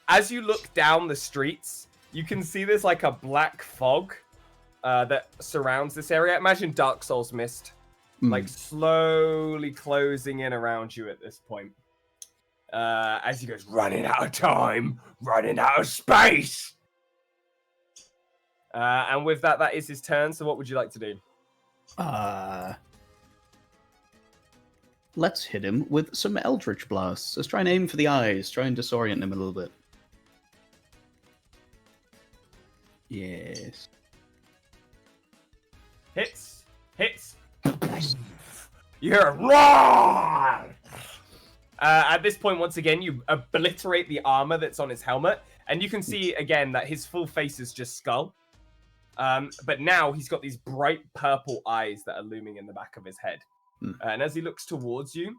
As you look down the streets, you can see there's like a black fog that surrounds this area. Imagine Dark Souls mist, like slowly closing in around you at this point. as he goes, running out of time, running out of space. And with that, that is his turn. So what would you like to do? Let's hit him with some Eldritch Blasts. Let's try and aim for the eyes. Try and disorient him a little bit. Yes. Hits. You hear a roar! At this point, once again, you obliterate the armor that's on his helmet, and you can see again that his full face is just skull. But now he's got these bright purple eyes that are looming in the back of his head. And as he looks towards you,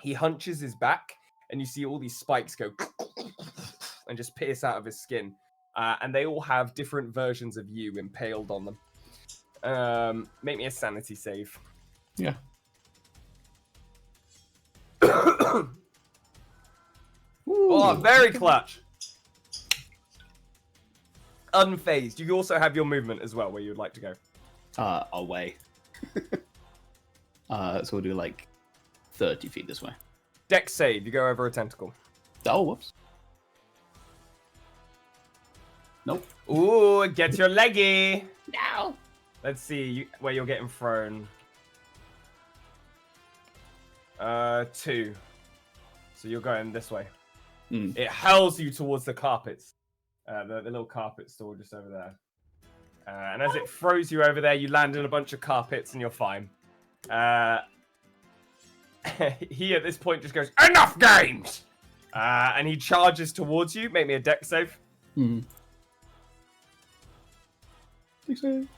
he hunches his back, and you see all these spikes go and just pierce out of his skin. And they all have different versions of you impaled on them. Make me a sanity save. Yeah. Oh, very clutch. Unfazed. You also have your movement as well, where you would like to go. Away. So we'll do like 30 feet this way. Dex save. You go over a tentacle. Oh, whoops. Nope. Ooh, get your leggy. No. Let's see where you're getting thrown. 2. So you're going this way. It hurls you towards the carpets. The little carpet store just over there. And as it throws you over there, you land in a bunch of carpets and you're fine. He at this point just goes, enough games! And he charges towards you. Make me a dex save. 16,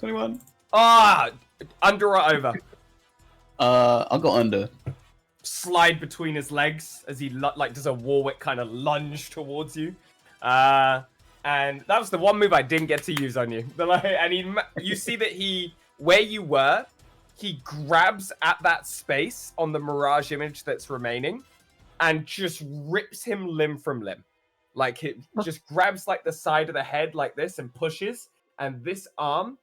21. Under or over? I'll go under. Slide between his legs as he does a Warwick kind of lunge towards you. And that was the one move I didn't get to use on you. You see that where you were, he grabs at that space on the mirage image that's remaining and just rips him limb from limb. Like it just grabs like the side of the head like this and pushes. And this arm,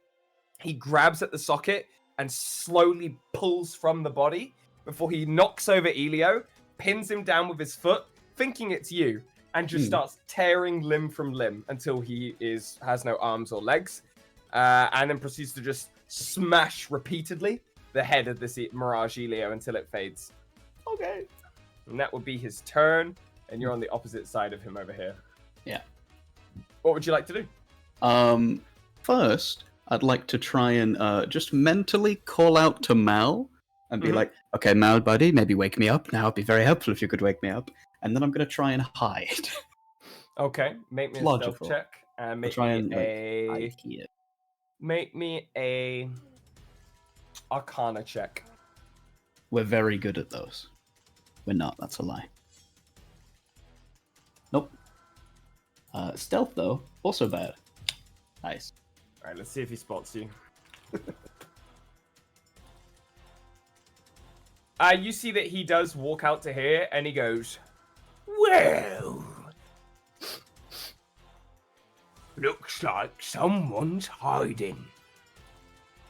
he grabs at the socket and slowly pulls from the body before he knocks over Elio, pins him down with his foot, thinking it's you, and just starts tearing limb from limb until he has no arms or legs, and then proceeds to just smash repeatedly the head of this Mirage Elio until it fades. Okay. And that would be his turn, and you're on the opposite side of him over here. Yeah. What would you like to do? First, I'd like to try and just mentally call out to Mal and be like, okay, Mal, buddy, maybe wake me up. Now it'd be very helpful if you could wake me up. And then I'm going to try and hide. Okay, make me a Logical. stealth check. And make try me and, a... Make me a Arcana check. We're very good at those. We're not, that's a lie. Nope. Stealth, though, also bad. Nice. Alright, let's see if he spots you. You see that he does walk out to here, and he goes, well, looks like someone's hiding.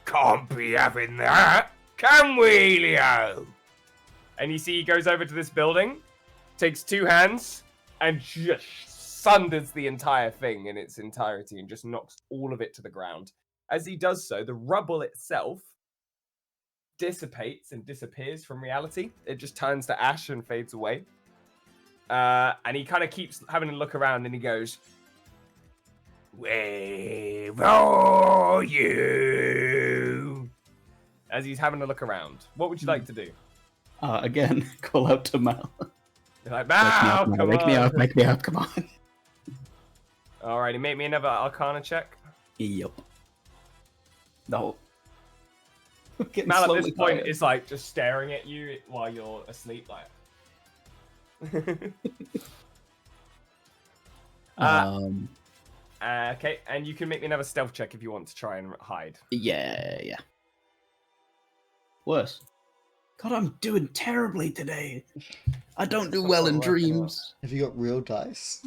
Can't be having that, can we, Leo? And you see he goes over to this building, takes 2 hands, and just sunders the entire thing in its entirety and just knocks all of it to the ground. As he does so, the rubble itself dissipates and disappears from reality. It just turns to ash and fades away. And he kind of keeps having a look around and he goes, where are you? As he's having a look around. What would you like to do? Again, call out to Mal. You're like, Mal, come on. Make me up, come on. Alrighty, make me another Arcana check. Yep. No. Mal at this point is like just staring at you while you're asleep, like. Okay, and you can make me another stealth check if you want to try and hide. Yeah. Worse. God, I'm doing terribly today. I don't do well in dreams. Have you got real dice?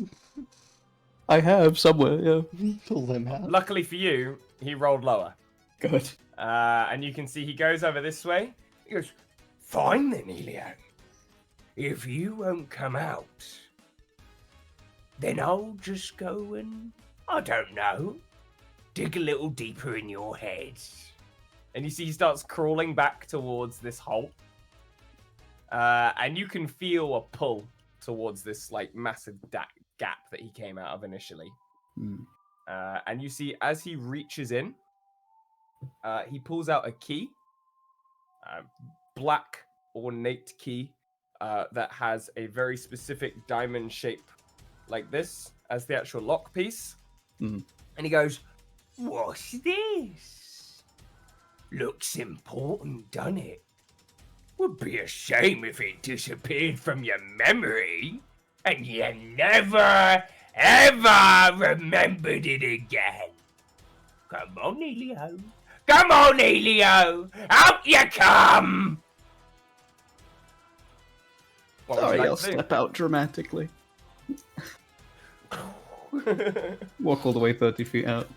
I have somewhere, yeah. Pull them out. Luckily for you, he rolled lower. Good. And you can see he goes over this way. He goes, fine then, Elio. if you won't come out, then I'll just go and, I don't know, dig a little deeper in your head. And you see he starts crawling back towards this hole. And you can feel a pull towards this like massive gap that he came out of initially. And you see as he reaches in, he pulls out a key, black ornate key that has a very specific diamond shape like this as the actual lock piece. And he goes, "What's this? Looks important, doesn't it? Would be a shame if it disappeared from your memory and you never, ever remembered it again. Come on, Elio. Come on, Elio. Out you come!" What would you Sorry, like I'll to do? step out dramatically. Walk all the way 30 feet out.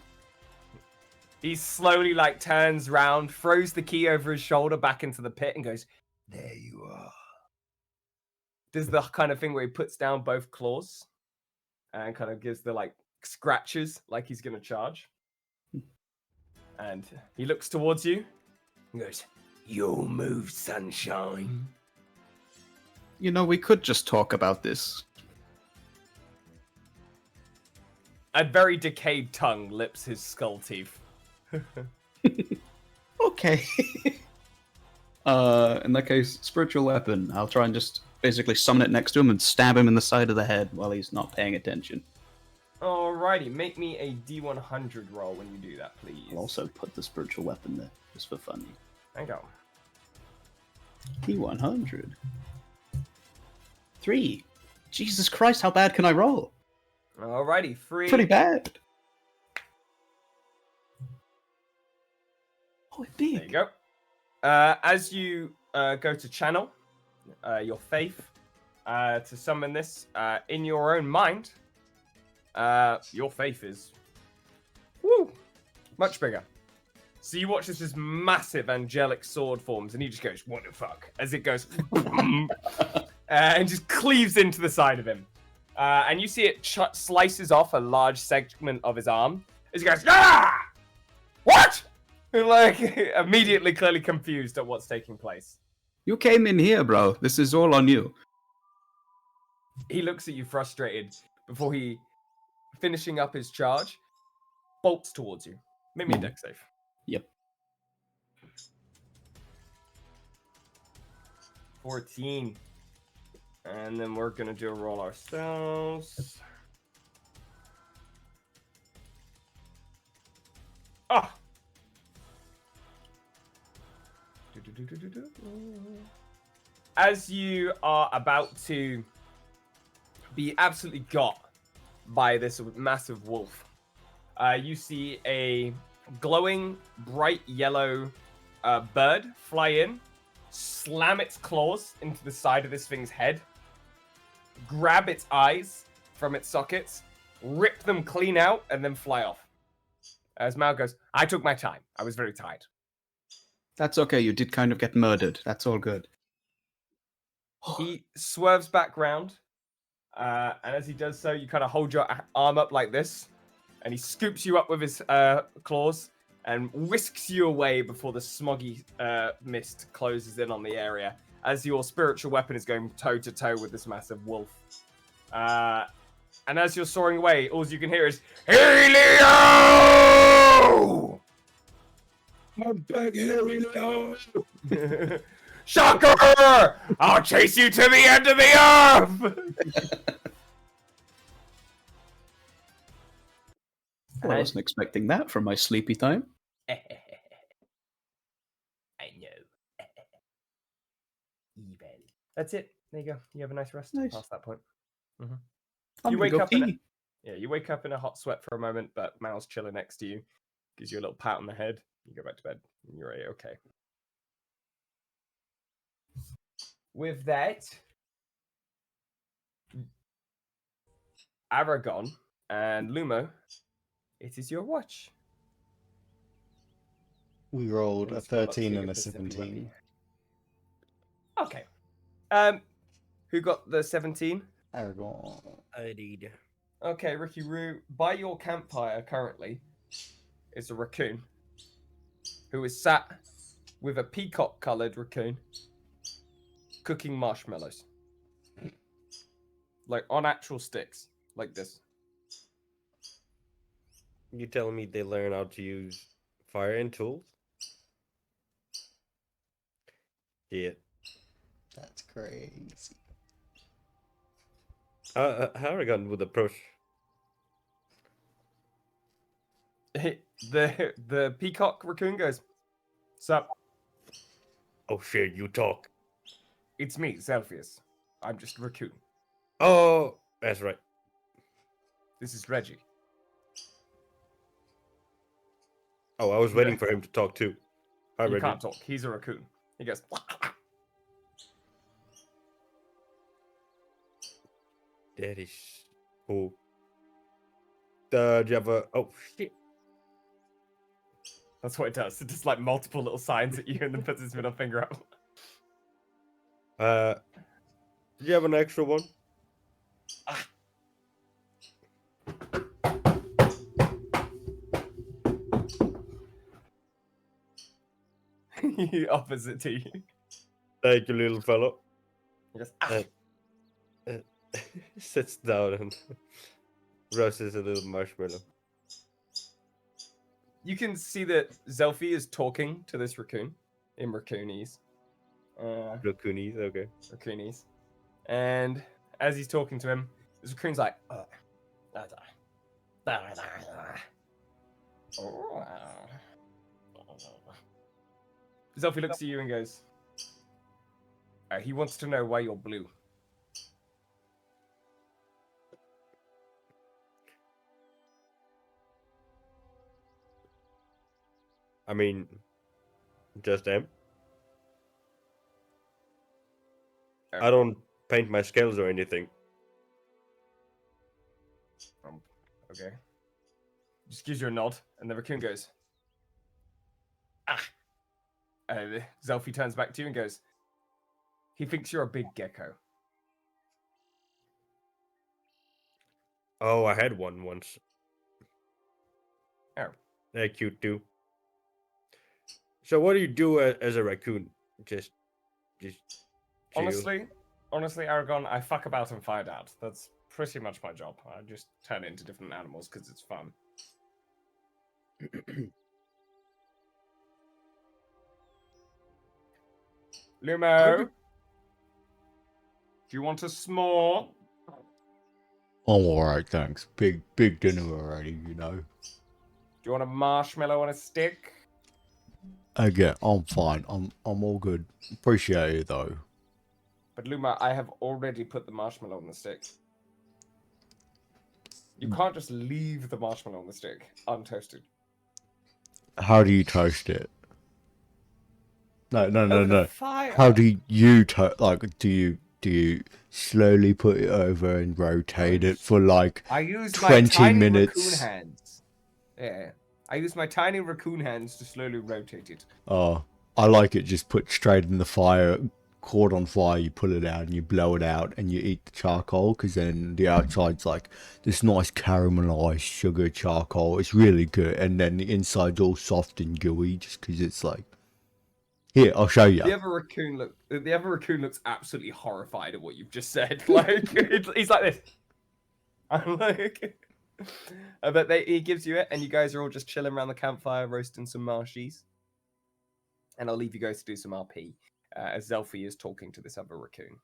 He slowly like turns round, throws the key over his shoulder back into the pit and goes, "There you are." Does the kind of thing where he puts down both claws and kind of gives the like scratches like he's going to charge. And he looks towards you and goes, "Your move, sunshine." You know, we could just talk about this. A very decayed tongue lips his skull teeth. Okay. In that case, spiritual weapon. I'll try and just basically summon it next to him and stab him in the side of the head while he's not paying attention. Alrighty, make me a D100 roll when you do that, please. I'll also put the spiritual weapon there, just for fun. There you go. D100. 3. Jesus Christ, how bad can I roll? Alrighty, 3. Pretty bad. Oh, it's big. There you go. As you go to channel your faith to summon this in your own mind, your faith is much bigger. So you watch this massive angelic sword forms, and he just goes, "What the fuck?" as it goes and just cleaves into the side of him. And you see it slices off a large segment of his arm as he goes, "Ah! What?" Like, immediately clearly confused at what's taking place. You came in here, bro. This is all on you. He looks at you frustrated before he, finishing up his charge, bolts towards you. Make me a deck save. Yep. 14. And then we're going to do a roll ourselves. Ah! As you are about to be absolutely got by this massive wolf, you see a glowing, bright yellow bird fly in, slam its claws into the side of this thing's head, grab its eyes from its sockets, rip them clean out, and then fly off. As Mal goes, "I took my time. I was very tired." That's okay, you did kind of get murdered. That's all good. He swerves back round, and as he does so, you kind of hold your arm up like this, and he scoops you up with his claws and whisks you away before the smoggy mist closes in on the area, as your spiritual weapon is going toe-to-toe with this massive wolf. And as you're soaring away, all you can hear is, "Helio! I'm back here, Elio! Shocker! I'll chase you to the end of the earth!" Well, I wasn't expecting that from my sleepy time. I know. Evil. That's it. There you go. You have a nice rest past that point. I'm You gonna wake go up in pee. you wake up in a hot sweat for a moment, but Mal's chilling next to you. Gives you a little pat on the head. You go back to bed. And you're okay. With that, Aragon and Lumo, it is your watch. We rolled a Let's go up 13 to and a Pacific 17. Okay. Who got the 17? Aragon. I did. Okay, Ricky Roo. By your campfire currently is a raccoon who is sat with a peacock-coloured raccoon cooking marshmallows. Like on actual sticks, like this. You telling me they learn how to use fire and tools? Yeah. That's crazy. Harrigan would approach. The peacock raccoon goes, "Sup? Oh shit, you talk. It's me, Zelphius. I'm just a raccoon. Oh, that's right. This is Reggie." Oh, I was waiting for him to talk too. Hi, You Reggie. can't talk. He's a raccoon. He goes, That is cool. Do you have a... Oh, shit. that's what it does. It does like multiple little signs at you and then puts his middle finger up. Do you have an extra one? He offers it to you. Thank you, little fellow. He goes, Sits down and roasts a little marshmallow. You can see that Zelphi is talking to this raccoon in raccoonese. Raccoonies, okay. Raccoonese. And as he's talking to him, this raccoon's like, Zelphi looks at you and goes, he wants to know why you're blue. I mean, just them. I don't paint my scales or anything. Okay. Just gives you a nod, and the raccoon goes, Zelphi turns back to you and goes, he thinks you're a big gecko. Oh, I had one once. Oh. They're cute too. So what do you do as a raccoon? Just chill? Honestly, Aragon, I fuck about and find out. That's pretty much my job. I just turn it into different animals because it's fun. Lumo, do you want a s'more? I'm alright, thanks. Big dinner already, you know. Do you want a marshmallow on a stick? Again, I'm fine. I'm all good. Appreciate it though. But Luma, I have already put the marshmallow on the stick. You can't just leave the marshmallow on the stick untoasted. How do you toast it? No. Over the fire. How do you do you slowly put it over and rotate it for like I use 20 my tiny minutes? raccoon hands. Yeah. I use my tiny raccoon hands to slowly rotate it. Oh, I like it just put straight in the fire, caught on fire, you pull it out and you blow it out and you eat the charcoal because then the outside's like this nice caramelized sugar charcoal. It's really good. And then the inside's all soft and gooey just because it's like... Here, I'll show you. The other raccoon looks absolutely horrified at what you've just said. Like he's like this. I'm like, but he gives you it, and you guys are all just chilling around the campfire, roasting some marshies. And I'll leave you guys to do some RP as Zelphi is talking to this other raccoon.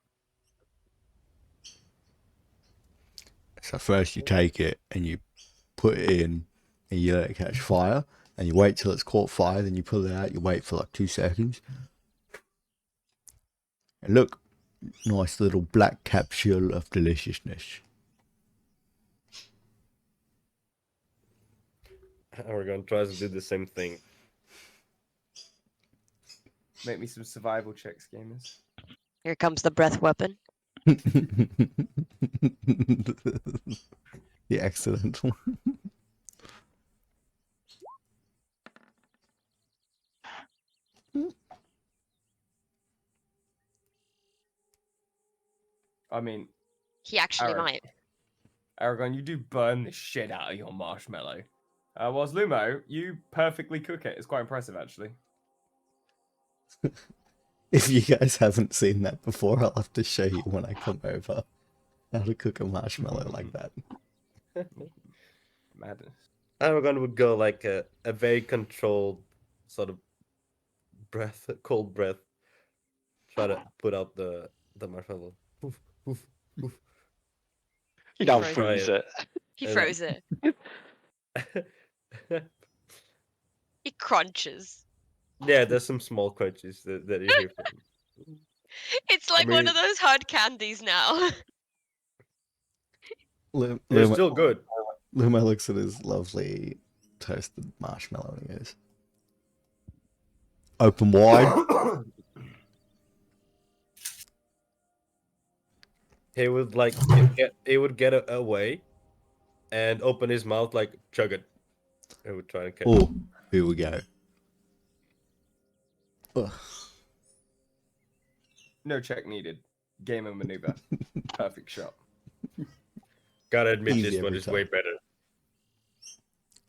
So first you take it and you put it in and you let it catch fire and you wait till it's caught fire, then you pull it out, you wait for like 2 seconds. And look, nice little black capsule of deliciousness. We're gonna try to do the same thing. Make me some survival checks, gamers. Here comes the breath weapon. The excellent one. I mean, He actually Aaron. might. Aragon, you do burn the shit out of your marshmallow. Whilst Lumo, you perfectly cook it. It's quite impressive, actually. If you guys haven't seen that before, I'll have to show you when I come over how to cook a marshmallow like that. Madness. Aragon would go like a very controlled sort of breath, cold breath. Try to put out the marshmallow. Poof, poof, poof. He He now froze freeze it. He And froze it. He crunches. Yeah, there's some small crunches that you hear from. It's like one mean- of those hard candies now. Luma, They're still good. Luma looks at his lovely toasted marshmallow and he goes, open wide. He would like he would get away and open his mouth like chug it. He would try and catch it. Oh, here we go. Ugh. No check needed. Game and maneuver. Perfect shot. Gotta admit, Easy this one every is time. way better.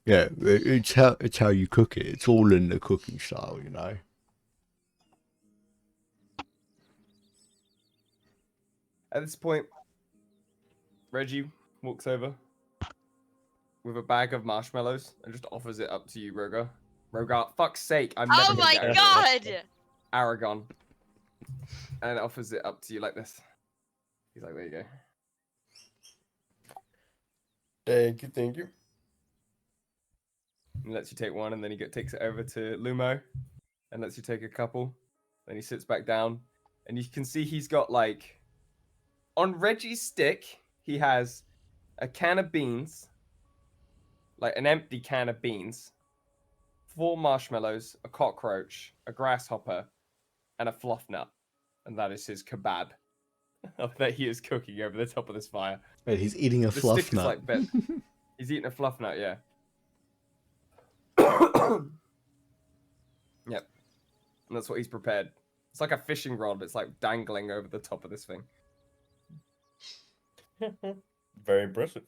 Yeah, it's how you cook it. It's all in the cooking style, you know. At this point, Reggie walks over with a bag of marshmallows and just offers it up to you, Rogar. Rogar, fuck's sake, I'm never Oh gonna my get over this. god! Aragon. And offers it up to you like this. He's like, there you go. Thank you. And lets you take one, and then he takes it over to Lumo and lets you take a couple. Then he sits back down, and you can see he's got like on Reggie's stick, he has a can of beans, like an empty can of beans, 4 marshmallows, a cockroach, a grasshopper, and a fluff nut. And that is his kebab that he is cooking over the top of this fire. Wait, he's eating a The fluff stick nut. is like bent. He's eating a fluff nut, yeah. Yep. And that's what he's prepared. It's like a fishing rod. It's like dangling over the top of this thing. Very impressive.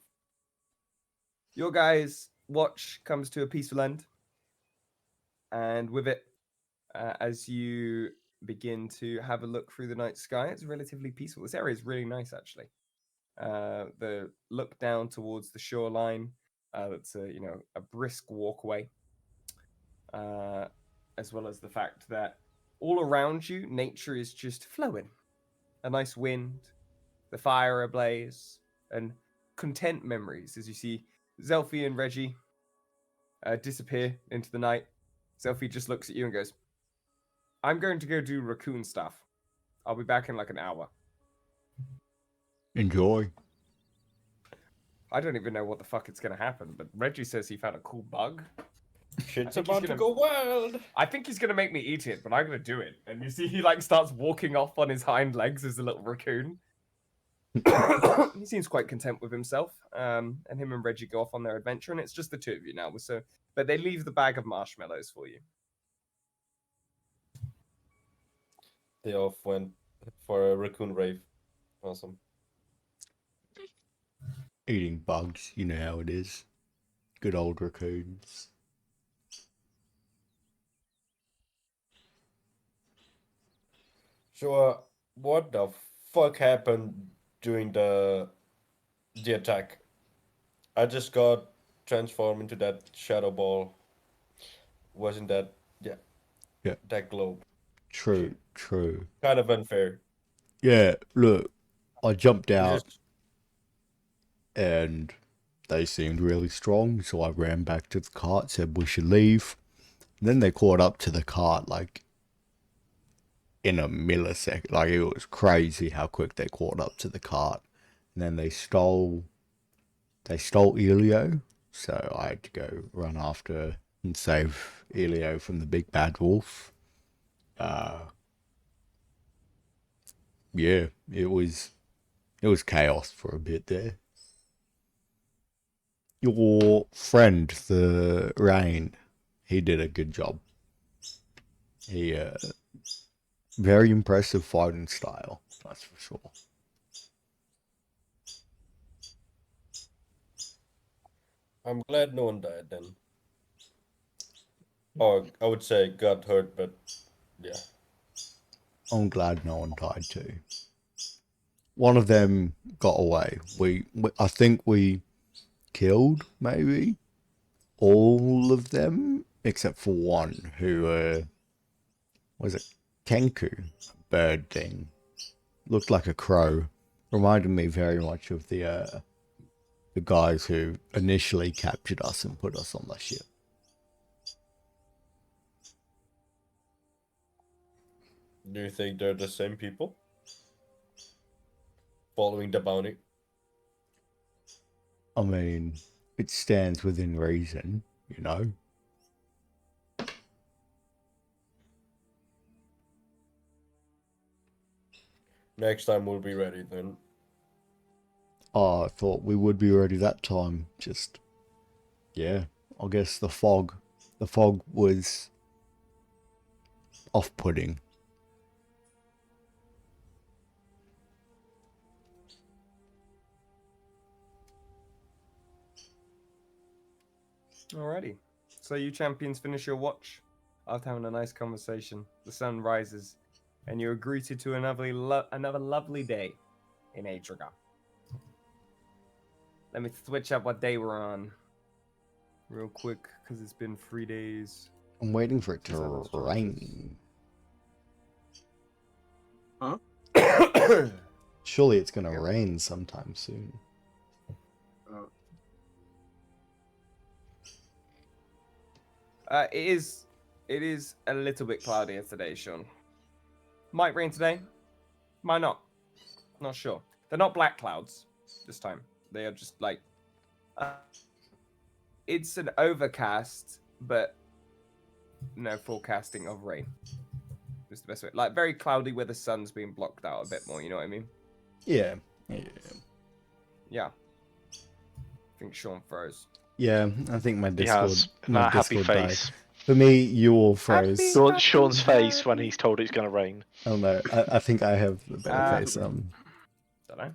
Your guys' watch comes to a peaceful end. And with it, as you begin to have a look through the night sky, it's relatively peaceful. This area is really nice, actually. The look down towards the shoreline, that's a brisk walkway. As well as the fact that all around you, nature is just flowing. A nice wind, the fire ablaze, and content memories as you see Zelfie and Reggie disappear into the night. Zelfie just looks at you and goes, I'm going to go do raccoon stuff. I'll be back in like an hour. Enjoy. I don't even know what the fuck it's going to happen, but Reggie says he found a cool bug. Shit's think he's about to gonna- go wild. I think he's going to make me eat it, but I'm going to do it. And you see he like starts walking off on his hind legs as a little raccoon. He seems quite content with himself. And him and Reggie go off on their adventure, and it's just the two of you now. But they leave the bag of marshmallows for you. They off went for a raccoon rave. Awesome. Eating bugs, you know how it is. Good old raccoons. So, what the fuck happened during the attack? I just got transformed into that shadow ball. Wasn't that Yeah. that globe? True, true. Kind of unfair. Yeah, look, I jumped out Just- and they seemed really strong, so I ran back to the cart, said we should leave. And then they caught up to the cart like in a millisecond. Like it was crazy how quick they caught up to the cart. And then they stole Elio, so I had to go run after and save Elio from the big bad wolf. Yeah, it was chaos for a bit there. Your friend, the Rain, he did a good job. He very impressive fighting style, that's for sure. I'm glad no one died then. Or I would say got hurt, but yeah. I'm glad no one died too. One of them got away. I think we killed maybe all of them except for one who was it Kenku bird thing. Looked like a crow. Reminded me very much of the guys who initially captured us and put us on the ship. Do you think they're the same people? Following the bounty? I mean, it stands within reason, you know. Next time we'll be ready then. Oh, I thought we would be ready that time. Just, yeah, I guess the fog was off-putting. Alrighty. So you champions finish your watch after having a nice conversation. The sun rises, and you are greeted to another lovely day in Adriga. Let me switch up what day we're on real quick, because it's been 3 days. I'm waiting for it Is that to what's wrong? rain. Huh? Surely it's gonna rain sometime soon. It is a little bit cloudier today, Sean. Might rain today, might not. Not sure. They're not black clouds this time. They are just like it's an overcast, but no forecasting of rain. Is the best way. Like very cloudy where the sun's being blocked out a bit more. You know what I mean? Yeah. Yeah. I think Sean froze. Yeah, I think my He has my that happy Discord died. face. For me, you all froze. Sean's face when he's told it's going to rain. Oh no, I think I have a better face. Don't know.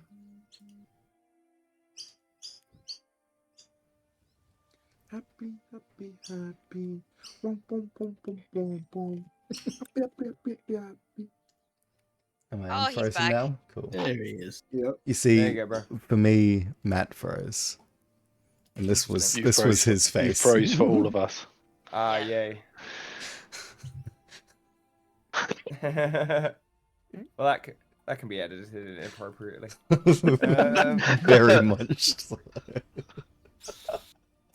Happy, happy, happy. Boom, boom, boom, boom, boom, boom. Happy, happy, happy, happy. Am I Oh, he's unfrozen back. now? Cool. There he is. Yep. You There see, you go, bro. for me, Matt froze, and this was You this froze was his You face. froze for all of us. Ah, Yeah. yay. Well, that can be edited inappropriately. Very much.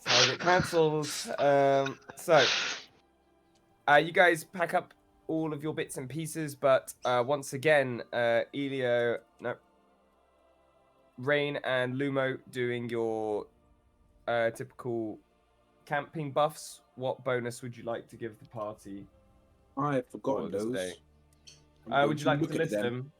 Target cancelled. So, you guys pack up all of your bits and pieces, but once again, Rain and Lumo doing your typical camping buffs. What bonus would you like to give the party? I have forgotten for this those. day? I'm going Would you like me look to at list them?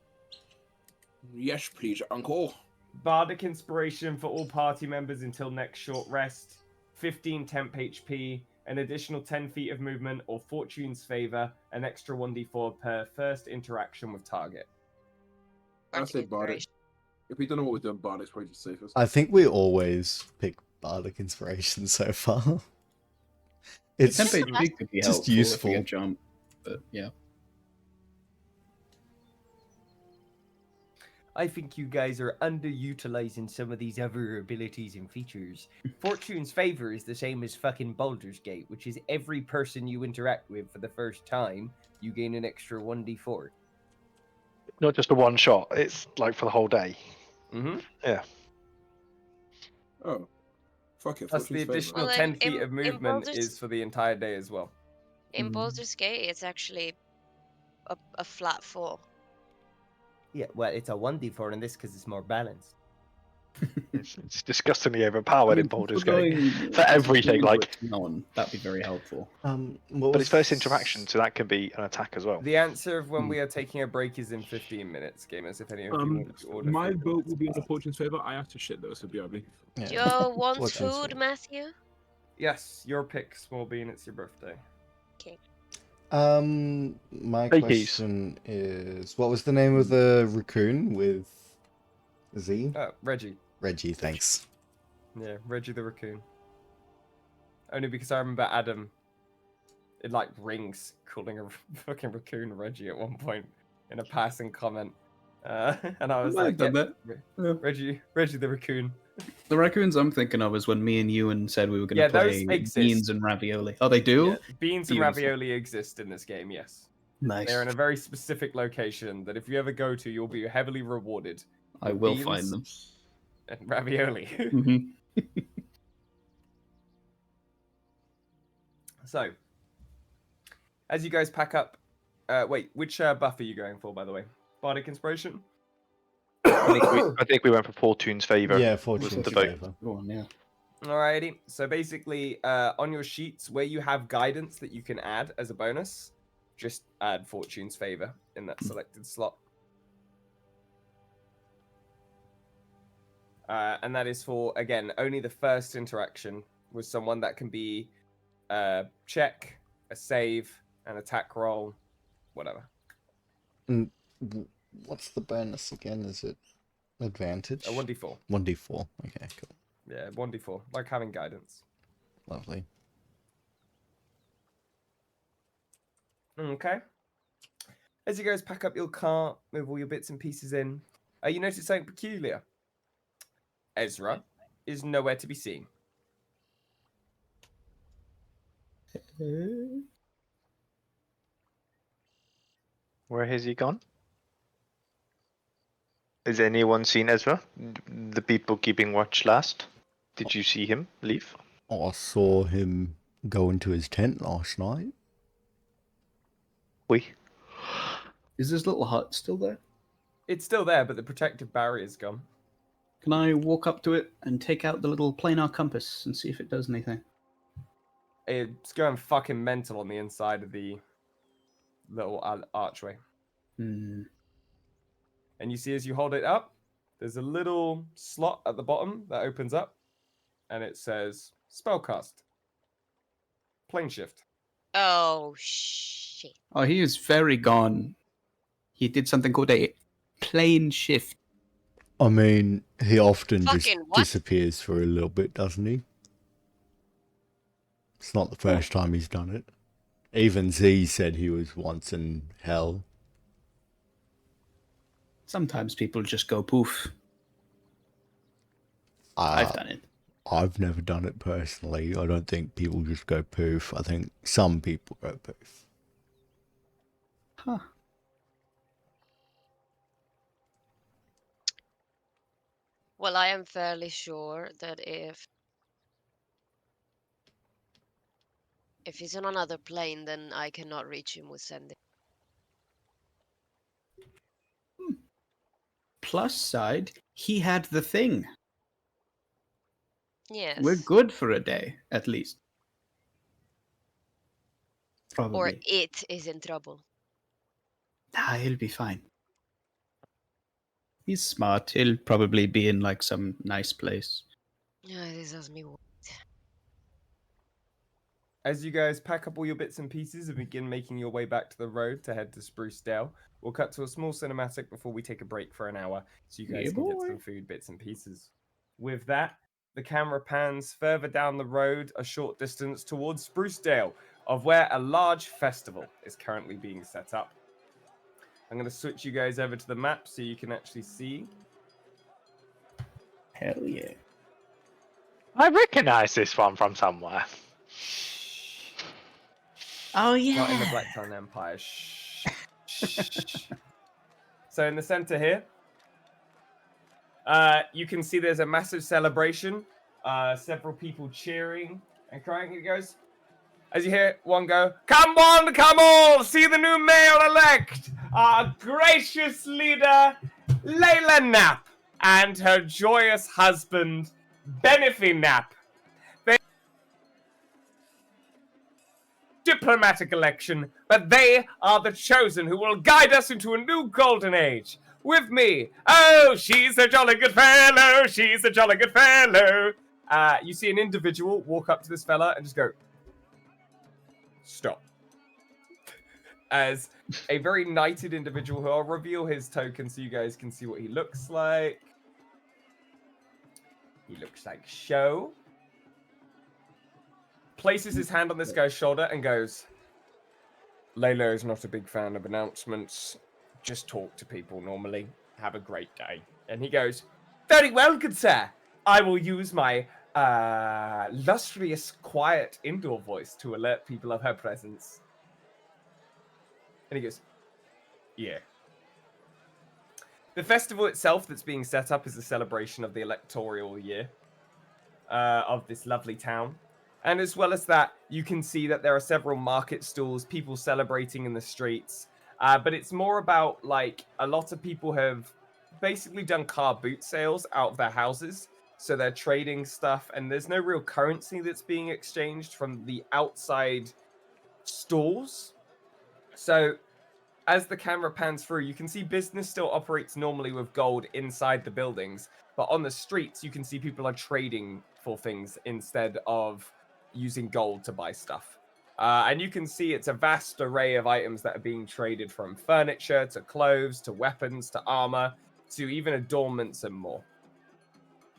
Yes, please, Uncle. Bardic Inspiration for all party members until next short rest, 15 temp HP, an additional 10 feet of movement, or Fortune's Favor, an extra 1d4 per first interaction with target. I say Bardic Bardic. Inspiration. If we don't know what we're doing, Bardic's probably the safest. I think we always pick Bardic Inspiration so far. It's Temp HP could be just helpful useful. if we get jump, but yeah. I think you guys are underutilizing some of these other abilities and features. Fortune's Favor is the same as fucking Baldur's Gate, which is every person you interact with for the first time, you gain an extra 1d4. Not just a one shot, it's like for the whole day. Mm-hmm. Yeah. Oh. Fuck it. Plus the Fortune's Favour. additional Well, 10 feet in of movement Baldur's- is for the entire day as well. In Baldur's Gate, it's actually a flat 4. Yeah, well, it's a 1d4 in this because it's more balanced. It's disgustingly overpowered in Baldur's Gate. Going For everything, like. on, that'd be very helpful. But it's first interaction, so that can be an attack as well. The answer of when we are taking a break is in 15 minutes, gamers, if any of you want to order My food. vote will be in the Fortune's Favour. I have to shit though, so BRB. Yeah. Joe wants What's this food, for? Matthew? Yes, your pick, Small Bean, it's your birthday. My Fakies. question is, what was the name of the raccoon with Z? Reggie. Reggie, thanks. Yeah, Reggie the raccoon. Only because I remember Adam, it like rings calling a fucking raccoon Reggie at one point in a passing comment. And I was might like, have done yeah, that. Reggie the raccoon. The raccoons I'm thinking of is when me and Ewan said we were going to Yeah, play those exist. beans and ravioli. Oh, they do? Yeah, beans and Beautiful. ravioli exist in this game, yes. Nice. They're in a very specific location that if you ever go to, you'll be heavily rewarded. I with will beans find them. And ravioli. hmm So, as you guys pack up, wait, which buff are you going for, by the way? Bardic Inspiration? I think we went for Fortune's favor. Yeah, Was Fortune's the vote. favor. Go on, yeah. Alrighty. So basically, on your sheets where you have guidance that you can add as a bonus, just add Fortune's favor in that selected slot. And that is for, again, only the first interaction with someone. That can be a check, a save, an attack roll, whatever. And what's the bonus again? Is it advantage? A 1d4. 1d4. Okay, cool. Yeah, 1d4. Like having guidance. Lovely. Okay. As you guys pack up your cart, move all your bits and pieces in, you notice something peculiar. Ezra is nowhere to be seen. Where has he gone? Has anyone seen Ezra? The people keeping watch last? Did you see him leave? I saw him go into his tent last night. We. Is this little hut still there? It's still there, but the protective barrier's gone. Can I walk up to it and take out the little planar compass and see if it does anything? It's going fucking mental on the inside of the little archway. Hmm. And you see as you hold it up, there's a little slot at the bottom that opens up, and it says spellcast. Plane shift. Oh, shit. Oh, he is very gone. He did something called a plane shift. I mean, he often just Fucking what? disappears for a little bit, doesn't he? It's not the first time he's done it. Even Z said he was once in hell. Sometimes people just go poof. I've done it. I've never done it personally. I don't think people just go poof. I think some people go poof. Huh. Well, I am fairly sure that if he's on another plane, then I cannot reach him with sending. Plus side, he had the thing. Yes. We're good for a day, at least. Probably. Or it is in trouble. Nah, he'll be fine. He's smart. He'll probably be in like some nice place. Yeah, this does me worry. As you guys pack up all your bits and pieces and begin making your way back to the road to head to Sprucedale, we'll cut to a small cinematic before we take a break for an hour so you guys Yeah, can get boy. some food, bits and pieces. With that, the camera pans further down the road a short distance towards Sprucedale, of where a large festival is currently being set up. I'm going to switch you guys over to the map so you can actually see. Hell yeah. I recognize this one from somewhere. Oh yeah. Not in the Blacktown Empire. Shh. Shh. So in the center here, you can see there's a massive celebration. Several people cheering and crying. It goes. As you hear one go, come on, come all, see the new mayor-elect, our gracious leader, Layla Knapp, and her joyous husband, Benefi Knapp. Diplomatic election, but they are the chosen who will guide us into a new golden age. With me, oh, she's a jolly good fellow, she's a jolly good fellow. You see an individual walk up to this fella and just go, stop. As a very knighted individual who I'll reveal his token so you guys can see what he looks like. He looks like Show. places his hand on this guy's shoulder and goes, Layla is not a big fan of announcements. Just talk to people normally. Have a great day. And he goes, very well, good sir. I will use my lustrous, quiet indoor voice to alert people of her presence. And he goes, yeah. The festival itself that's being set up is a celebration of the electoral year of this lovely town. And as well as that, you can see that there are several market stalls, people celebrating in the streets. But it's more about, like, a lot of people have basically done car boot sales out of their houses. So they're trading stuff, and there's no real currency that's being exchanged from the outside stalls. So as the camera pans through, you can see business still operates normally with gold inside the buildings. But on the streets, you can see people are trading for things instead of using gold to buy stuff. And you can see it's a vast array of items that are being traded, from furniture to clothes to weapons to armor to even adornments and more.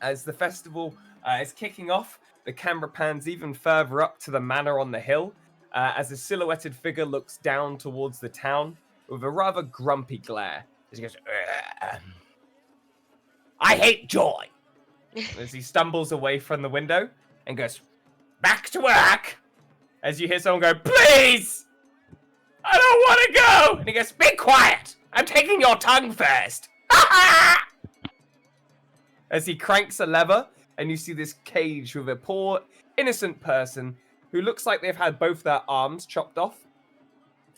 As the festival is kicking off, the camera pans even further up to the manor on the hill as a silhouetted figure looks down towards the town with a rather grumpy glare. As he goes, I hate joy! As he stumbles away from the window and goes, back to work! As you hear someone go, please! I don't want to go! And he goes, be quiet! I'm taking your tongue first! As he cranks a lever, and you see this cage with a poor, innocent person who looks like they've had both their arms chopped off,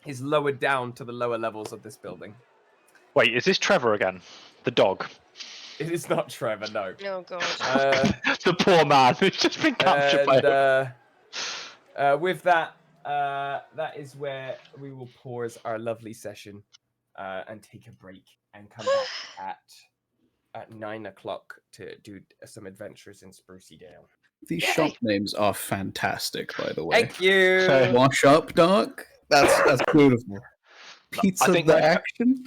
is lowered down to the lower levels of this building. Wait, is this Trevor again? The dog? It is not Trevor, no. Oh god. The poor man who's just been captured by him. With that, that is where we will pause our lovely session and take a break and come back at 9 o'clock to do some adventures in Sprucedale. These shop names are fantastic, by the way. Thank you. Wash up, Doc. That's beautiful. Pizza think the my- action.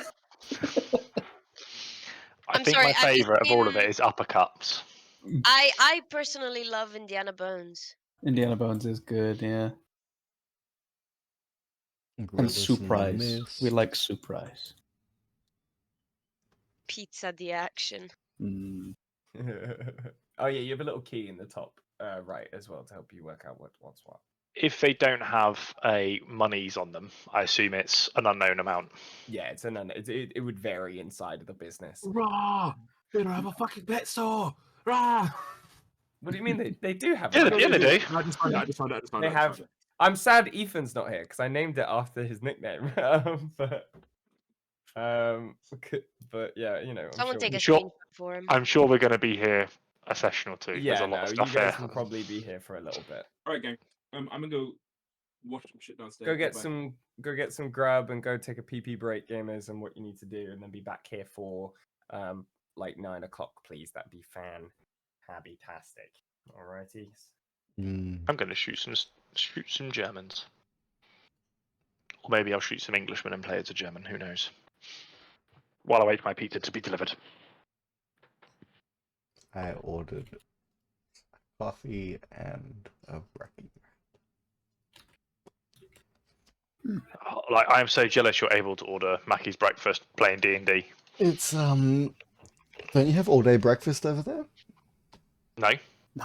I'm think sorry, my favourite of all of in- it is uppercuts. I personally love Indiana Bones. Indiana Bones is good, yeah. And Gorillas in the surprise. mist. We like surprise. Pizza the action. Mm. Oh yeah, you have a little key in the top right as well to help you work out what's what. If they don't have a monies on them, I assume it's an unknown amount. Yeah, it's it would vary inside of the business. Rah! They don't have a fucking pet store. Rah! What do you mean they do have? Yeah, it? they do. I just found it. They have. I'm sad Ethan's not here because I named it after his nickname. But yeah, you know. Someone take a Sure. screenshot for him. I'm sure we're going to be here a session or two. Yeah, There's a lot no, of you stuff guys here. will probably be here for a little bit. All right, gang. I'm gonna go wash some shit downstairs. Go get back. some grub and go take a PP break, gamers, and what you need to do, and then be back here for like 9 o'clock, please. That'd be fantastic. Alrighty. I'm going to shoot some Germans. Or maybe I'll shoot some Englishmen and play as a German, who knows. While I wait for my pizza to be delivered. I ordered coffee and a brekkie. Like, I am so jealous you're able to order Mackey's breakfast playing D&D. It's don't you have all day breakfast over there? No,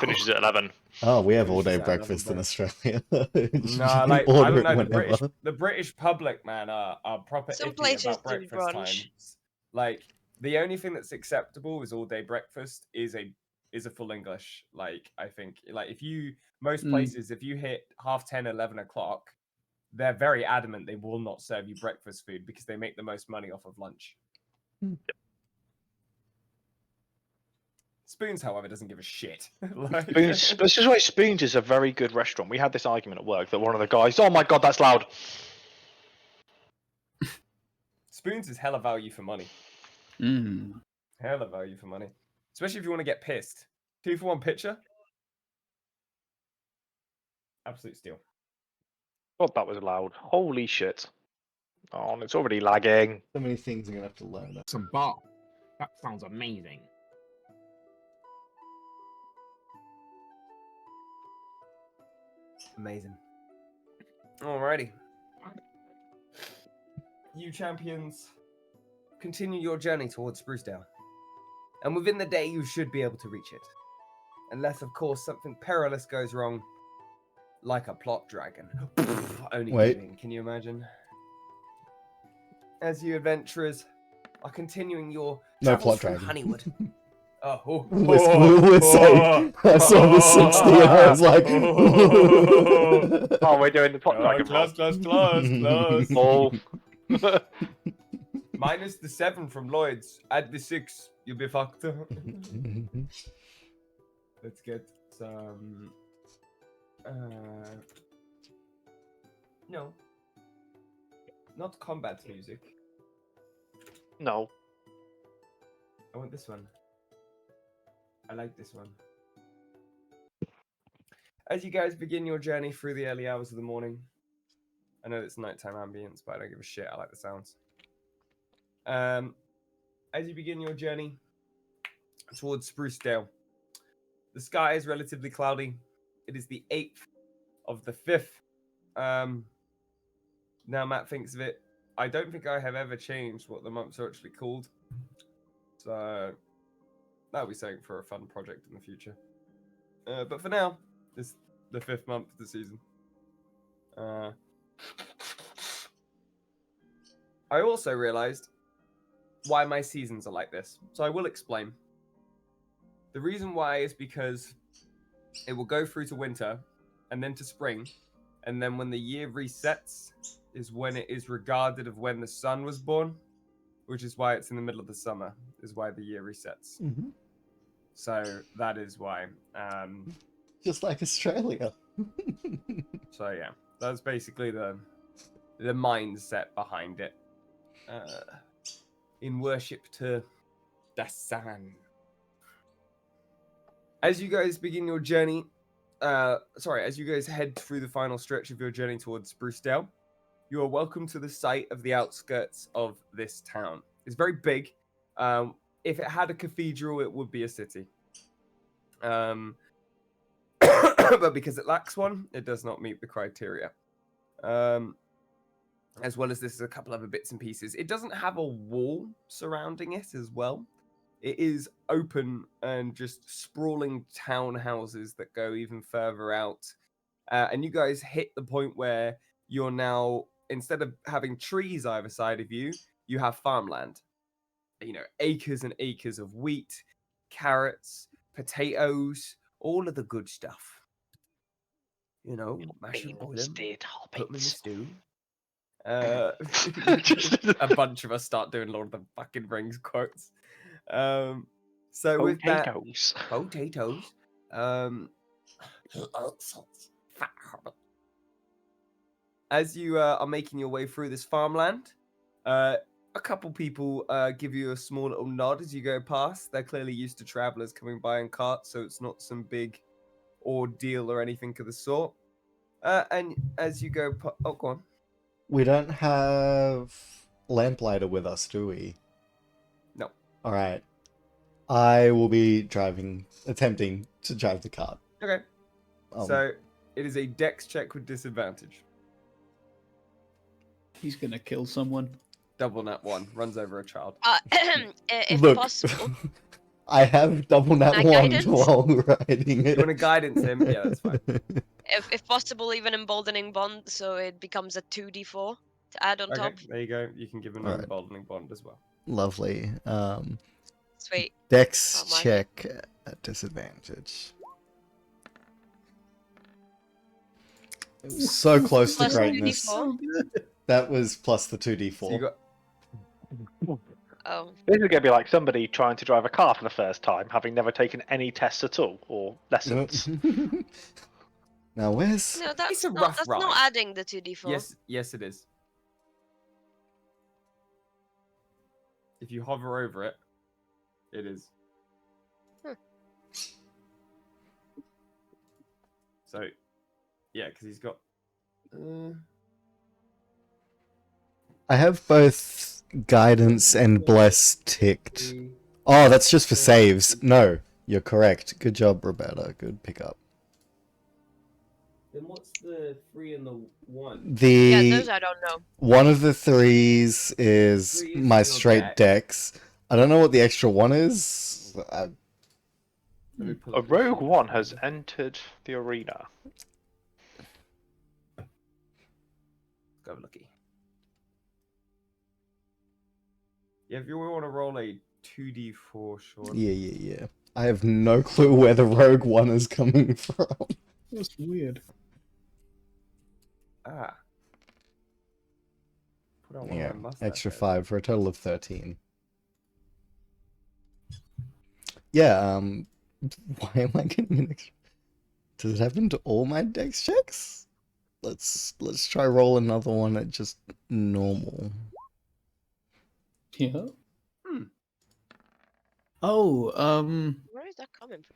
finishes at 11. Oh, we have all day Finishes at 11, breakfast in bro. Australia. You No, like I order don't know. it The British public, man, are proper Some iffy places about do breakfast brunch. times. Like the only thing that's acceptable is all day breakfast is a full English. Like I think, like if you most places, if you hit 10:30, 11 o'clock, they're very adamant they will not serve you breakfast food because they make the most money off of lunch. Spoons, however, doesn't give a shit. Like- Spoons, this is why Spoons is a very good restaurant. We had this argument at work that one of the guys, oh my god, that's loud. Spoons is hella value for money. Mm. Hella value for money. Especially if you want to get pissed. 2 for 1 pitcher. Absolute steal. God, that was loud. Holy shit. Oh, it's already lagging. So many things you're gonna have to learn. Some bar. That sounds amazing. Amazing. Alrighty. You champions continue your journey towards Sprucedale. And within the day, you should be able to reach it. Unless, of course, something perilous goes wrong, like a plot dragon. Only Wait. kidding, can you imagine? As you adventurers are continuing your No travels plot through dragon. Honeywood. Oh, We're saying, I saw the 60 and I was like, Oh, we're doing the plot dragon roll. close. Oh. Minus the 7 from Lloyd's. Add the 6. You'll be fucked. Let's get some... No. Not combat music. No. I want this one. I like this one. As you guys begin your journey through the early hours of the morning, I know it's nighttime ambience, but I don't give a shit. I like the sounds. As you begin your journey towards Sprucedale, the sky is relatively cloudy. It is the 8th of the 5th. Now Matt thinks of it. I don't think I have ever changed what the months are actually called. So that'll be something for a fun project in the future. But for now, it's the 5th month of the season. I also realized why my seasons are like this. So I will explain. The reason why is because it will go through to winter and then to spring. And then when the year resets is when it is regarded of when the sun was born, which is why it's in the middle of the summer, is why the year resets. Mhm. So that is why. Just like Australia. So yeah, that's basically the mindset behind it. In worship to the sun. As you guys begin your journey, as you guys head through the final stretch of your journey towards Sprucedale, you are welcome to the site of the outskirts of this town. It's very big. If it had a cathedral, it would be a city. But because it lacks one, it does not meet the criteria. As well as this is a couple other bits and pieces. It doesn't have a wall surrounding it as well. It is open and just sprawling townhouses that go even further out. And you guys hit the point where you're now, instead of having trees either side of you, you have farmland. You know, acres and acres of wheat, carrots, potatoes, all of the good stuff. You know, mash and boil them, put them in the stew. A bunch of us start doing Lord of the fucking Rings quotes. So with that, potatoes. As you are making your way through this farmland, a couple people give you a small little nod as you go past. They're clearly used to travelers coming by in carts, so it's not some big ordeal or anything of the sort. And as you go, go on. We don't have Lamplighter with us, do we? No. All right. I will be attempting to drive the cart. Okay. So it is a dex check with disadvantage. He's gonna kill someone. Double nat 1 runs over a child. If Look, possible. I have double nat 1 guidance? while riding it. You want to guidance him? Yeah, that's fine. If possible, even emboldening bond, so it becomes a 2d4 to add on Okay, top. there you go. You can give him an emboldening bond as well. Lovely. Sweet. Dex Oh, my. check at disadvantage. It was so close to Plus greatness. 2d4. That was plus the 2d4. So you got Oh. This is going to be like somebody trying to drive a car for the first time, having never taken any tests at all, or lessons. Now where's... No, that's a not, rough that's ride. not adding the 2d4. yes, it is. If you hover over it, it is. So, yeah, because he's got. I have both guidance and bless ticked. Oh, that's just for saves. No, you're correct. Good job, Roberta. Good pickup. Then what's the 3 and the 1? Yeah, The those I don't know. one of the 3s is 3 is my your straight dex. dex. I don't know what the extra one is. Let me pull A up the rogue sheet one for has you. entered the arena. Go lucky. Yeah, if you want to roll a 2d4, Sean. Yeah. I have no clue where the rogue one is coming from. That's weird. Ah. Put on one Yeah, of my mustache extra hairs. 5 for a total of 13. Yeah, why am I getting an extra? Does it happen to all my dex checks? Let's try roll another one at just normal. Yeah. Hmm. Oh, Where is that coming from?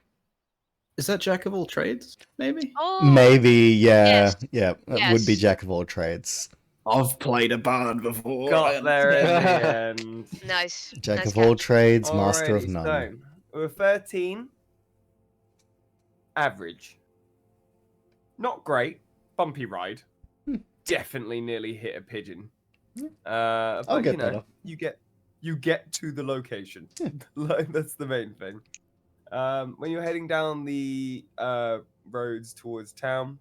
is that Jack of all trades? Maybe. Oh, Maybe, yes. yeah, that would be Yes. Jack of all trades. I've played a bard before. Got there in the end. Nice. Jack Nice of all catch. trades, master of Alrighty, none. so with 13, average. Not great, bumpy ride. Definitely nearly hit a pigeon. But I'll get you know, better. you get to the location. Like, that's the main thing. When you're heading down the roads towards town,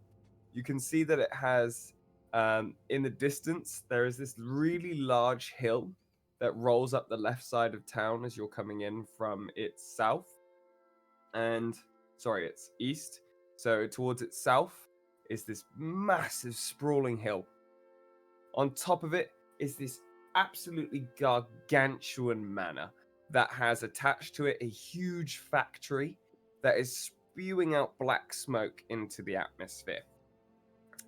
you can see that it has in the distance there is this really large hill that rolls up the left side of town as you're coming in from its south. And sorry, it's east. So towards its south is this massive sprawling hill. On top of it is this absolutely gargantuan manor that has attached to it a huge factory that is spewing out black smoke into the atmosphere.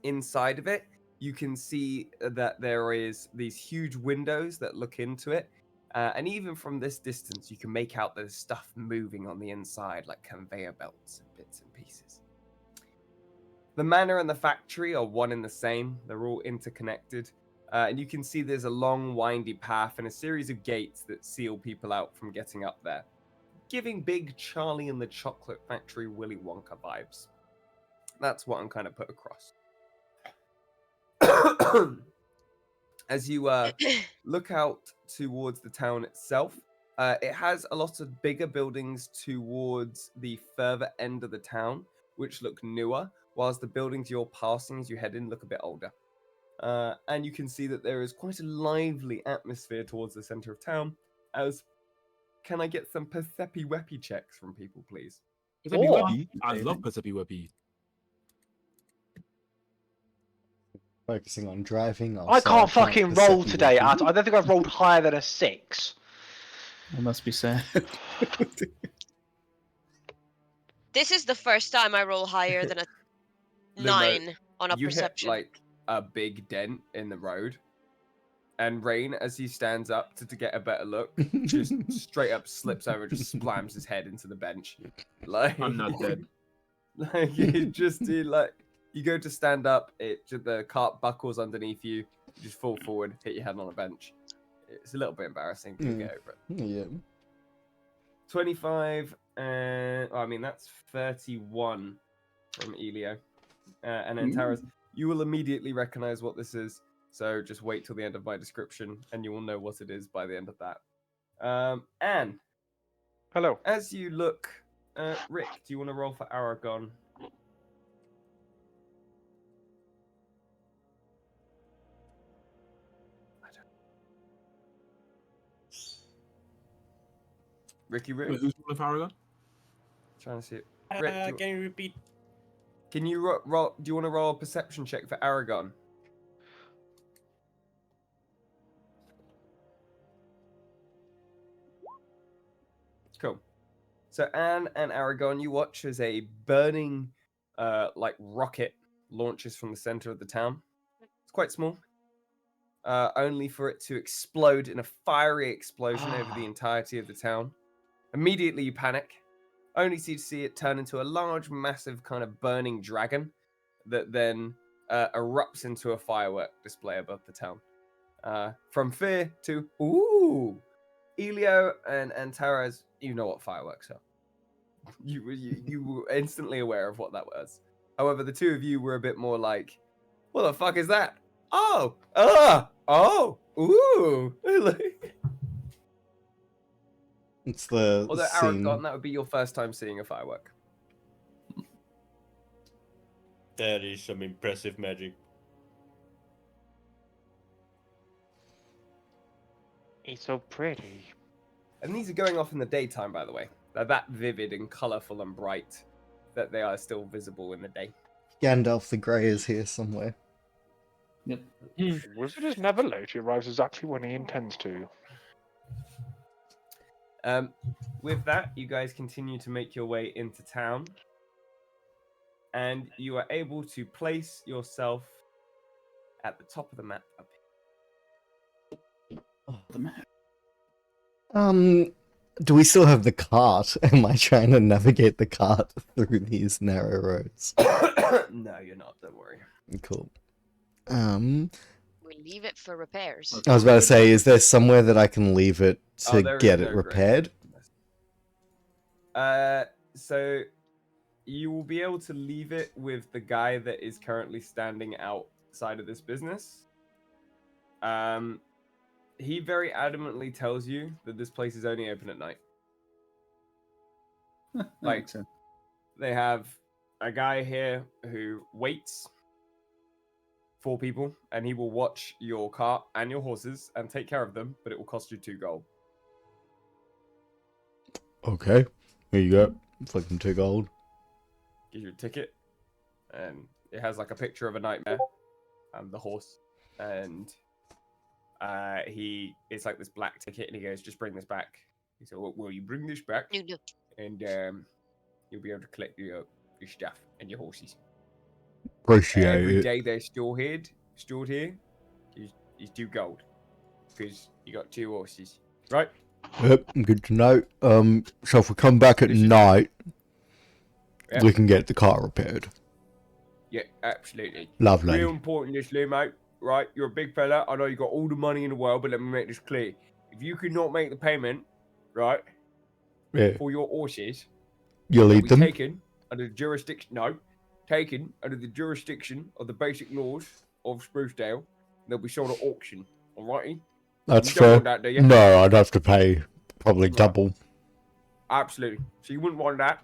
Inside of it, you can see that there is these huge windows that look into it. And even from this distance, you can make out there's stuff moving on the inside, like conveyor belts and bits and pieces. The manor and the factory are one and the same. They're all interconnected. And you can see there's a long, windy path and a series of gates that seal people out from getting up there, giving big Charlie and the Chocolate Factory Willy Wonka vibes. That's what I'm kind of put across. As you look out towards the town itself, it has a lot of bigger buildings towards the further end of the town, which look newer, whilst the buildings you're passing as you head in look a bit older. And you can see that there is quite a lively atmosphere towards the center of town. As can I get some Persepi Weppy checks from people, please? Persepi Oh. Weppy? I love Persepi Weppy. Focusing on driving. I can't fucking roll today. I At don't think I've rolled higher than a 6. I must be sad. This is the first time I roll higher than a Limo, 9 on a you perception. hit like a big dent in the road, and Rain, as he stands up to get a better look, just straight up slips over, just slams his head into the bench. Like I'm not dead. Like you go to stand up, the cart buckles underneath you, you just fall forward, hit your head on a bench. It's a little bit embarrassing. You get over it. Yeah. 25 and that's 31 from Elio. And then Taras, you will immediately recognize what this is. So just wait till the end of my description and you will know what it is by the end of that. And Hello. as you look, Rick, do you want to roll for Aragon? Ricky Rick? Wait, who's rolling for Aragon? Trying to see it. Rick, Can you repeat? can you roll? Do you want to roll a perception check for Aragon? Cool. So Anne and Aragon, you watch as a burning, rocket launches from the center of the town. It's quite small. Only for it to explode in a fiery explosion over the entirety of the town. Immediately you panic, only to see it turn into a large, massive kind of burning dragon that then erupts into a firework display above the town. From fear to, ooh! Elio and Taraz, you know what fireworks are. You were instantly aware of what that was. However, the two of you were a bit more like, what the fuck is that? Oh, ooh. It's the Although, scene. Aragon, that would be your first time seeing a firework. That is some impressive magic. It's so pretty. And these are going off in the daytime, by the way. They're that vivid and colourful and bright that they are still visible in the day. Gandalf the Grey is here somewhere. Wizard is never late. He arrives exactly when he intends to. With that, you guys continue to make your way into town. And you are able to place yourself at the top of the map up here. Oh, the map. Do we still have the cart? Am I trying to navigate the cart through these narrow roads? No, you're not. Don't worry. Cool. We leave it for repairs. I was about to say, is there somewhere that I can leave it to there is get no it repaired? So you will be able to leave it with the guy that is currently standing outside of this business. He very adamantly tells you that this place is only open at night. Like, they have a guy here who waits for people, and he will watch your cart and your horses and take care of them, but it will cost you 2 gold. Okay. Here you go. Fucking 2 gold. Gives you a ticket, and it has like a picture of a nightmare and the horse, and it's like this black ticket, and he goes, just bring this back. He said, well, will you bring this back? No. And you'll be able to collect your stuff and your horses. Appreciate Every it. day they're stored here is 2 gold, because you got 2 horses, right? Yep, good to know. So if we come back at night, Yep. we can get the car repaired. Yeah, absolutely. Lovely. Real important, this, Lumo. Right, you're a big fella. I know you got all the money in the world, but let me make this clear. If you could not make the payment, right, Yeah. for your horses, You'll they'll eat be them? taken under the jurisdiction. No, taken under the jurisdiction of the basic laws of Sprucedale. They'll be sold at auction. Alrighty. That's You don't fair. want that, do you? No, I'd have to pay probably No. double. Absolutely. So you wouldn't want that.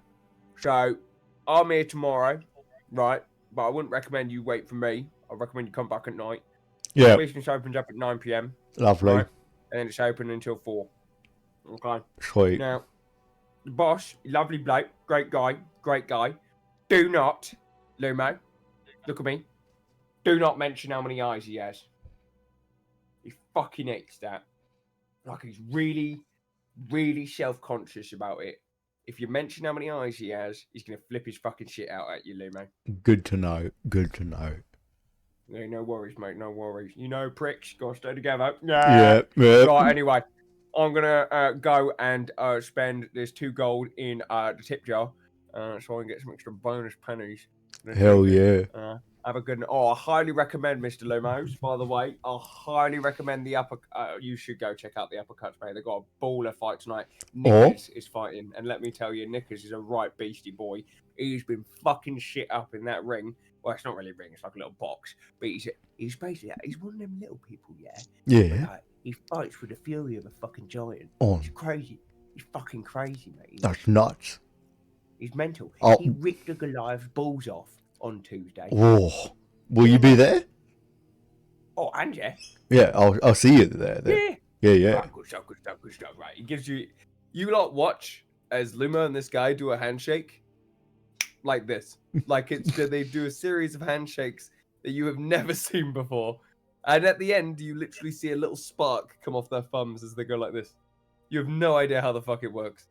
So I'm here tomorrow, right? But I wouldn't recommend you wait for me. I recommend you come back at night. Yeah, The business opens up at 9 p.m. lovely. Right? And then it's open until 4. Okay. Sweet. Now, the boss, lovely bloke, great guy. Do not, Lumo, look at me. Do not mention how many eyes he has. He fucking hates that. Like, he's really, really self-conscious about it. If you mention how many eyes he has, he's gonna flip his fucking shit out at you, Lumo. Good to know. Good to know. Yeah, no worries, mate. No worries. You know, pricks, gotta stay together. Yeah. Right, anyway, I'm gonna go and spend this 2 gold in the tip jar, so I can get some extra bonus pennies. Hell yeah. Have a good. I highly recommend Mr. Lumos. By the way, I highly recommend the upper. You should go check out the uppercuts, mate. They've got a baller fight tonight. Nickers is fighting, and let me tell you, Nickers is a right beastie boy. He's been fucking shit up in that ring. Well, it's not really a ring; it's like a little box. But he's basically he's one of them little people, yeah. Yeah. Like, he fights with the fury of a fucking giant. On. He's crazy. He's fucking crazy, mate. That's nuts. He's mental. Oh. He ripped the Goliath's balls off on Tuesday. Oh. Will you be there? Oh, and yeah. Yeah, I'll see you there then. Yeah. Right, good stuff. Right. He gives you lot watch as Luma and this guy do a handshake like this. Like they do a series of handshakes that you have never seen before. And at the end, you literally see a little spark come off their thumbs as they go like this. You have no idea how the fuck it works.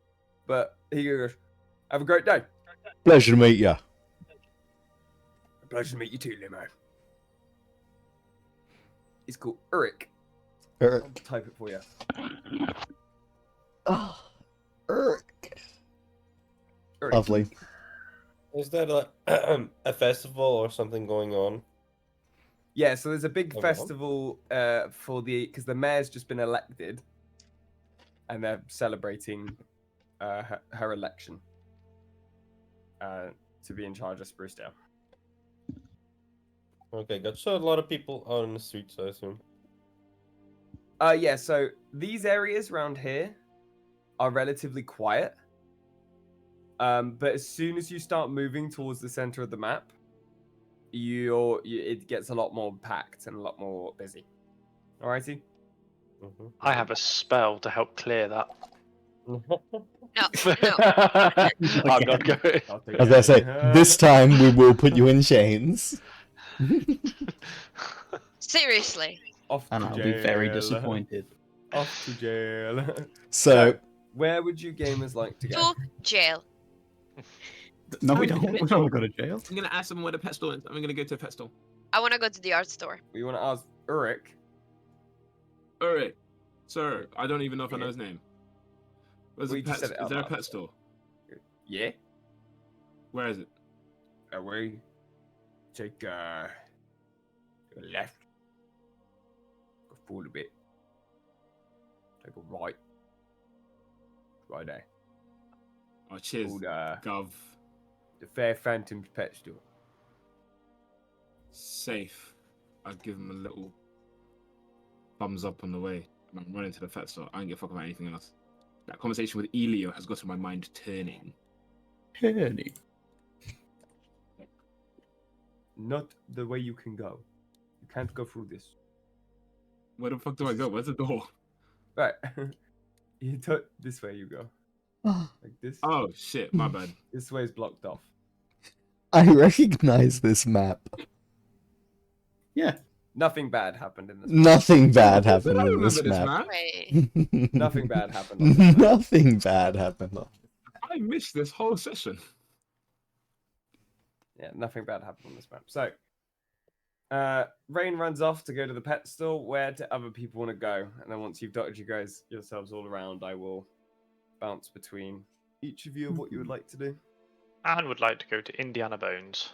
But he goes, have a great day. Pleasure to meet you. Pleasure to meet you too, Limo. It's called Uric. Eric. I'll type it for you. Oh, Eric. Uric. Lovely. Is that a festival or something going on? Yeah, so there's a big Okay. festival because the mayor's just been elected, and they're celebrating her election to be in charge of Sprucedale. Okay, got so a lot of people out in the streets, I assume. Yeah, so these areas around here are relatively quiet. But as soon as you start moving towards the center of the map, it gets a lot more packed and a lot more busy. Alrighty? Mm-hmm. I have a spell to help clear that. No, I'm not going. As I say, this time we will put you in chains. seriously. Off And to I'll be very jail. disappointed. Off to jail. So, where would you gamers like to go? To jail. No, we don't. We don't go to jail. I'm gonna ask someone where the pet store is. I'm gonna go to a pet store. I want to go to the art store. We want to ask Ulrich. Alright, sir. I don't even know if I know his name. Where's We the just pet? said it Is out there a loud, pet so- store? Yeah? Where is it? Away. Take a left. Go forward a bit. Take a right. Right there. Oh, cheers. Called Gov. the Fair Phantom's Pet Store. Safe. I'll give him a little thumbs up on the way. And I'm running to the pet store. I don't give a fuck about anything else. That conversation with Elio has got my mind turning. Penny. Not the way you can go. You can't go through this. Where the fuck do I go? Where's the door? Right. You took this way you go. Like this. Oh shit, my bad. This way is blocked off. I recognize this map. Yeah. Nothing bad happened in this. Nothing bad Did happened I in remember this this map. map? Wait. Nothing bad happened on this map. Nothing bad happened. I missed this whole session. Yeah, nothing bad happened on this map. So, Rain runs off to go to the pet store. Where do other people want to go? And then once you've dotted you guys yourselves all around, I will bounce between each of you of what you would like to do. Anne would like to go to Indiana Bones.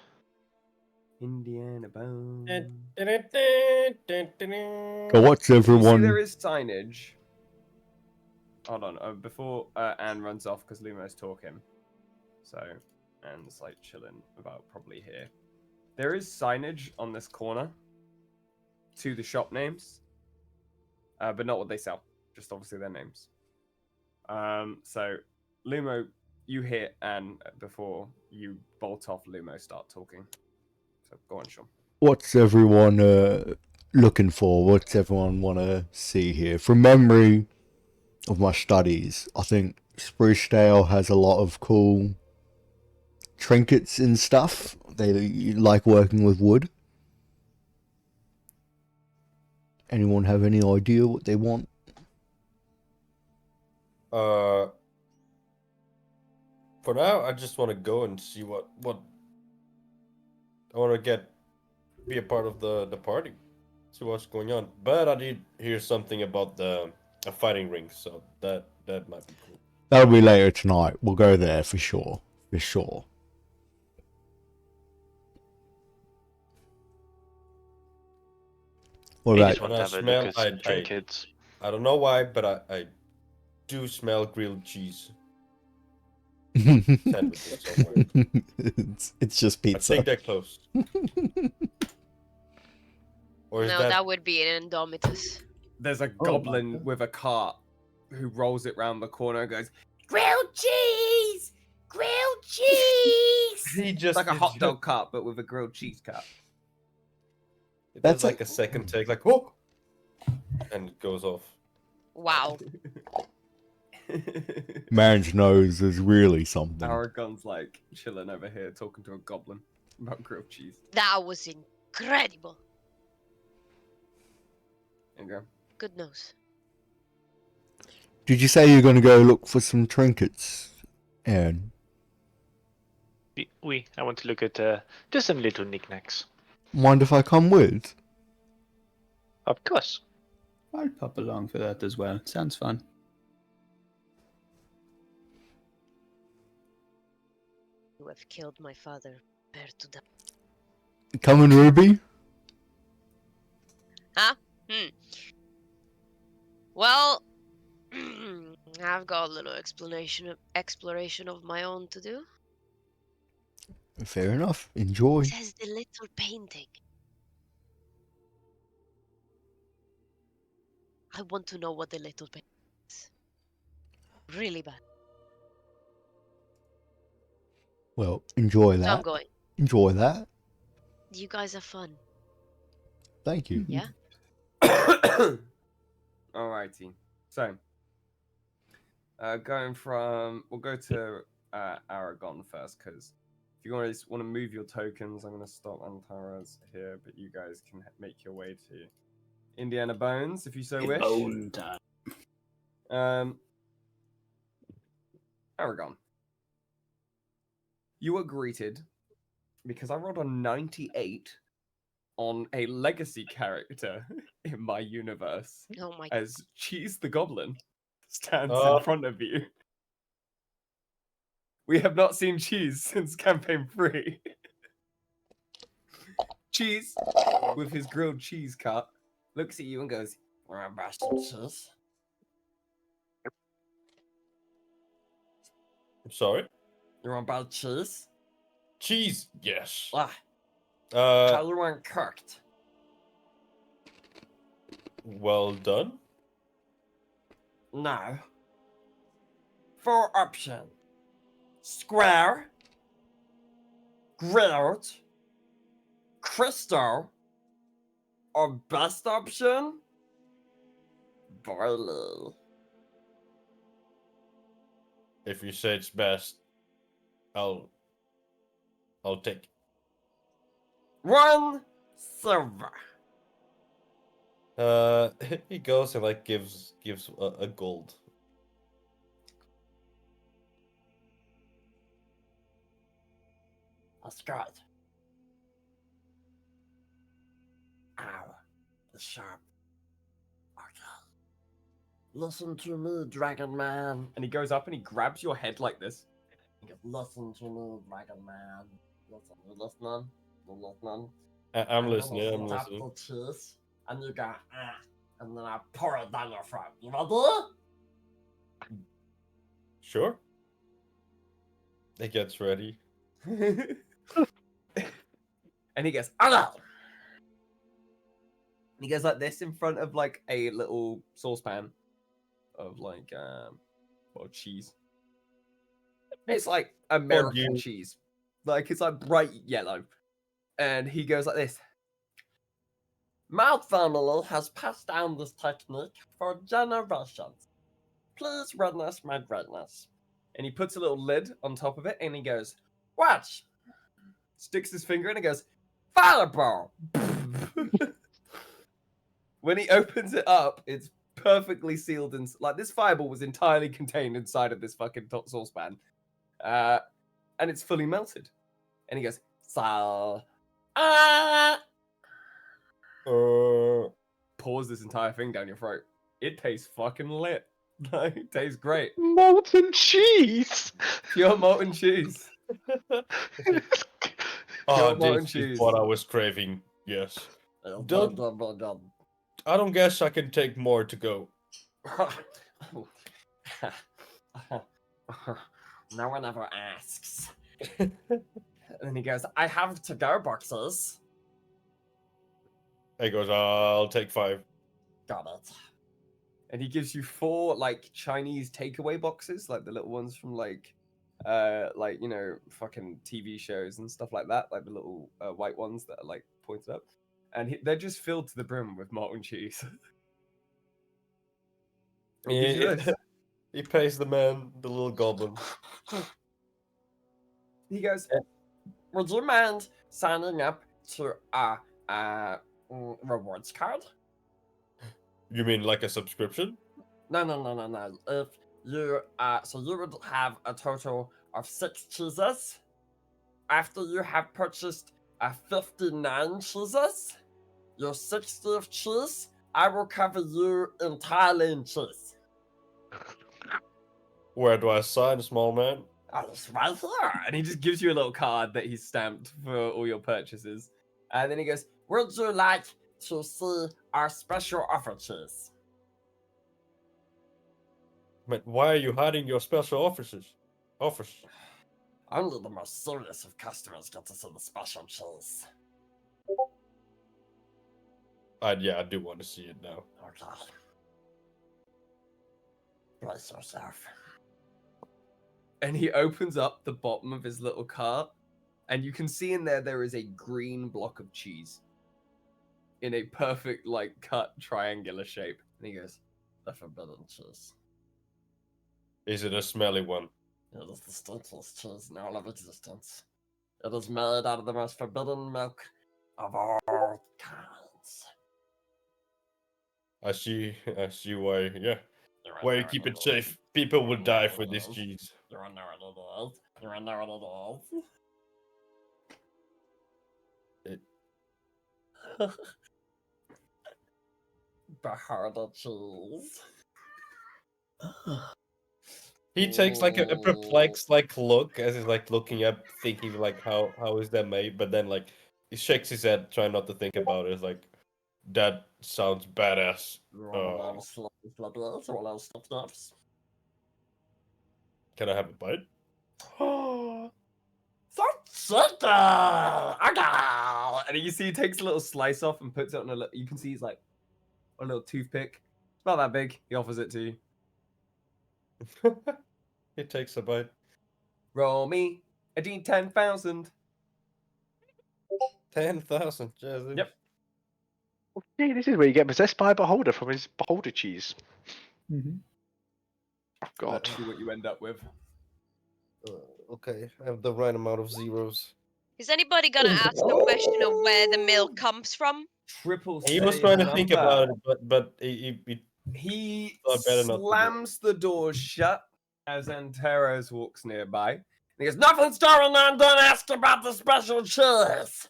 Indiana Bones. But what's You see everyone? there is signage. Hold on, before Anne runs off because Lumo's talking. So Anne's like chilling about probably here. There is signage on this corner to the shop names, but not what they sell. Just obviously their names. So Lumo, you hear Anne before you bolt off. Lumo start talking. So go on, Sean. What's everyone looking for? What's everyone want to see here? From memory of my studies, I think Sprucedale has a lot of cool trinkets and stuff. They like working with wood. Anyone have any idea what they want? For now, I just want to go and see what I want to be a part of the party, see what's going on. But I did hear something about a fighting ring, so that might be cool. That'll be later tonight. We'll go there for sure. For sure. What We about just want to have a look at some trinkets. I don't know why, but I do smell grilled cheese. Sandwiches somewhere. it's just I pizza. think they're close. Or is No, that would be an Indomitus. There's a Oh, goblin okay. with a cart who rolls it round the corner and goes, "Grilled cheese! Grilled cheese!" he It's just like a hot dog cart, but with a grilled cheese cart. That's That's like a second take, like whoa, and it goes off. Wow. Man's nose is really something. Aragon's like chilling over here talking to a goblin about grilled cheese. That was incredible. There you go. Good nose. Did you say you're going to go look for some trinkets, Aaron? I want to look at just some little knickknacks. Mind if I come with? Of course. I'll pop along for that as well. Sounds fun. You have killed my father. Prepare to die. Coming, Ruby? Well, I've got a little exploration of my own to do. Fair enough. Enjoy. It says the little painting. I want to know what the little bit is. Really bad. Well, enjoy So I'm that. going. Enjoy that. You guys are fun. Thank you. Yeah? Alrighty. So, we'll go to Aragon first, because if you want to move your tokens, I'm going to stop Antara's here, but you guys can make your way to Indiana Bones if you so wish. Bone time. Aragon. You are greeted because I rolled a 98 on a legacy character in my universe Oh my as Cheese the Goblin stands Oh. in front of you. We have not seen Cheese since campaign 3. Cheese, with his grilled cheese cut, looks at you and goes, "Want to buy some cheese?" I'm sorry. You want to buy cheese? Cheese, yes. Ah, how Uh, you want cooked? well done. No. 4 options. Square, grilled, crystal, or best option, boiling. If you say it's best, I'll take it. 1 silver. He goes and like gives a gold. That's good. Ow, the sharp. Okay. Listen to me, Dragon Man. And he goes up and he grabs your head like this. He goes, listen to me, Dragon Man. Listen, you listening? You listening? I'm gonna listening. I'm heat up listening. the cheese, and you go, and then I pour it down your throat. You ready? Sure. He gets ready. And he goes, "Ah!" And he goes like this in front of like a little saucepan of like well, cheese. It's like American cheese. Like it's like bright yellow. And he goes like this. My family has passed down this technique for generations. Please witness my greatness. And he puts a little lid on top of it and he goes, watch. Sticks his finger in and goes, fireball. When he opens it up, it's perfectly sealed and like this fireball was entirely contained inside of this fucking saucepan. And it's fully melted. And he goes, pours this entire thing down your throat. It tastes fucking lit. Like, it tastes great. Molten cheese. Pure molten cheese. Oh, molten this cheese. is what I was craving. Yes. I don't guess I can take more to go. No one ever asks. And then he goes, I have to-go boxes. He goes, I'll take 5. Got it. And he gives you 4 like Chinese takeaway boxes, like the little ones from like you know, fucking TV shows and stuff like that, like the little white ones that are like pointed up, and they're just filled to the brim with molten cheese. He pays the man, the little goblin. He goes, would you mind signing up to a rewards card? You mean like a subscription? No. If you so you would have a total of 6 cheeses. After you have purchased 59 cheeses, your 60th cheese, I will cover you entirely in cheese. Where do I sign, small man? Oh, it's right here. And he just gives you a little card that he's stamped for all your purchases. And then he goes, would you like to see our special offer cheese? But why are you hiding your special offers? Only the most serious of customers get to see the special cheese. Yeah, I do want to see it now. Okay. Bless yourself. And he opens up the bottom of his little cart, and you can see in there is a green block of cheese in a perfect, like, cut triangular shape. And he goes, The forbidden cheese. Is it a smelly one? It is the stinkiest cheese in all of existence. It is made out of the most forbidden milk of all kinds. I see why, yeah. You Why you know keep what it safe. People will die for it this is. cheese. You know what it is. You know what it is. Bahada cheese. He takes like a perplexed like look as he's like looking up, thinking like how is that made? But then like he shakes his head, trying not to think about it. It's like that sounds badass. Can I have a bite? And you see he takes a little slice off and puts it on a little, you can see he's like a little toothpick. It's about that big. He offers it to you. He takes a bite. Roll me a D10,000. 10,000. Jesus. Yep. Okay, this is where you get possessed by a beholder from his beholder cheese. Mm-hmm. God. Let's see what you end up with. Okay, I have the right amount of zeros. Is anybody gonna ask a question of where the milk comes from? Triple He was save trying to think number. about it, but He thought better not to do it. slams the door shut as Anteros walks nearby. And he goes, "Nothing's going on. Don't ask about the special cheese."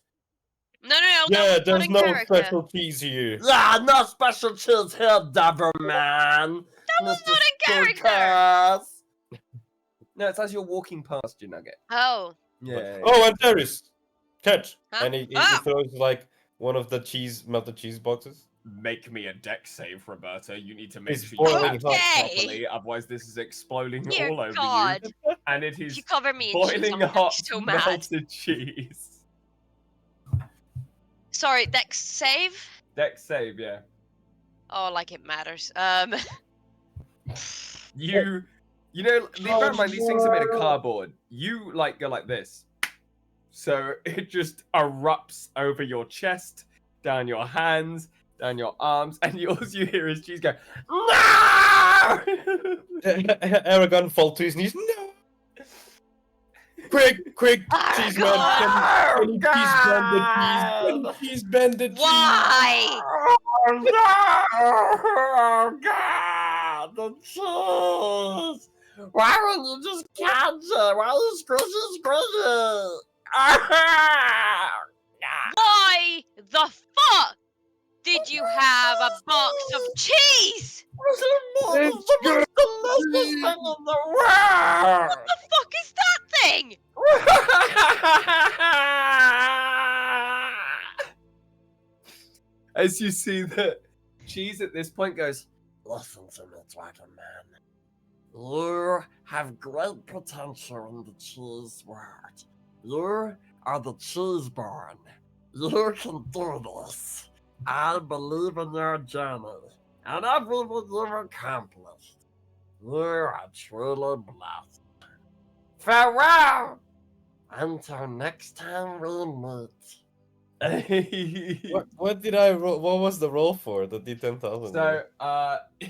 No, Yeah, that was not there's in no character. special cheese here. Yeah, no special cheese here, Doberman. That was not in character. No, it's as you're walking past you, Nugget. Oh. Yeah. Oh, and there is catch, Huh? and he Ah! throws like one of the melted cheese boxes. Make me a deck save, Roberta. You need to make It's sure you boiling have hot. it Okay. properly, otherwise this is exploding Dear all over God. you. And it If is you cover me in cheese, boiling I'm gonna hot be so mad. melted cheese. Sorry, Dex save? Deck save, yeah. Oh, like it matters. You know, bear in mind these things are made of cardboard. You like go like this, so it just erupts over your chest, down your hands, down your arms, and all you hear is cheese go. No! Aragon falls to his knees. No! Quick, cheese man! Can you please bend the cheese? Can you please bend the cheese? Why? Oh no! Oh God! The cheese! Why would you just catch it? Why you squishy? Why the fuck did you have a box of cheese? It's the most delicious thing in the world! What the fuck is that thing? As you see that cheese at this point goes, Listen to me, Dragon Man. You have great potential in the cheese world. You are the cheeseborn. You can do this. I believe in your journey and everything you've accomplished. You are truly blessed. Farewell! Until next time we meet. What did I roll? What was the roll for the D10,000? So,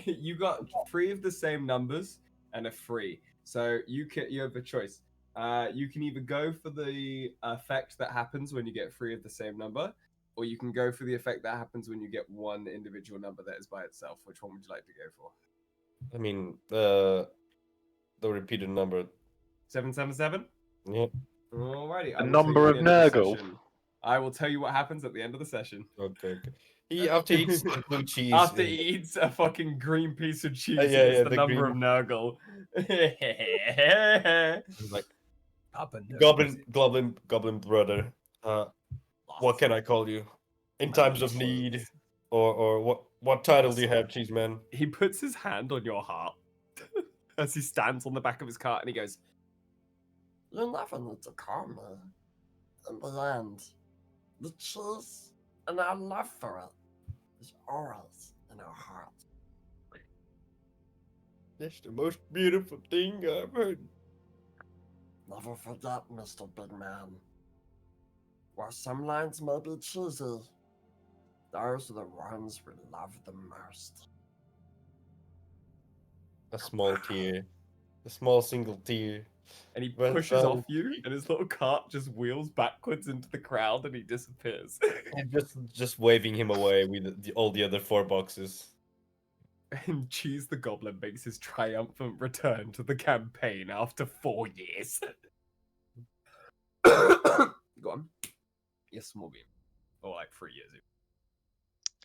you got 3 of the same numbers and a 3. So you have a choice. You can either go for the effect that happens when you get 3 of the same number, or you can go for the effect that happens when you get one individual number that is by itself. Which one would you like to go for? I mean, the repeated number. 777? Yeah. Alrighty. The number of Nurgle. I will tell you what happens at the end of the session. Okay. He after he eats the blue cheese. After he eats a fucking green piece of cheese, yeah, it's the the number green- of Nurgle. He's like Papa Nurgle. goblin brother. What can I call you? In times of need, or what title do you have, cheese man? He puts his hand on your heart as he stands on the back of his cart and he goes, You never need to call me. In the end, the cheese and our love for it is always in our hearts. That's the most beautiful thing I've heard. Never forget, Mr. Big Man. While some lines may be cheesy, those are the ones we love the most. A small tear. A small single tear. And he Well pushes done. off you, and his little cart just wheels backwards into the crowd, and he disappears. And just waving him away with all the other 4 boxes. And Cheese the Goblin makes his triumphant return to the campaign after 4 years. Go on. Yes, Morgan. Or like 3 years.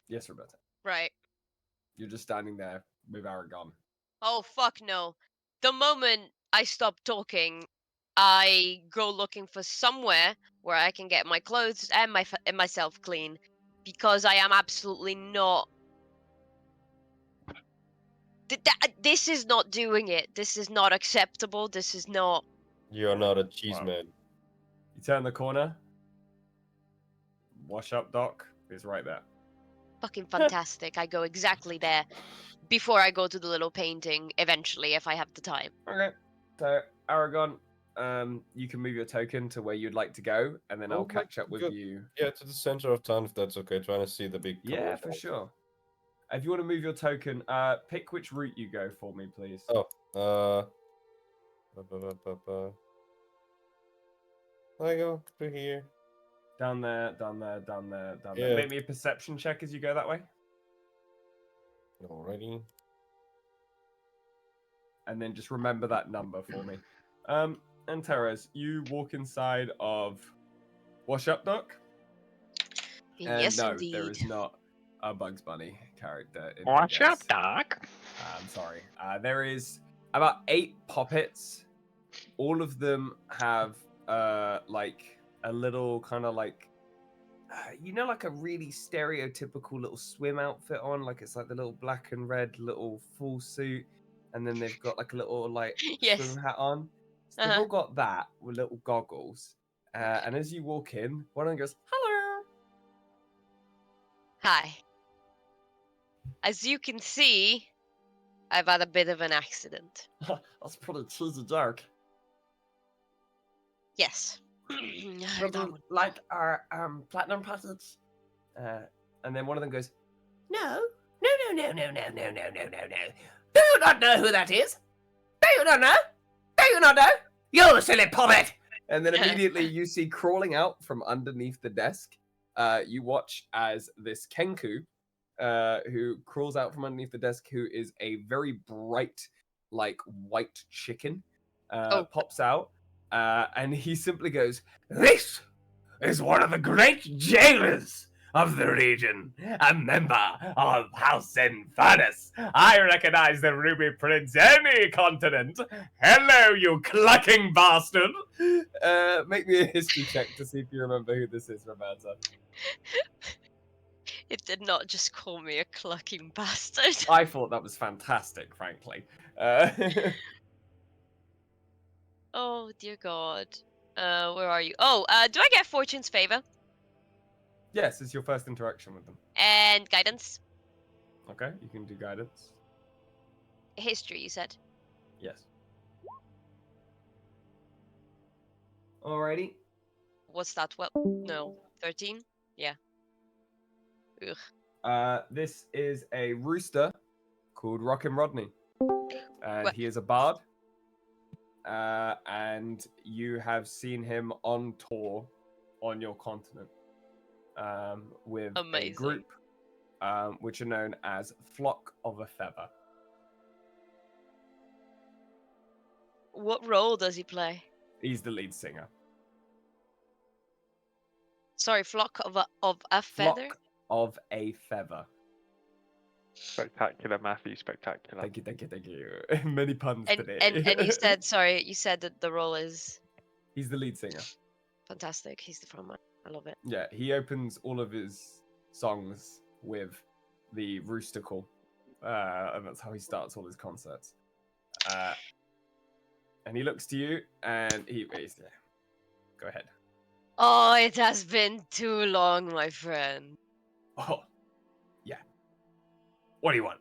Yes, Roberta. Right. You're just standing there with Aragon. Oh, fuck no. The moment I stop talking, I go looking for somewhere where I can get my clothes and myself clean, because I am absolutely not. This is not doing it. This is not acceptable. This is not. You're not a cheese Wow. man. You turn the corner. Wash up Doc is right there. Fucking fantastic. I go exactly there before I go to the little painting eventually if I have the time. Okay. So Aragon, you can move your token to where you'd like to go, and then I'll Okay, catch up with good. you. Yeah, to the center of town if that's okay. Trying to see the big. Yeah, for sure. If you want to move your token, pick which route you go for me, please. Oh, I go through here. Down there, down there, down there, down there. Yeah. Make me a perception check as you go that way. Alrighty. And then just remember that number for me. And Teres, you walk inside of Wash Up Doc. And Yes, no, indeed. there is not a Bugs Bunny character in Watch this. up, Doc. I'm sorry. There is about 8 poppets. All of them have like a little kind of like like a really stereotypical little swim outfit on, like it's like the little black and red little full suit, and then they've got like a little like Yes. swim hat on. So they've all got that with little goggles. And as you walk in, one of them goes, "Hello." Hi. As you can see, I've had a bit of an accident. That's pretty cheesy joke. Yes. Would you like our platinum package? And then one of them goes, No. No. Do you not know who that is? Do you not know? Do you not know? You silly poppet! and then immediately you see crawling out from underneath the desk. You watch as this Kenku, who crawls out from underneath the desk, who is a very bright, like white chicken, pops out, and he simply goes, "This is one of the great jailers of the region, a member of House Infernus. I recognize the Ruby Prince any continent. Hello, you clucking bastard!" Make me a history check to see if you remember who this is, Roberta. It did not just call me a clucking bastard. I thought that was fantastic, frankly. Oh, dear God. Where are you? Oh, do I get Fortune's Favor? Yes, it's your first interaction with them. And Guidance? Okay, you can do guidance. History, you said? Yes. Alrighty. What's that? Well, no. 13? Yeah. Ugh. This is a rooster called Rockin' Rodney. And What? he is a bard. And you have seen him on tour on your continent with Amazing. a group which are known as Flock of a Feather. What role does he play? He's the lead singer. Sorry, Flock of a Feather? Flock of a Feather. Spectacular, Matthew. Spectacular. Thank you. Many puns today. And you said, sorry, you said that the role is He's the lead singer. fantastic. He's the frontman. I love it. Yeah, he opens all of his songs with the rooster call. And that's how he starts all his concerts. And he looks to you and he's there. Go ahead. Oh, it has been too long, my friend. Oh, yeah. What do you want?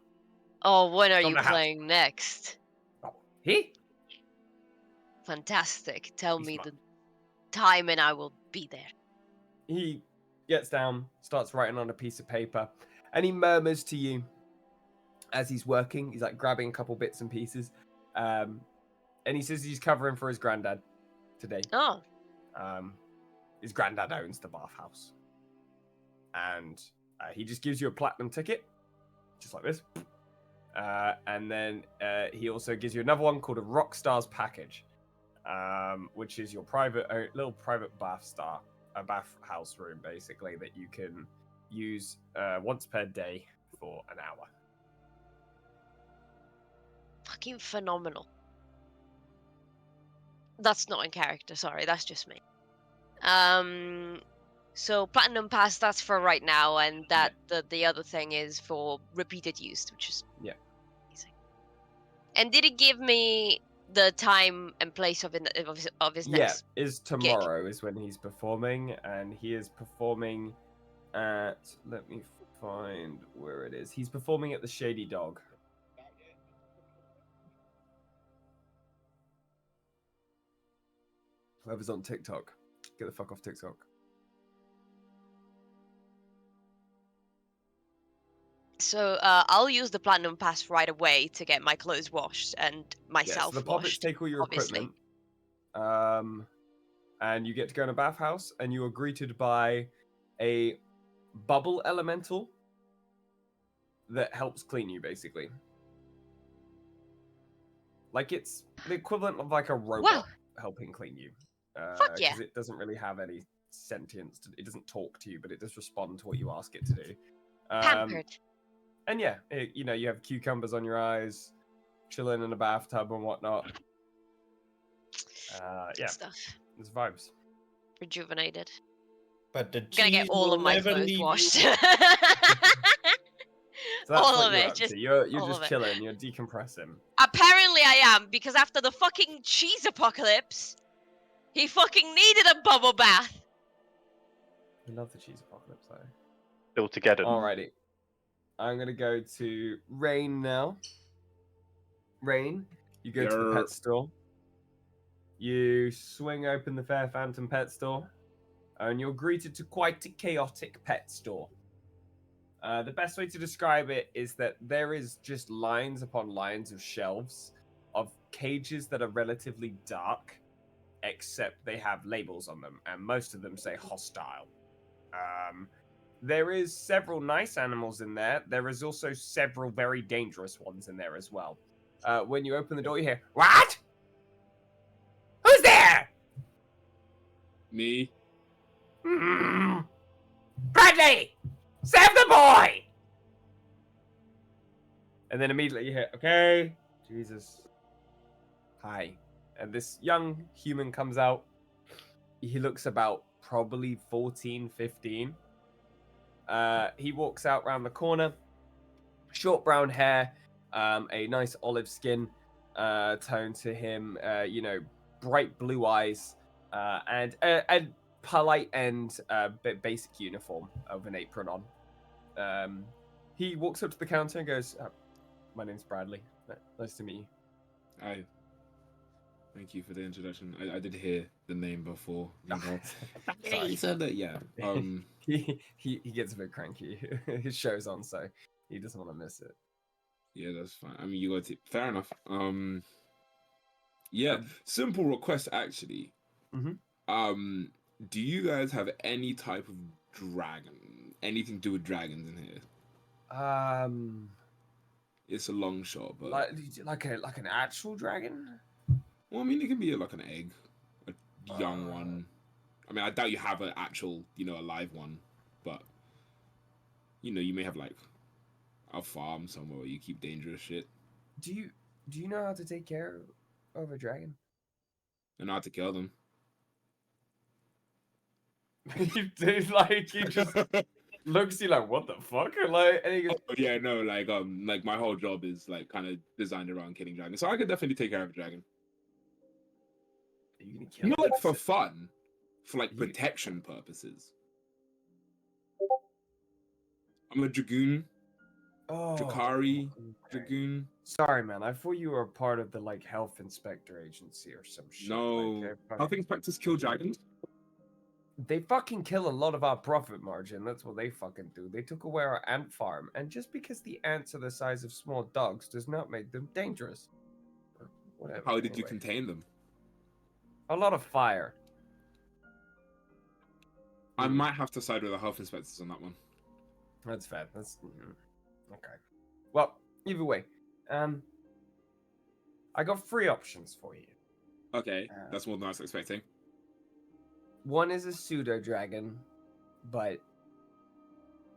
Oh, when are Come you to house. playing next? He? Fantastic. Tell He's me smart. the time and I will be there. He gets down, starts writing on a piece of paper, and he murmurs to you as he's working. He's like grabbing a couple bits and pieces. And he says he's covering for his granddad today. Oh, His granddad owns the bathhouse. And he just gives you a platinum ticket, just like this. And then he also gives you another one called a Rockstar's package, which is your little private bathhouse room, basically, that you can use once per day for an hour. fucking phenomenal. That's not in character, sorry, that's just me. So Platinum Pass, that's for right now, and that the other thing is for repeated use, which is amazing. And did it give me the time and place of his next? Yeah, is tomorrow is when he's performing, and he is performing at, let me find where it is. He's performing at the Shady Dog. Whoever's on TikTok, get the fuck off TikTok. So I'll use the Platinum Pass right away to get my clothes washed and myself so the puppets washed. take all your obviously. equipment, and you get to go in a bathhouse, and you are greeted by a bubble elemental that helps clean you, basically. Like it's the equivalent of like a robot helping clean you. Fuck yeah. Because it doesn't really have any sentience. It doesn't talk to you, but it does respond to what you ask it to do. Pampered. And yeah, you have cucumbers on your eyes, chilling in a bathtub and whatnot. Yeah, Stuff. there's vibes. Rejuvenated. But the Gonna get cheese all will of my never clothes leave washed. you. So that's all what of you're it. up Just to. You're all just of it. chilling. You're decompressing. Apparently I am, because after the fucking cheese apocalypse, he fucking needed a bubble bath. I love the cheese apocalypse though. Still together. Alrighty. I'm gonna go to Rain now. Rain, you go to the pet store. You swing open the Fair Phantom pet store, and you're greeted to quite a chaotic pet store. The best way to describe it is that there is just lines upon lines of shelves of cages that are relatively dark, except they have labels on them, and most of them say hostile. There is several nice animals in there. There is also several very dangerous ones in there as well. When you open the door, you hear, "What? Who's there?" Me. Bradley! Save the boy! And then immediately you hear, "Okay, Jesus. Hi." And this young human comes out. He looks about probably 14, 15. He walks out round the corner. Short brown hair, a nice olive skin tone to him, bright blue eyes, and a polite and basic uniform of an apron on. He walks up to the counter and goes, "My name's Bradley. Nice to meet you." Hi. Thank you for the introduction. I did hear the name before. Yeah, he said that. Yeah. He gets a bit cranky. His show's on, so he doesn't want to miss it. Yeah, that's fine. I mean, you got to. Fair enough. Yeah. Simple request, actually. Mhm. Do you guys have any type of dragon? Anything to do with dragons in here? It's a long shot, but like an actual dragon. well, I mean, it can be like an egg, a young one. I mean, I doubt you have an actual, a live one, but you may have like a farm somewhere where you keep dangerous shit. Do you know how to take care of a dragon? And not to kill them. You do, like, he just looks at you like, "What the fuck?" And he goes, Oh, yeah, no, like my whole job is like kind of designed around killing dragons, so I could definitely take care of a dragon. "Are you gonna kill Not it?" like for fun, for like protection purposes. I'm a dragoon. Oh, Drakari, okay. Dragoon. Sorry, man. I thought you were a part of the like health inspector agency or some shit. No. Health inspectors kill dragons. They fucking kill a lot of our profit margin. That's what they fucking do. They took away our ant farm, and just because the ants are the size of small dogs does not make them dangerous. Whatever. How did you anyway. contain them? A lot of fire. I might have to side with the health inspectors on that one. That's fair. That's okay. Well, either way, I got 3 options for you. Okay, that's more than I was expecting. One is a pseudo dragon, but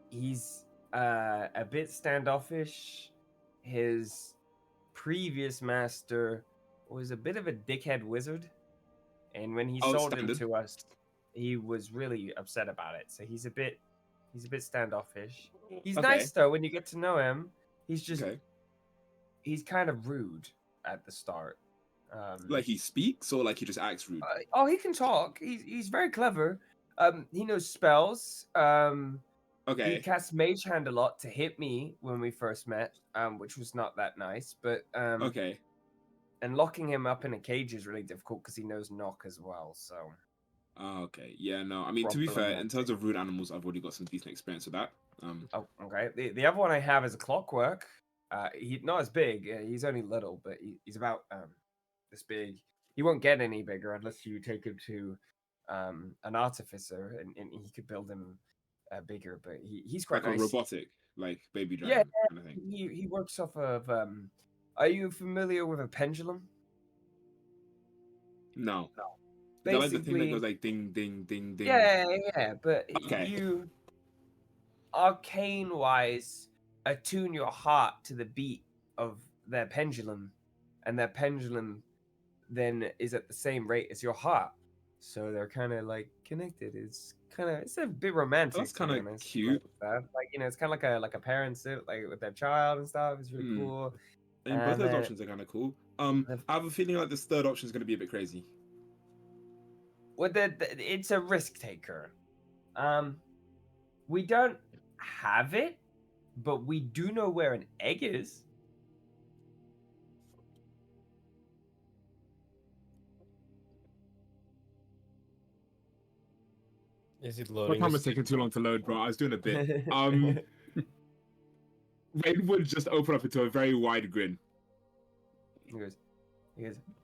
he's a bit standoffish. His previous master was a bit of a dickhead wizard, and when he sold him standard. to us, he was really upset about it. So he's a bit standoffish. He's Okay. nice though when you get to know him. He's just Okay. he's kind of rude at the start. Like he speaks or like he just acts rude? Oh, he can talk. He's very clever. He knows spells. He Okay. casts Mage Hand a lot to hit me when we first met, which was not that nice. But Okay. and locking him up in a cage is really difficult because he knows knock as well. So Okay. Yeah, no. I mean, to be fair, in terms of rude animals, I've already got some decent experience with that. oh, okay. The other one I have is a clockwork. He not as big. He's only little, but he's about this big. He won't get any bigger unless you take him to an artificer, and he could build him bigger. But he's quite like nice. a robotic, like baby Yeah, dragon kind of thing. he works off of. Are you familiar with a pendulum? No. Is that like the thing that Basically- goes like ding, ding, ding, ding? Yeah, but Okay. you arcane wise attune your heart to the beat of their pendulum, and their pendulum then is at the same rate as your heart. So they're kind of like connected. It's a bit romantic. That's to be kind of honest, cute. like it's kind of like a parent like with their child and stuff. It's really cool. I mean, both those And, options are kind of cool. I have a feeling like this third option is going to be a bit crazy. Well, it's a risk taker. We don't have it, but we do know where an egg is. Is it My loading? camera's taking too long to load, bro. I was doing a bit. Rainwood just opened up into a very wide grin. He goes,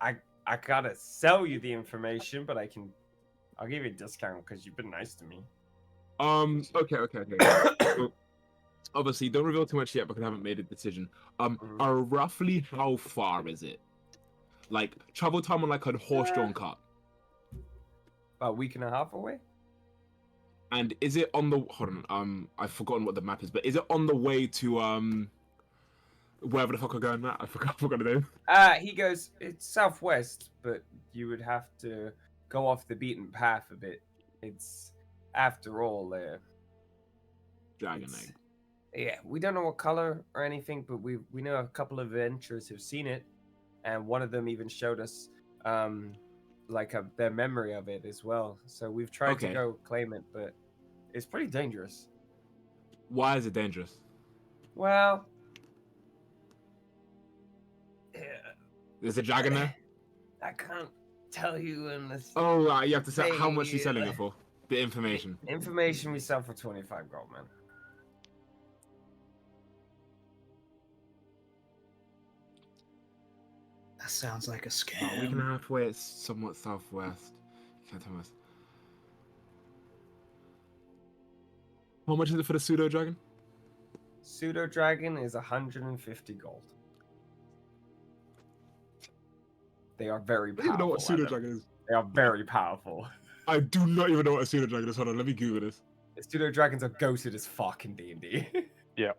I gotta sell you the information, but I'll give you a discount because you've been nice to me. Okay. So, obviously, don't reveal too much yet because I haven't made a decision. Roughly how far is it? Like travel time on like a horse-drawn cart. About a week and a half away. And is it on the hold on? I've forgotten what the map is, but is it on the way to wherever the fuck we're going, Matt? I forgot the name. He goes, it's southwest, but you would have to go off the beaten path a bit. It's after all Dragon egg. Yeah, we don't know what color or anything, but we know a couple of adventurers who've seen it, and one of them even showed us their memory of it as well. So we've tried to go claim it, but it's pretty dangerous. Why is it dangerous? Well, There's a dragon there. I can't tell you unless. Oh, right, you have to say how much you're selling it for. The information. Information we sell for 25 gold, man. That sounds like a scam. About a week and a half away, it's somewhat southwest. You can't tell us. How much is it for the pseudo dragon? Pseudo dragon is 150 gold. They are very I powerful. don't even know what pseudo Adam. dragon is. They are very powerful. I do not even know what a pseudo dragon is. Hold on, let me Google this. The pseudo dragons are goated as fuck in D&D. Yeah.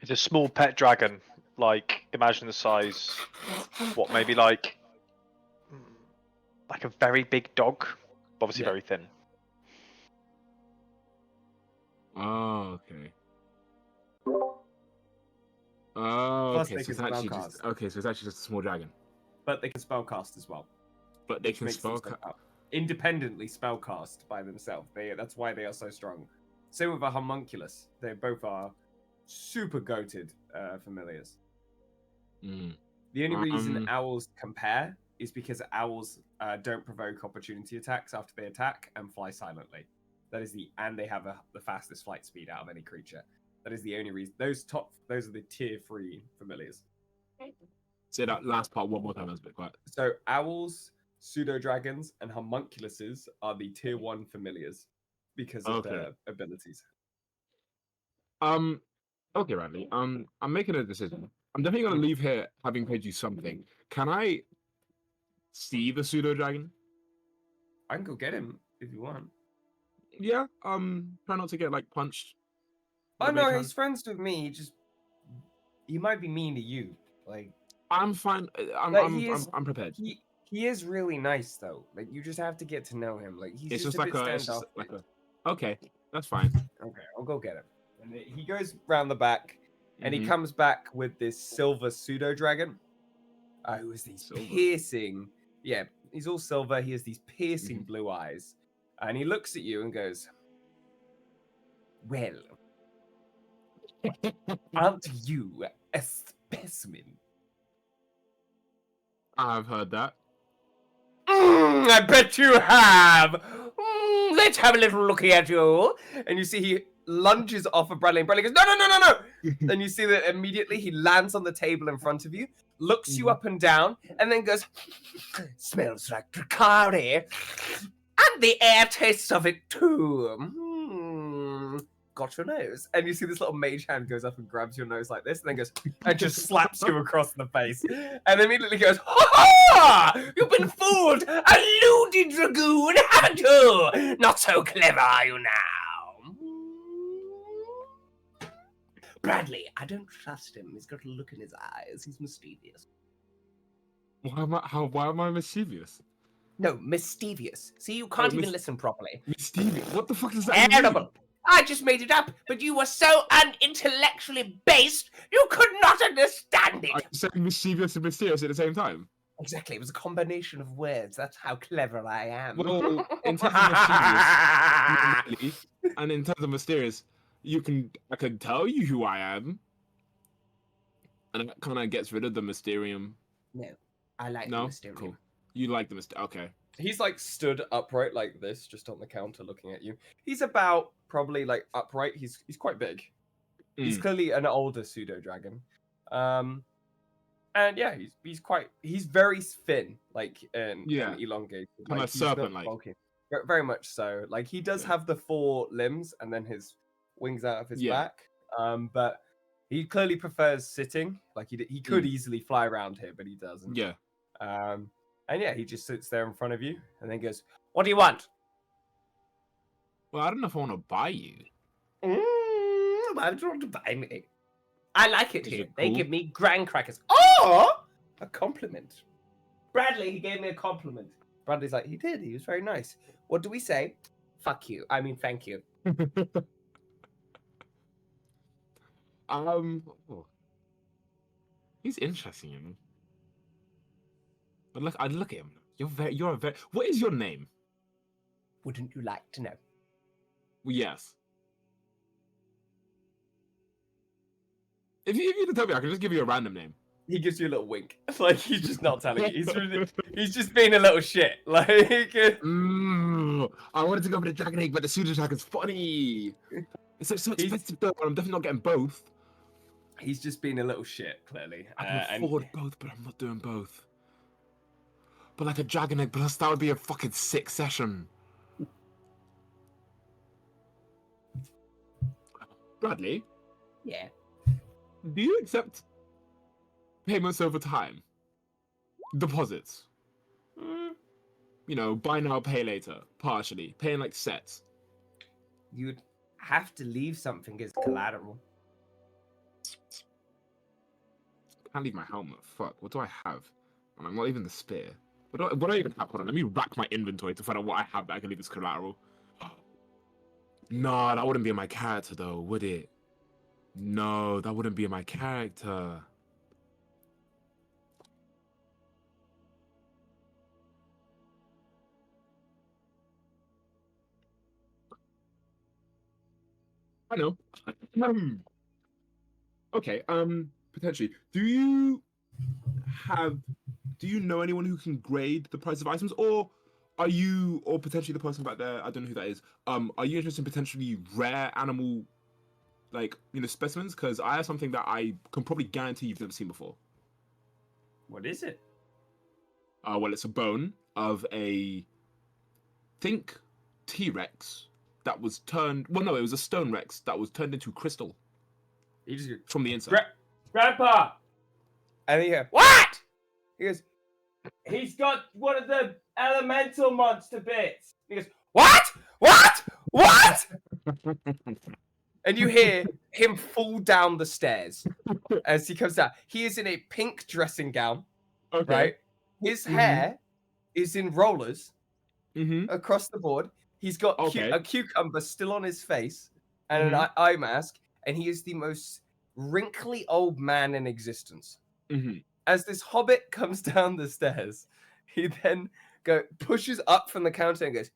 It's a small pet dragon. Like, imagine the size. What, maybe like a very big dog? Obviously Yeah. very thin. Oh, okay. Oh, Plus okay. they So it's can actually spellcast. just so it's actually just a small dragon. But they can spellcast as well. But they which can makes them spellcast. independently spellcast by themselves. That's why they are so strong. Same with a homunculus. They both are super goated familiars. Mm. The only reason owls compare is because owls don't provoke opportunity attacks after they attack and fly silently. And they have the fastest flight speed out of any creature. That is the only reason. Those are the tier 3 familiars. Say that last part one more time. That's a bit quiet. So owls, pseudo dragons, and homunculuses are the tier 1 familiars because of their abilities. Okay, Radley. I'm making a decision. I'm definitely gonna leave here having paid you something. Can I see the pseudo dragon? I can go get him if you want. Yeah. Try not to get like punched. Oh no, he's friends with me. He might be mean to you. Like I'm fine. I'm prepared. He is really nice though. Like you just have to get to know him. Like he's It's just just a bit like standoffish. okay, that's fine. Okay, I'll go get him. And he goes round the back, and he comes back with this silver pseudo dragon. Who has these piercing? Yeah, he's all silver. He has these piercing blue eyes, and he looks at you and goes, "Well, aren't you a specimen?" I've heard that. I bet you have. Let's have a little looky at you. And you see he lunges off of Bradley, and Bradley goes, no. And you see that immediately he lands on the table in front of you, looks you up and down, and then goes, smells like Dracari. And the air tastes of it too. Got your nose. And you see this little mage hand goes up and grabs your nose like this, and then goes, and just slaps you across the face. And immediately goes, ha! You've been fooled! Eluded, Dragoon, haven't you? Not so clever, are you now? Bradley, I don't trust him. He's got a look in his eyes. He's mischievous. Why am I mischievous? No, mischievous. See, you can't even listen properly. Mischievous? What the fuck does that Terrible. mean? I just made it up, but you were so unintellectually based, you could not understand it. Are you saying mischievous and mysterious at the same time? Exactly, it was a combination of words. That's how clever I am. Well, in terms of mischievous, really, and in terms of mysterious, I can tell you who I am, and that kind of gets rid of the mysterium. No, I like the mysterium. Cool. You like the mysterium? Okay. He's like stood upright like this, just on the counter, looking at you. He's about probably like upright. He's quite big. He's clearly an older pseudo dragon. And yeah, he's very thin, like and elongated, kind of serpent like. Very much so. Like he does have the 4 limbs and then his wings out of his back. But he clearly prefers sitting. Like he could easily fly around here, but he doesn't. Yeah. And yeah, he just sits there in front of you and then goes, "What do you want?" Well, I don't know if I want to buy you. Why would you want to buy me? I like it here. Cool? They give me grand crackers. Oh, a compliment. Bradley, he gave me a compliment. Bradley's like, he did. He was very nice. What do we say? Fuck you. I mean, thank you. He's interesting, you know. But I'd look at him. You're a very. What is your name? Wouldn't you like to know? Well, yes. If you didn't tell me, I could just give you a random name. He gives you a little wink. Like he's just not telling you. He's just being a little shit. Like I wanted to go for the dragon egg, but the pseudo dragon's funny. It's so expensive though, I'm definitely not getting both. He's just being a little shit, clearly. I can afford both, but I'm not doing both. But like a dragon egg plus, that would be a fucking sick session. Bradley? Yeah. Do you accept payments over time? Deposits? You know, buy now, pay later, partially. Paying like sets. You'd have to leave something as collateral. Can't leave my helmet. Fuck, what do I have? I'm not even the spear. What do I even have? Hold on, let me rack my inventory to find out what I have that I can leave as collateral. No, that wouldn't be my character though, would it? No, that wouldn't be my character. I know. Okay. Potentially. Do you know anyone who can grade the price of items, or are you, or potentially the person back there? I don't know who that is. Are you interested in potentially rare animal, specimens? Because I have something that I can probably guarantee you've never seen before. What is it? Well, it's a bone of think T-Rex that was turned. Well, no, it was a stone Rex that was turned into crystal. You just go, from the inside. Grandpa! And he goes, what? He goes, he's got one of the elemental monster bits. He goes, what? What? What? And you hear him fall down the stairs as he comes down. He is in a pink dressing gown, right? His hair is in rollers across the board. He's got a cucumber still on his face and an eye mask, and he is the most wrinkly old man in existence. As this hobbit comes down the stairs, he then pushes up from the counter and goes,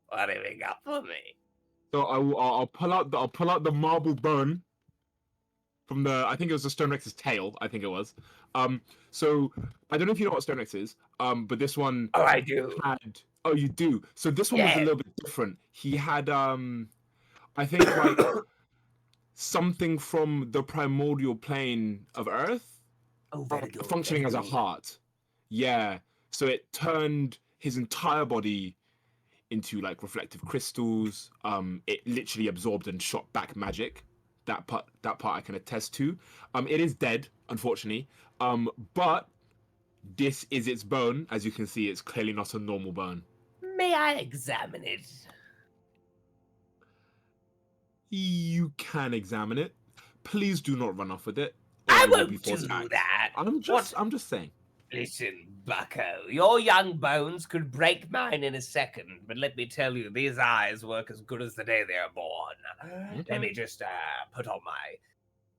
"What have you got for me?" So I'll pull out the marble bone from the, I think it was the Stone Rex's tail. I think it was. So I don't know if you know what Stone Rex is. But this one. Oh, I do. Oh, you do. So this one was a little bit different. He had I think like something from the primordial plane of Earth. Oh, very good. Functioning as a heart. Yeah. So it turned his entire body into like reflective crystals. It literally absorbed and shot back magic. That part I can attest to. It is dead, unfortunately. But this is its bone. As you can see, it's clearly not a normal bone. May I examine it? You can examine it. Please do not run off with it. I won't do that. I'm just saying. Listen, bucko, your young bones could break mine in a second, but let me tell you, these eyes work as good as the day they are born. Okay. Let me just put on my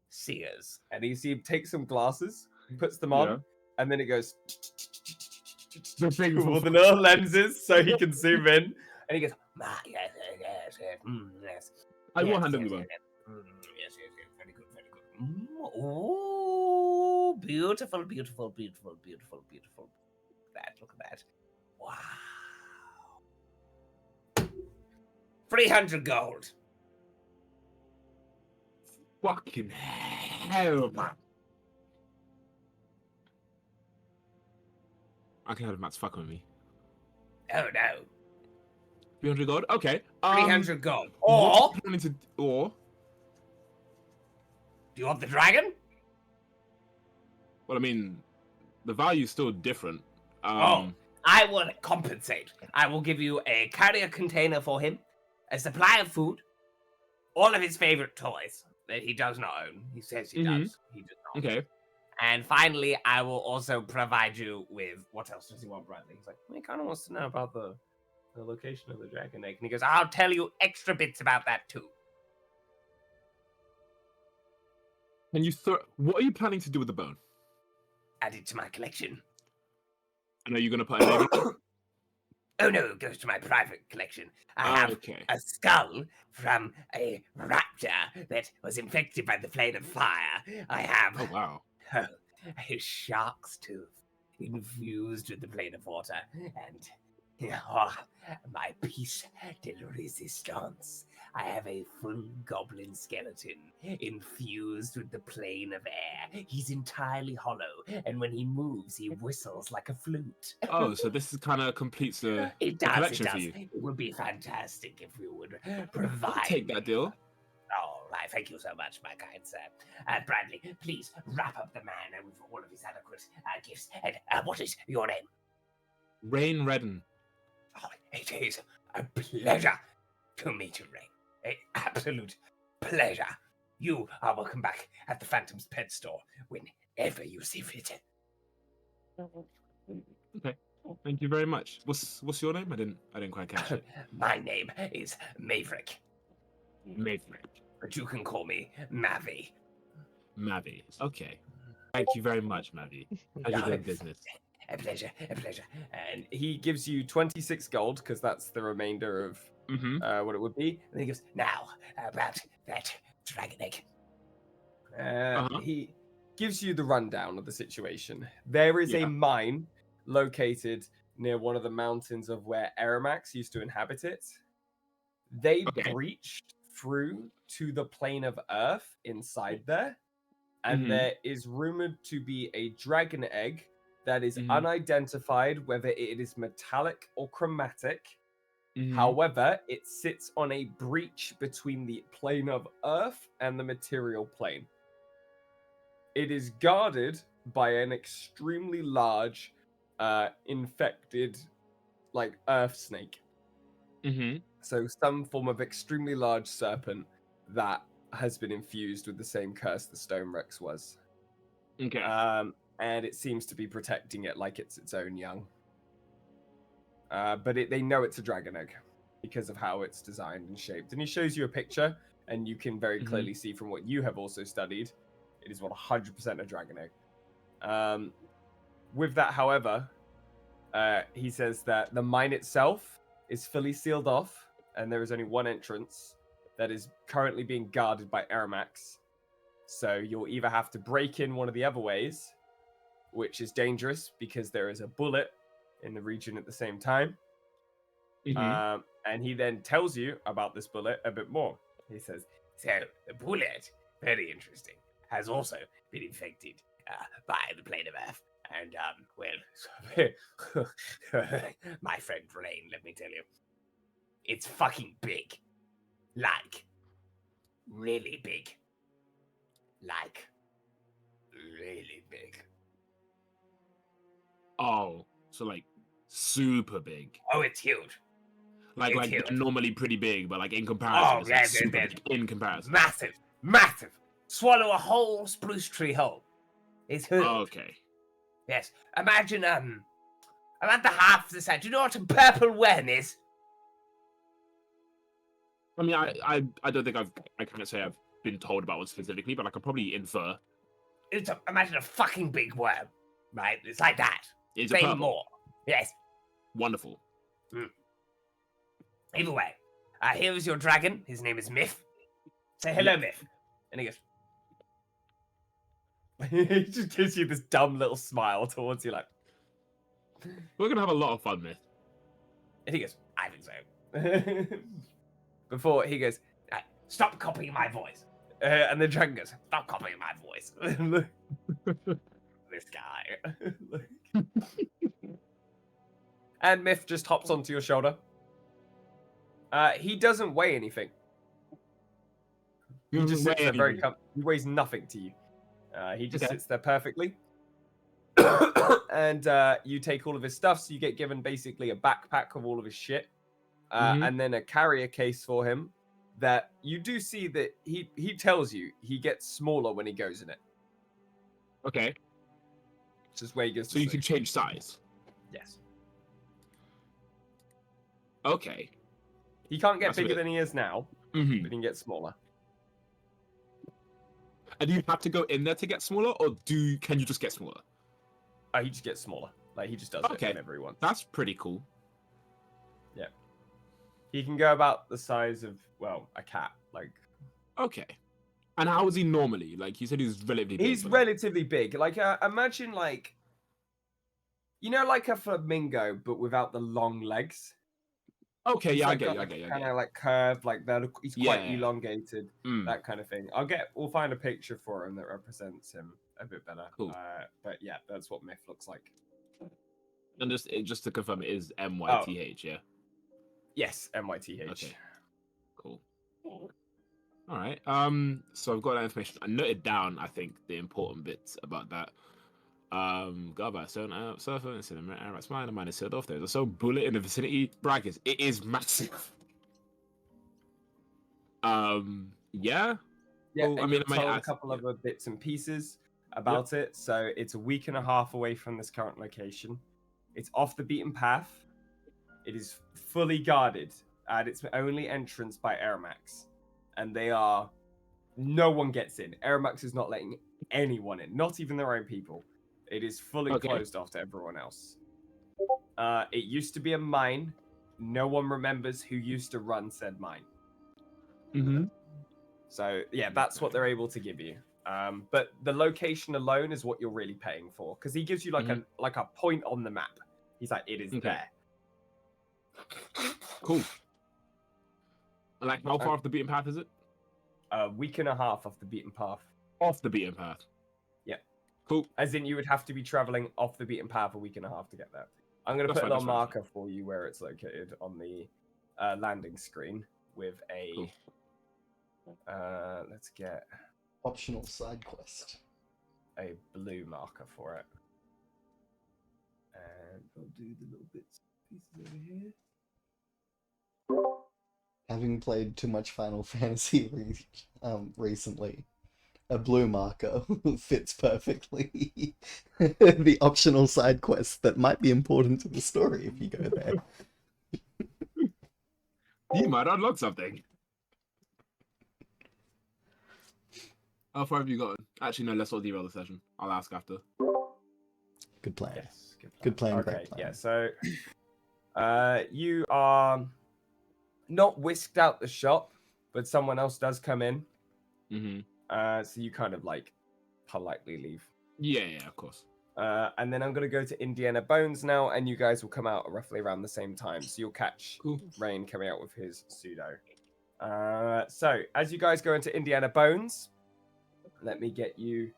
seers. And you see him take some glasses, puts them on, and then it goes with the little lenses so he can zoom in. And he goes, yes. I will hand him the bone. Yes, very good. Oh, beautiful. Look at that. Wow. 300 gold. Fucking hell, man. I can have Matt's fucking with me. Oh, no. 300 gold? Okay. 300 gold. Or... Do you want the dragon? Well, I mean, the value's still different. I will compensate. I will give you a carrier container for him, a supply of food, all of his favorite toys that he does not own. He says he does. He does not. Okay. And finally, I will also provide you with... What else does he want, Bradley? He's like, he kind of wants to know about the location of the dragon egg. And he goes, I'll tell you extra bits about that too. Can you what are you planning to do with the bone? Add it to my collection. And are you going to put a name on it? Oh no, it goes to my private collection. I have a skull from a raptor that was infected by the plane of fire. I have a shark's tooth infused with the plane of water, and my piece de resistance. I have a full goblin skeleton infused with the plane of air. He's entirely hollow, and when he moves, he whistles like a flute. Oh, so this kind of completes the collection for you. It would be fantastic if you would provide. I'll take that deal. All right, thank you so much, my kind sir. Bradley, please wrap up the man with all of his adequate gifts. And what is your name? Rain Redden. Oh, it is a pleasure to meet you, Rain. An absolute pleasure. You are welcome back at the Phantom's Pet Store whenever you see fit. Okay. Thank you very much. What's your name? I didn't quite catch it. My name is Maverick. Maverick. But you can call me Mavi. Mavi. Okay. Thank you very much, Mavi. How's your doing business? A pleasure. And he gives you 26 gold, because that's the remainder of what it would be. And he goes, now, about that dragon egg. he gives you the rundown of the situation. There is Yeah. a mine located near one of the mountains of where Aramax used to inhabit it. They Okay. breached through to the plane of Earth inside there, and Mhm. there is rumored to be a dragon egg that is Mhm. unidentified, whether it is metallic or chromatic. Mhm. However, it sits on a breach between the plane of Earth and the material plane. It is guarded by an extremely large, infected, like earth snake. Mhm. So some form of extremely large serpent that has been infused with the same curse the Stone Rex was. Okay. And it seems to be protecting it like it's its own young. But they know it's a dragon egg because of how it's designed and shaped. And he shows you a picture, and you can very clearly see from what you have also studied, it is 100% a dragon egg. With that, however, he says that the mine itself is fully sealed off, and there is only one entrance that is currently being guarded by Aramax. So you'll either have to break in one of the other ways, which is dangerous because there is a bullet in the region at the same time. And he then tells you about this bullet a bit more. He says, so the bullet, very interesting, has also been infected by the plane of Earth. And, well, my friend Rain, let me tell you, it's fucking big. Like, really big. Like, really big. Oh, so like super big. Oh, it's huge. Like It's like huge. they're normally pretty big, but like in comparison, Oh, it's like yeah, super they're big in comparison. massive, massive. Swallow a whole spruce tree whole. It's huge. Okay. Yes. Imagine, I'm at the half the size. Do you know what a purple worm is? I mean, I don't think I can't say I've been told about one specifically, but I could probably infer. Imagine a fucking big worm, right? It's like that. It's Maybe a purple. more. Yes. Wonderful. Either way, here is your dragon. His name is Myth. Say hello, Myth. And he goes. He just gives you this dumb little smile towards you, like. We're gonna have a lot of fun, Myth. And he goes, I think so. Before he goes, stop copying my voice. And the dragon goes, stop copying my voice. Look. This guy. And Myth just hops onto your shoulder. He doesn't weigh anything. He just sits there very he weighs nothing to you. He just sits there perfectly. And you take all of his stuff, so you get given basically a backpack of all of his shit. And then a carrier case for him that you do see that he tells you he gets smaller when he goes in it. Okay. Which is where he goes So you can change size. Yes. Okay. He can't get That's a bigger bit- than he is now, but he can get smaller. And do you have to go in there to get smaller, or can you just get smaller? He just gets smaller. Like, he just does it whenever he wants. That's pretty cool. Yeah. He can go about the size of, well, a cat. Like. Okay. And how is he normally? Like, you said he's relatively big. He's relatively big. Like, imagine, like, you know, like a flamingo, but without the long legs. Okay, He's yeah, like I get got you. Kind of like curved, like that. He's quite Yeah. elongated, that kind of thing. We'll find a picture for him that represents him a bit better. Cool. But yeah, that's what Myth looks like. And just to confirm, it is MYTH, yeah? Yes, MYTH. Okay. Cool. All right. So I've got that information. I noted down, I think, the important bits about that. Got about certain surfer and cinema Arab's mine. The mine is sealed off. There's a soul bullet in the vicinity. Braggers. It is massive. Yeah. Yeah, Well, I mean, I might told a ask, couple other bits and pieces about it. So it's a week and a half away from this current location. It's off the beaten path. It is fully guarded, and it's only entrance by Aramax. And no one gets in. Aramax is not letting anyone in, not even their own people. It is fully closed off to everyone else. It used to be a mine. No one remembers who used to run said mine. Mm-hmm. So, yeah, that's what they're able to give you. But the location alone is what you're really paying for, because he gives you like a point on the map. He's like, it is there. Cool. Like, how far off the beaten path is it? A week and a half off the beaten path. Off the beaten path. Yeah. Cool. As in, you would have to be traveling off the beaten path a week and a half to get there. I'm going to put a little marker for you where it's located on the landing screen with a... Cool. Let's get Optional side quest. a blue marker for it. And we'll do the little bits pieces over here. Having played too much Final Fantasy recently, a blue marker fits perfectly the optional side quests that might be important to the story if you go there. You might unlock something. How far have you gotten? Actually, no, let's not derail the session. I'll ask after. Good plan. Yes, Good plan. Okay, Great plan. yeah, so you are not whisked out the shop, but someone else does come in. So you kind of like politely leave. Yeah, of course. And then I'm going to go to Indiana Bones now, and you guys will come out roughly around the same time. So you'll catch Rain coming out with his pseudo. So as you guys go into Indiana Bones, let me get you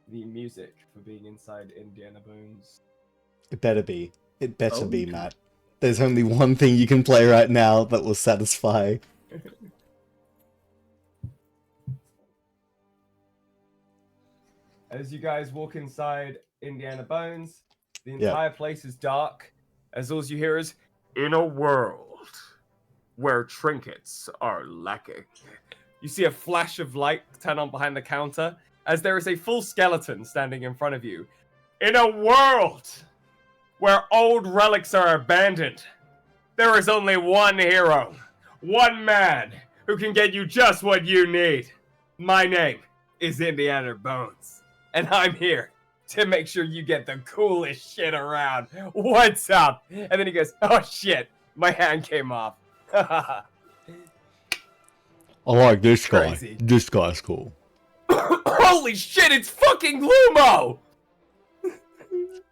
the music for being inside Indiana Bones. It better be. It better be, Matt. There's only one thing you can play right now that will satisfy. As you guys walk inside Indiana Bones, the entire place is dark, as all you hear is, "In a world where trinkets are lacking." You see a flash of light turn on behind the counter, as there is a full skeleton standing in front of you. "In a world where old relics are abandoned, there is only one hero, one man, who can get you just what you need. My name is Indiana Bones, and I'm here to make sure you get the coolest shit around. What's up?" And then he goes, "Oh shit, my hand came off." I like this guy. Crazy. This guy's cool. Holy shit, it's fucking Lumo!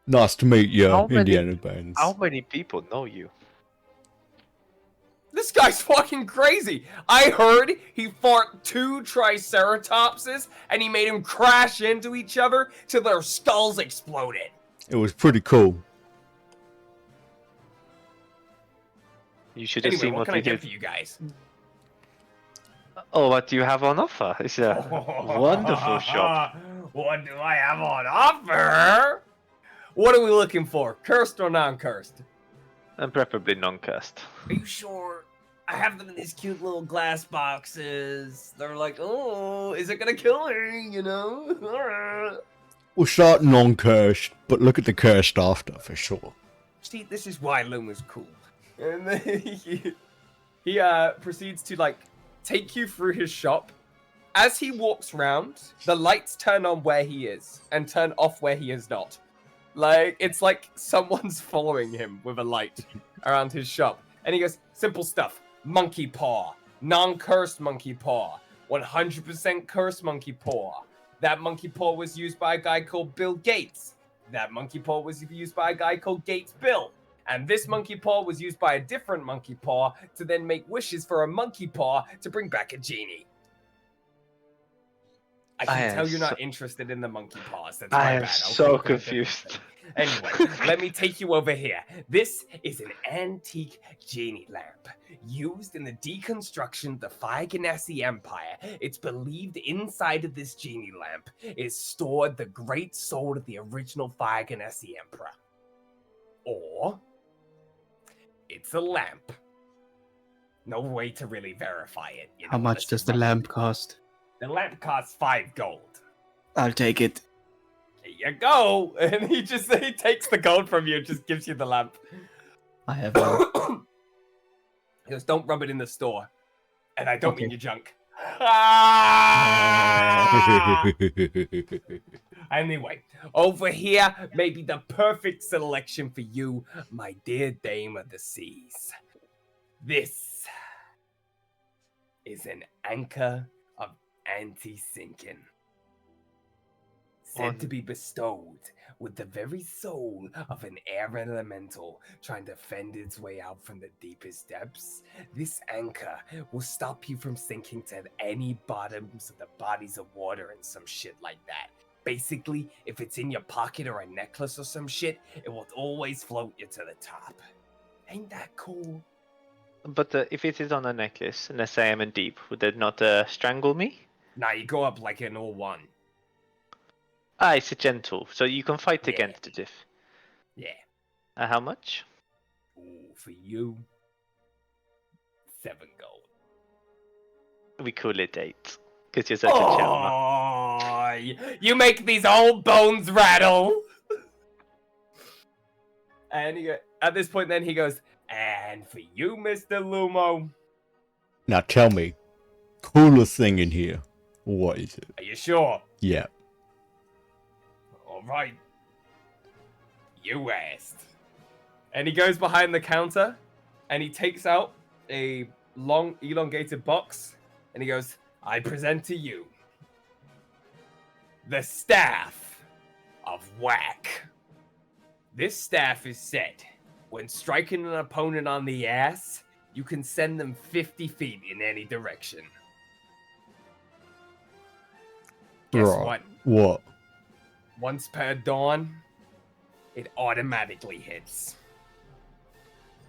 Nice to meet you, How many- Indiana Bones. How many people know you? This guy's fucking crazy. I heard he fought 2 Triceratopses and he made them crash into each other till their skulls exploded. It was pretty cool. You should have Anyway, seen what what can we I get did. for you guys? Oh, what do you have on offer? It's a wonderful shop. What do I have on offer? What are we looking for? Cursed or non-cursed? And preferably non-cursed. Are you sure? I have them in these cute little glass boxes. They're like, oh, is it gonna kill her? You know? We'll start non-cursed, but look at the cursed after for sure. See, this is why Luma's cool. And then he proceeds to like take you through his shop. As he walks round, the lights turn on where he is and turn off where he is not. Like, it's like someone's following him with a light around his shop. And he goes, "Simple stuff. Monkey paw. Non-cursed monkey paw. 100% cursed monkey paw. That monkey paw was used by a guy called Bill Gates. That monkey paw was used by a guy called Gates Bill. And this monkey paw was used by a different monkey paw to then make wishes for a monkey paw to bring back a genie." I can tell you're not interested in the monkey paws. That's my I am bad. so confused. Anyway, let me take you over here. This is an antique genie lamp used in the deconstruction of the Fire Ganassi Empire. It's believed inside of this genie lamp is stored the great soul of the original Fire Ganassi Emperor. Or it's a lamp. No way to really verify it. You know, How much does the lamp cost? The lamp costs 5 gold. I'll take it. Here you go. And he takes the gold from you and just gives you the lamp. I have one. He goes, "Don't rub it in the store. And I don't mean your junk." Anyway, over here may be the perfect selection for you, my dear Dame of the Seas. This is an anchor of anti-sinking. said to be bestowed with the very soul of an air elemental trying to fend its way out from the deepest depths. This anchor will stop you from sinking to any bottoms of the bodies of water and some shit like that. Basically, if it's in your pocket or a necklace or some shit, it will always float you to the top. Ain't that cool? But if it is on a necklace, and let's say I'm in deep, would that not strangle me? Nah, you go up like an all one. Ah, it's a gentle, so you can fight Yeah. against it if. Yeah. How much? Ooh, for you, 7 gold. We call it 8. Because you're such a charmer. Oh, you make these old bones rattle. And at this point, then he goes, and for you, Mr. Lumo. Now tell me, coolest thing in here. What is it? Are you sure? Yeah. All right. You asked. And he goes behind the counter, and he takes out a long, elongated box, and he goes, I present to you the Staff of Whack. This staff is said, when striking an opponent on the ass, you can send them 50 feet in any direction. Guess Right. what? What? Once per dawn, it automatically hits.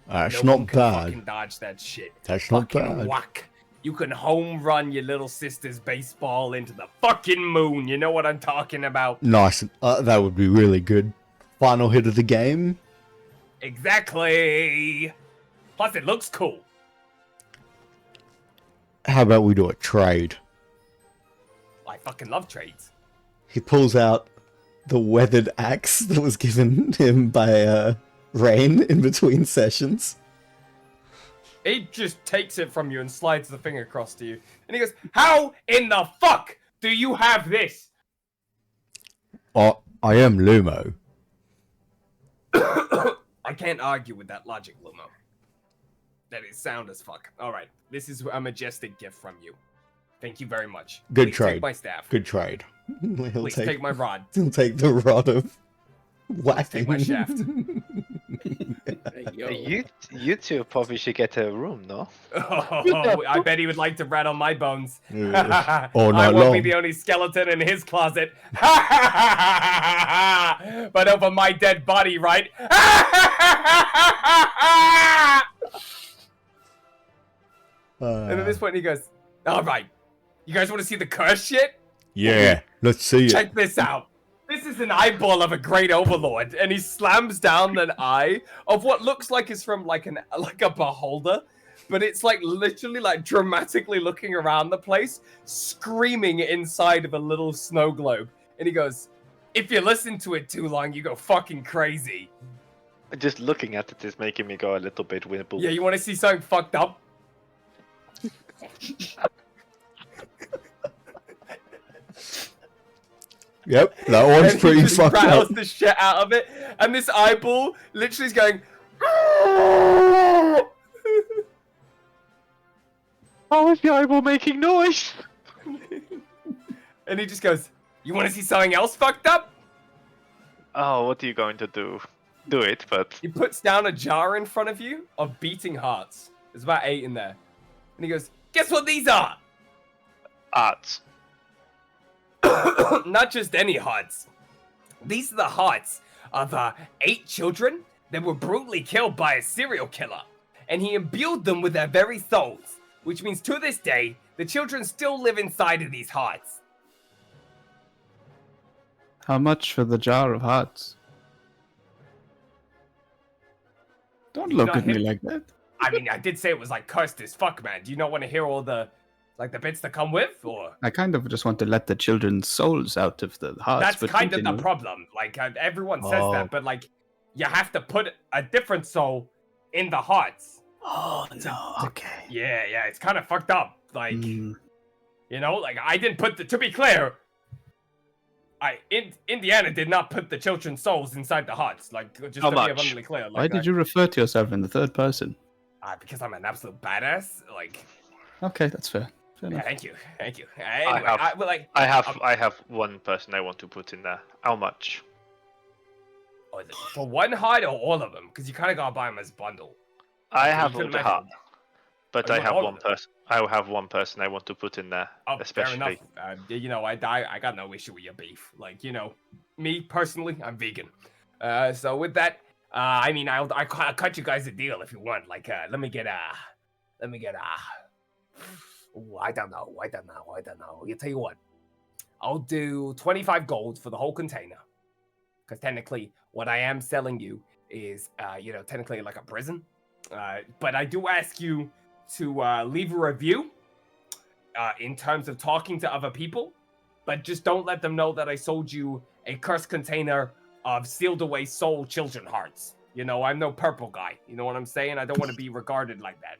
That's No one not can bad. fucking dodge that shit. That's not Fucking bad. whack. You can home run your little sister's baseball into the fucking moon. You know what I'm talking about? Nice. That would be really good. Final hit of the game. Exactly. Plus, it looks cool. How about we do a trade? I fucking love trades. He pulls out the weathered axe that was given him by Rain in between sessions. He just takes it from you and slides the thing across to you. And he goes, how in the fuck do you have this? I am Lumo. I can't argue with that logic, Lumo. That is sound as fuck. Alright, this is a majestic gift from you. Thank you very much. Good Please trade. Take my staff. Good trade. Please take my rod. He'll take the rod of whacking. Take my shaft. Hey, yo. You two probably should get a room, no? Oh, I bet he would like to rattle my bones. Yeah. All I night won't be long. the only skeleton in his closet. But over my dead body, right? And at this point, he goes, all right. You guys want to see the curse shit? Yeah, let's see it. Check this out. This is an eyeball of a great overlord, and he slams down an eye of what looks like is from like a beholder, but it's like literally like dramatically looking around the place, screaming inside of a little snow globe. And he goes, if you listen to it too long, you go fucking crazy. Just looking at it is making me go a little bit wibble. Yeah, you want to see something fucked up? Yep, that one's And pretty he just fucked rattles up. the shit out of it, and this eyeball literally is going. How is the eyeball making noise? And he just goes, you want to see something else fucked up? Oh, what are you going to do? Do it, but He puts down a jar in front of you of beating hearts. There's about 8 in there. And he goes, guess what these are? arts. Not just any hearts. These are the hearts of 8 children that were brutally killed by a serial killer. And he imbued them with their very souls. Which means to this day, the children still live inside of these hearts. How much for the jar of hearts? Don't You look not at me hip- like that. I mean, I did say it was like cursed as fuck, man. Do you not want to hear all the bits that come with? Or I kind of just want to let the children's souls out of the hearts. that's but kind of the continue. problem. Like everyone says Oh. that, but like you have to put a different soul in the hearts. Oh no! Okay. Yeah, it's kind of fucked up. Like Mm, you know, like I didn't put the. To be clear, Indiana did not put the children's souls inside the hearts. Like just How to much? be abundantly clear. Like, why did you refer to yourself in the third person? Because I'm an absolute badass. Like Okay, that's fair. Fair Yeah, enough. thank you. Anyway, I have one person I want to put in there. How much? For one heart or all of them? Because you kind of gotta buy them as a bundle. I You have couldn't all the imagine- heart, but Oh, you I want have all one of them? person. I will have one person I want to put in there, Oh, especially. fair enough. You know, I got no issue with your beef. Like, you know, me personally, I'm vegan. So with that, I mean, I'll cut you guys a deal if you want. Like, let me get ooh, I don't know. You tell you what, I'll do 25 gold for the whole container. Because technically, what I am selling you is, you know, technically like a prison. But I do ask you to leave a review in terms of talking to other people, but just don't let them know that I sold you a cursed container of sealed away soul children hearts. You know, I'm no purple guy. You know what I'm saying? I don't want to be regarded like that.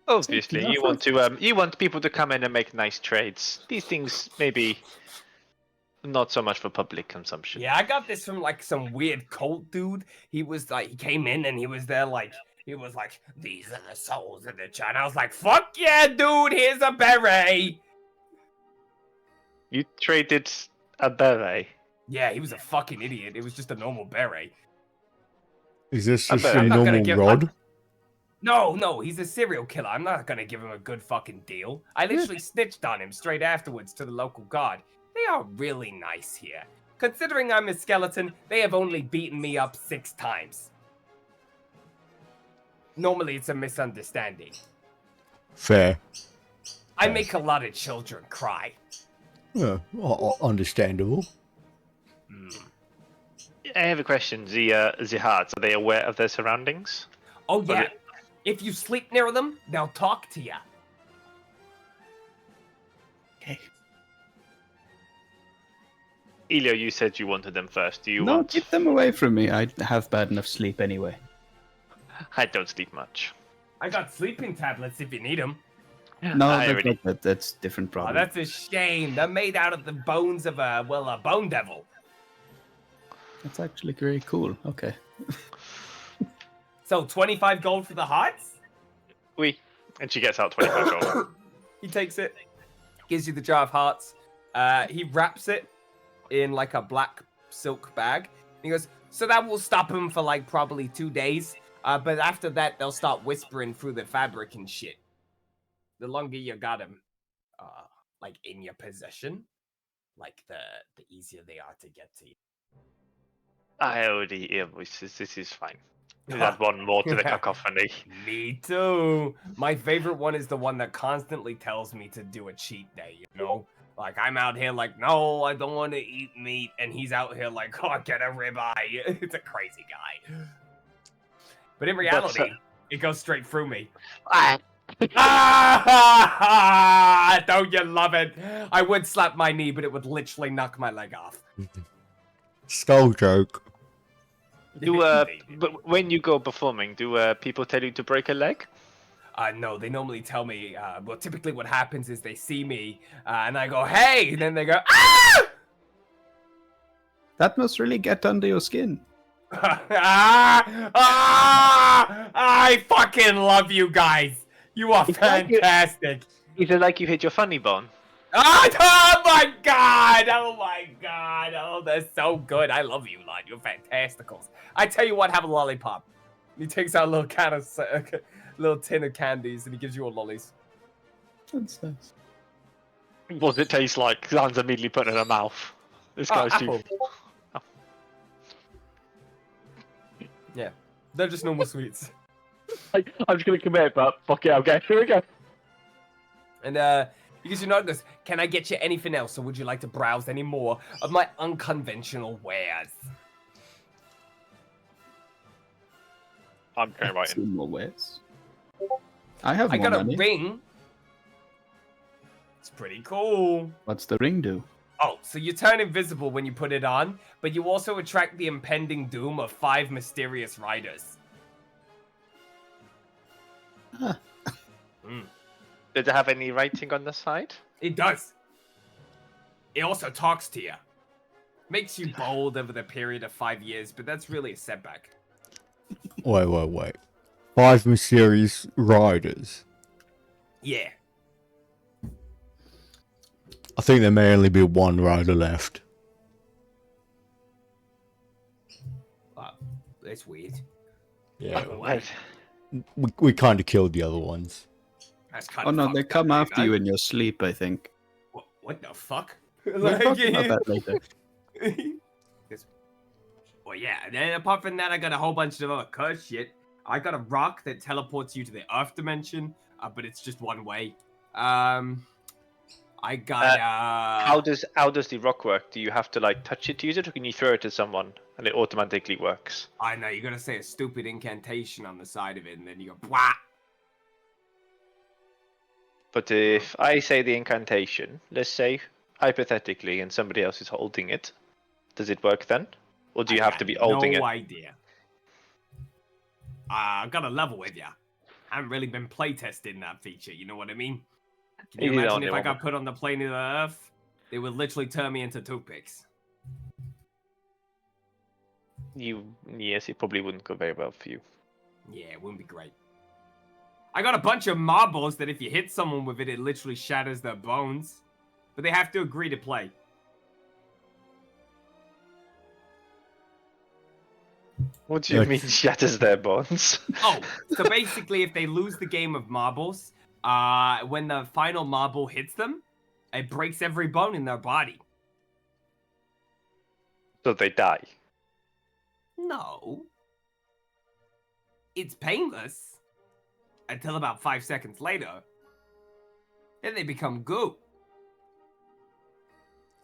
Obviously, you want people to come in and make nice trades. These things maybe not so much for public consumption. Yeah, I got this from like some weird cult dude. He came in and he was like, these are the souls of the child. I was like, fuck yeah, dude, here's a beret. You traded a beret. Yeah, he was a fucking idiot. It was just a normal beret. Is this just bet a I'm not gonna normal give- rod? No, he's a serial killer. I'm not gonna give him a good fucking deal. I literally snitched on him straight afterwards to the local guard. They are really nice here. Considering I'm a skeleton, they have only beaten me up 6 times. Normally it's a misunderstanding. Fair. I make a lot of children cry. Yeah, understandable. I have a question. The hearts, are they aware of their surroundings? Oh yeah, Okay. if you sleep near them, they'll talk to you. Okay. Elio, you said you wanted them first. Do you No, want? keep them away from me. I have bad enough sleep anyway. I don't sleep much. I got sleeping tablets if you need them. No, I already. that's different Oh, problem. that's a shame. They're made out of the bones of a bone devil. That's actually very cool. Okay. So 25 gold for the hearts? And she gets out 25 gold. He takes it, gives you the jar of hearts. He wraps it in like a black silk bag. He goes, so that will stop him for like probably 2 days. But after that, they'll start whispering through the fabric and shit. The longer you got him, like in your possession, like the easier they are to get to you. I already hear voices. This is fine. Just add one more to the cacophony. Me too. My favorite one is the one that constantly tells me to do a cheat day, you know? Like, I'm out here like, no, I don't want to eat meat. And he's out here like, oh, get a ribeye. It's a crazy guy. But in reality, it goes straight through me. Don't you love it? I would slap my knee, but it would literally knock my leg off. Skull joke. But when you go performing, do people tell you to break a leg? No, they normally tell me, well, typically what happens is they see me, and I go, hey, and then they go, ah! That must really get under your skin. I fucking love you guys. You are fantastic. Is it like you hit your funny bone? Oh my god! Oh my god! Oh, they're so good. I love you, lad. You're fantasticals. I tell you what, have a lollipop. He takes out a little can of little tin of candies and he gives you all lollies. That's nice. What does it taste like? Zan's immediately put it in her mouth. This guy's too. Apple. Yeah, they're just normal sweets. I'm just gonna commit, but fuck it, okay, here we go. And he gives you a note and goes, can I get you anything else, or would you like to browse any more of my unconventional wares? I'm going right in. Some more ways. I have I more got money. a ring. It's pretty cool. What's the ring do? Oh, so you turn invisible when you put it on, but you also attract the impending doom of 5 mysterious riders. Huh. Did it have any writing on the side? It does. It also talks to you. Makes you bold over the period of 5 years, but that's really a setback. Wait. 5 mysterious riders. Yeah. I think there may only be one rider left. Wow, that's weird. Yeah, Why? we kind of killed the other ones. That's kind Oh of no, they fucked come up, after you in your sleep, I think. What the fuck? We'll talk about that later. Well, yeah, and then apart from that, I got a whole bunch of other curse shit. I got a rock that teleports you to the Earth dimension, but it's just one way. I got How does the rock work? Do you have to like touch it to use it, or can you throw it to someone and it automatically works? I know you gotta say a stupid incantation on the side of it, and then you go blah. But if I say the incantation, let's say hypothetically, and somebody else is holding it, does it work then, or do you have to be holding it? No idea. I gotta level with ya. I haven't really been playtesting that feature. You know what I mean? Can you You imagine don't if I know. got put on the plane of the Earth? They would literally turn me into toothpicks. Yes, it probably wouldn't go very well for you. Yeah, it wouldn't be great. I got a bunch of marbles that if you hit someone with it, it literally shatters their bones. But they have to agree to play. What do you mean shatters their bonds? Oh, so basically if they lose the game of marbles, when the final marble hits them, it breaks every bone in their body. So they die. No. It's painless. Until about 5 seconds later. Then they become goo.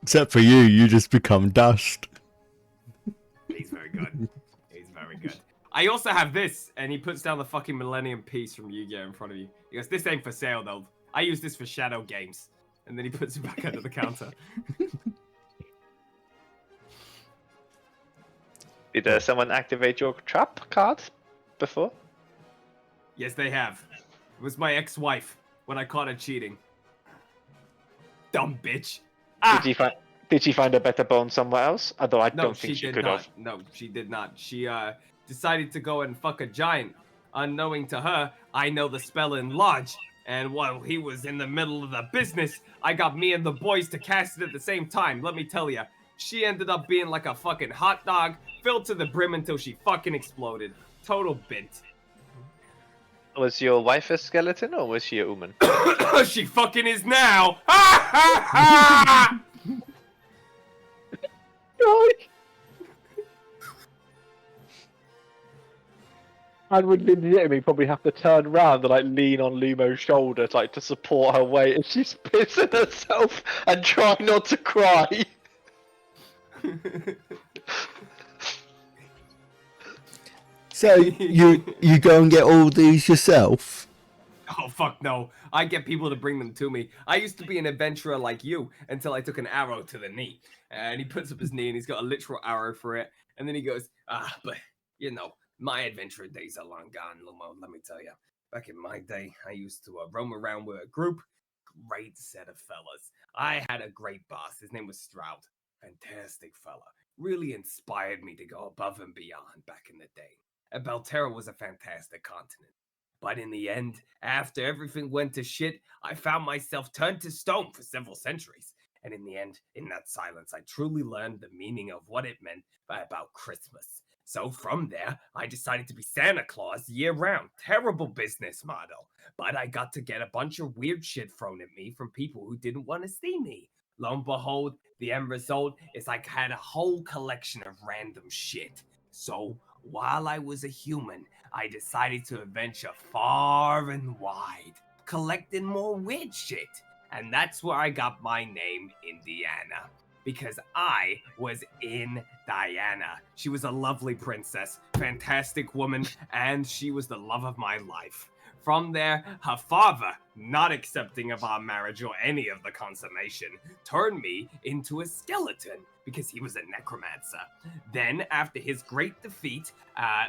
Except for you, you just become dust. He's very good. He's very good. I also have this, and he puts down the fucking Millennium Piece from Yu-Gi-Oh! In front of you. He goes, this ain't for sale, though. I use this for shadow games. And then he puts it back under the counter. Did someone activate your trap card before? Yes, they have. It was my ex-wife when I caught her cheating. Dumb bitch. Ah! Did she find a better bone somewhere else? Although I don't think she did could not. have. No, she did not. She decided to go and fuck a giant. Unknowing to her, I know the spell in Lodge. And while he was in the middle of the business, I got me and the boys to cast it at the same time. Let me tell ya, she ended up being like a fucking hot dog, filled to the brim until she fucking exploded. Total bint. Was your wife a skeleton or was she a woman? She fucking is now. Ha ha ha! And would legitimately probably have to turn around and like lean on Lumo's shoulder to, like, to support her weight as she's pissing herself and try not to cry. So you go and get all these yourself? Oh, fuck no. I get people to bring them to me. I used to be an adventurer like you until I took an arrow to the knee. And he puts up his knee and he's got a literal arrow for it. And then he goes, but, you know, my adventurer days are long gone, Lumo, let me tell you. Back in my day, I used to roam around with a group. Great set of fellas. I had a great boss. His name was Stroud. Fantastic fella. Really inspired me to go above and beyond back in the day. Belterra was a fantastic continent. But in the end, after everything went to shit, I found myself turned to stone for several centuries. And in the end, in that silence, I truly learned the meaning of what it meant about Christmas. So from there, I decided to be Santa Claus year-round. Terrible business model. But I got to get a bunch of weird shit thrown at me from people who didn't want to see me. Lo and behold, the end result is I had a whole collection of random shit. So, while I was a human, I decided to adventure far and wide, collecting more weird shit. And that's where I got my name, Indiana. Because I was in Diana. She was a lovely princess, fantastic woman, and she was the love of my life. From there, her father, not accepting of our marriage or any of the consummation, turned me into a skeleton because he was a necromancer. Then, after his great defeat,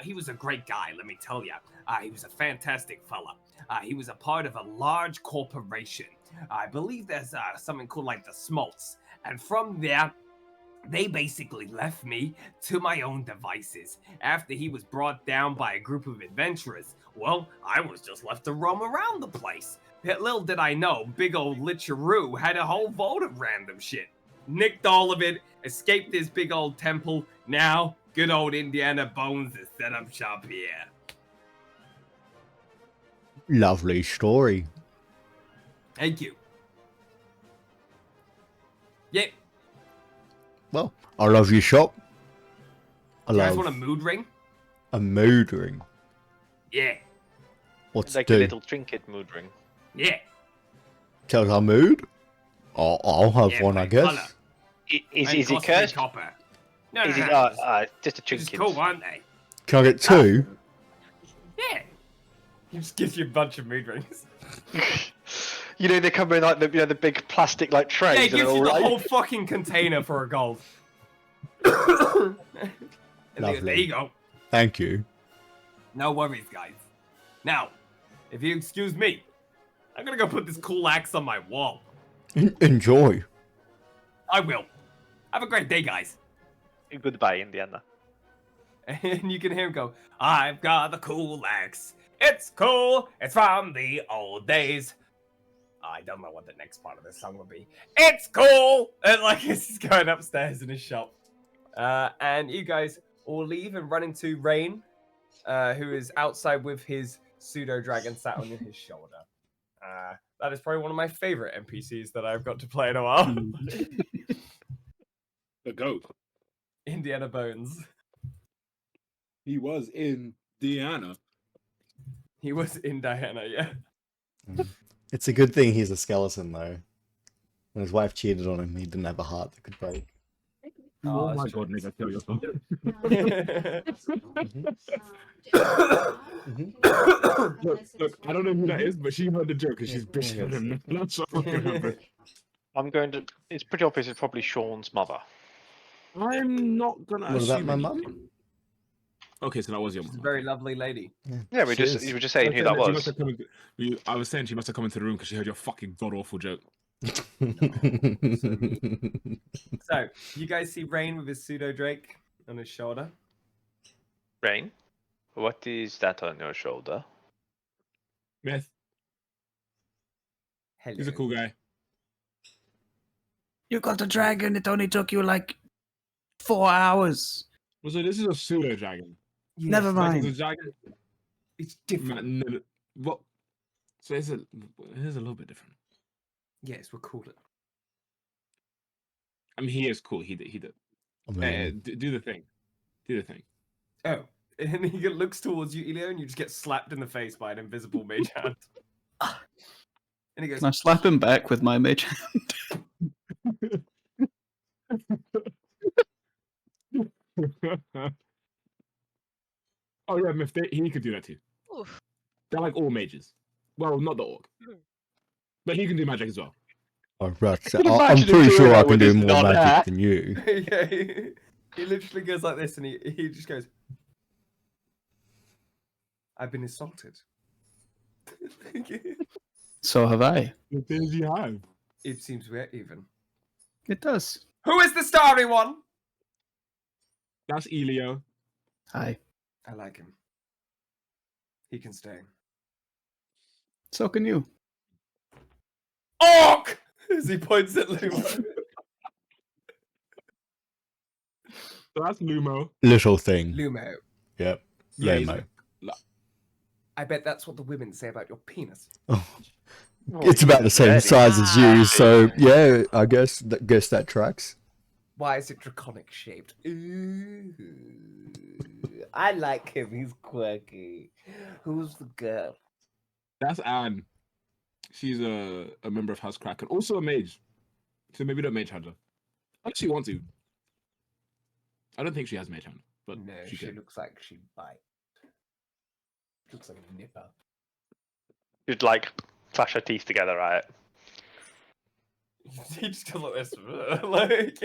he was a great guy, let me tell you. He was a fantastic fella. He was a part of a large corporation. I believe there's something called like the Smolts. And from there, they basically left me to my own devices. After he was brought down by a group of adventurers, well, I was just left to roam around the place. Little did I know, big old Licharoo had a whole vault of random shit. Nicked all of it, escaped this big old temple. Now, good old Indiana Bones is set up shop here. Lovely story. Thank you. Yep. Well, I love your shop. I You guys love want a mood ring? a mood ring. Yeah. What's Like it a do? little trinket mood ring. Yeah. Tells our mood? I'll have Yeah, one, by I guess. colour. Is And it cost 3 cursed? copper. No, Is no, it no. just a It's trinket? cool, aren't they? Can I get two? Yeah. He just gives you a bunch of mood rings. You know they come in like the big plastic like trays. Yeah, he and they're gives you all the like- whole fucking container for a gold. And there Lovely. you go. Thank you. No worries, guys. Now, if you excuse me, I'm gonna go put this cool axe on my wall. Enjoy. I will. Have a great day, guys. Goodbye, Indiana. And you can hear him go, I've got the cool axe. It's cool. It's from the old days. I don't know what the next part of this song will be. It's cool. And like he's going upstairs in his shop. And you guys all leave and run into Rain, who is outside with his pseudo dragon sat on his shoulder. That is probably one of my favorite NPCs that I've got to play in a while. The goat. Indiana Bones. He was in Diana. He was in Diana, yeah. It's a good thing he's a skeleton, though. When his wife cheated on him, he didn't have a heart that could break. Oh, Oh, my that's god, Nick, I kill yourself. Look, I don't know who that is, but she heard the joke and she's bitching at him. That's what I remember. I'm going to. It's pretty obvious. It's probably Sean's mother. I'm not gonna What about assume my anything. mum? Okay, so that was your She's a mom. very lovely lady. Yeah, She is. you were just saying who that She must was. have come I was saying she must have come into the room because she heard your fucking god awful joke. So, you guys see Rain with his pseudo Drake on his shoulder. Rain, what is that on your shoulder? Myth, Hello. he's a cool guy. You got a dragon. It only took you like 4 hours. Well, so this is a pseudo dragon. Yes, Never Like, it's a mind. dragon. It's different. What? So it is a little bit different. Yes, we'll call it. I mean, he is cool. He did. I mean, Do the thing. Do the thing. Oh. And he looks towards you, Elio, and you just get slapped in the face by an invisible mage hand. And he goes, I slap him back with my mage hand. Oh yeah, Myth, he could do that too. Oof. They're like all mages. Well, not the orc, but he can do magic as well. I'm can pretty imagine him sure doing I that can with do his more magic non-hat. than you. yeah, he literally goes like this, and he just goes, I've been assaulted. So have I. What does he have? It seems we're even. It does. Who is the starry one? That's Elio. Hi. I like him. He can stay. So can you. Orc! As he points at Luma. So that's Lumo. Little thing. Lumo. Yep. Yeah, he's Lamo. I bet that's what the women say about your penis. Oh. It's about the same size as you, so yeah, I guess that tracks. Why is it draconic shaped? Ooh. I like him. He's quirky. Who's the girl? That's Anne. She's a member of House Crack and also a mage. So maybe don't mage hand her. Unless you want to. I don't think she has mage hand, but No, she she can. looks like she'd bite. Looks like a nipper. You'd like clash her teeth together, right? He just goes like this. Like...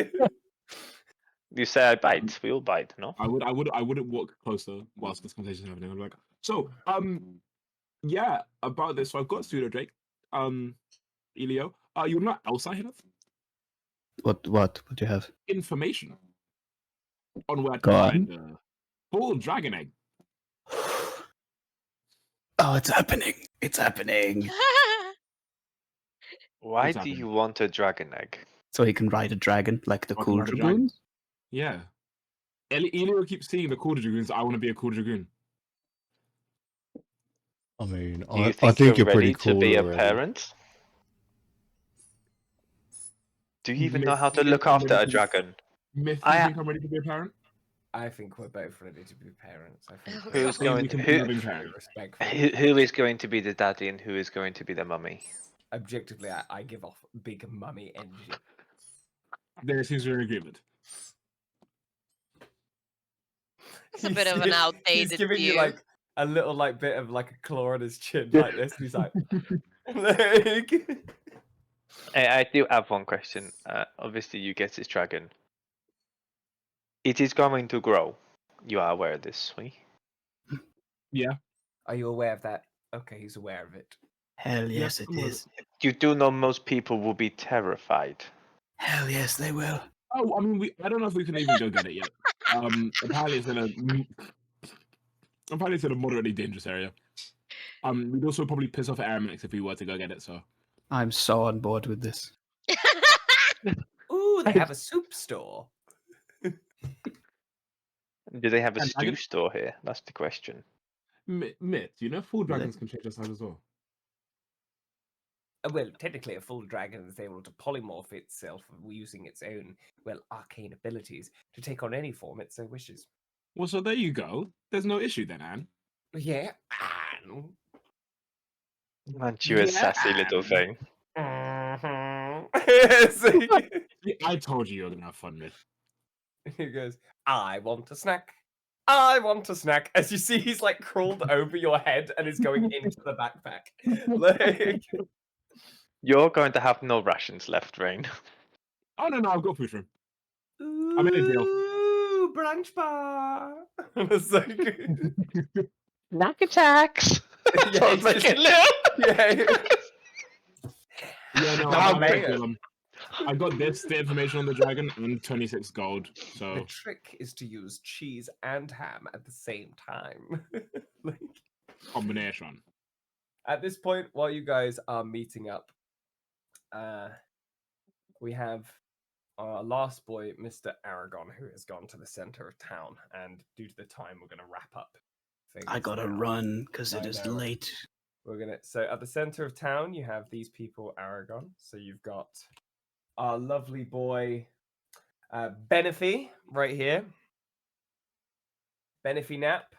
You say I bite, we all bite, no? I wouldn't walk closer whilst this conversation is happening. I'd be like, so, yeah, about this. So I've got pseudo Drake, Elio. You know what else I have? What do you have? Information on where to Go on. find a full dragon egg. Oh, it's happening. It's happening. Why What's do happening? you want a dragon egg? So he can ride a dragon like the I can cool ride a dragon. dragoons. Yeah. Elio keeps seeing the cool dragoons. I want to be a cool dragoon. I mean, Do you I think think you're you're pretty ready to cool be a already. parent? Do you even know Myth, how to you look think I'm after ready a to be- dragon? Myth, you I- think I'm ready to be a parent? I think we're both ready to be parents. I think Oh, we're Who's God. going we to can be who, loving very parents. respectful. who is going to be the daddy and who is going to be the mummy? Objectively, I give off big mummy energy. There seems to be an agreement. That's a bit of an He's outdated giving you view. like a little like bit of like a claw on his chin like this. He's like, like I do have one question. Obviously, you get this dragon. It is going to grow. You are aware of this, we? Yeah. Are you aware of that? Okay, he's aware of it. Hell yes, Yep, it I'm aware of is. You do know most people will be terrified. Hell yes, they will. Oh, I mean, I don't know if we can even go get it yet. Apparently it's in a moderately dangerous area. We'd also probably piss off Aramix if we were to go get it. So I'm so on board with this. Ooh, they have a soup store. Do they have a And I stew get- store here? That's the question. Myth, you know, full dragons can change their size as well. Well, technically, a full dragon is able to polymorph itself using its own, well, arcane abilities to take on any form it so wishes. Well, so there you go. There's no issue then, Anne. Yeah, and Aren't you a sassy little thing? Yeah, I told you were gonna have fun, Myth. He goes, I want a snack. I want a snack. As you see, he's like crawled over your head and is going into the backpack. Like, You're going to have no rations left, Rain. Oh no, I've got food for him. I'm in a deal. ooh, brunch bar. It's so good. Snack attacks! Yeah, Don't it's make just- it little! Yeah. Yeah, no, No, I'm mate. pretty cool. I got the information on the dragon and 26 gold. The So trick is to use cheese and ham at the same time. Like, combination. at this point, while you guys are meeting up, we have our last boy, Mr. Aragon, who has gone to the center of town. And due to the time, we're going to wrap up things. I gotta now. run because it I is know. late. So at the center of town, you have these people, Aragon. So you've got our lovely boy, Benefi, right here. Benefi Nap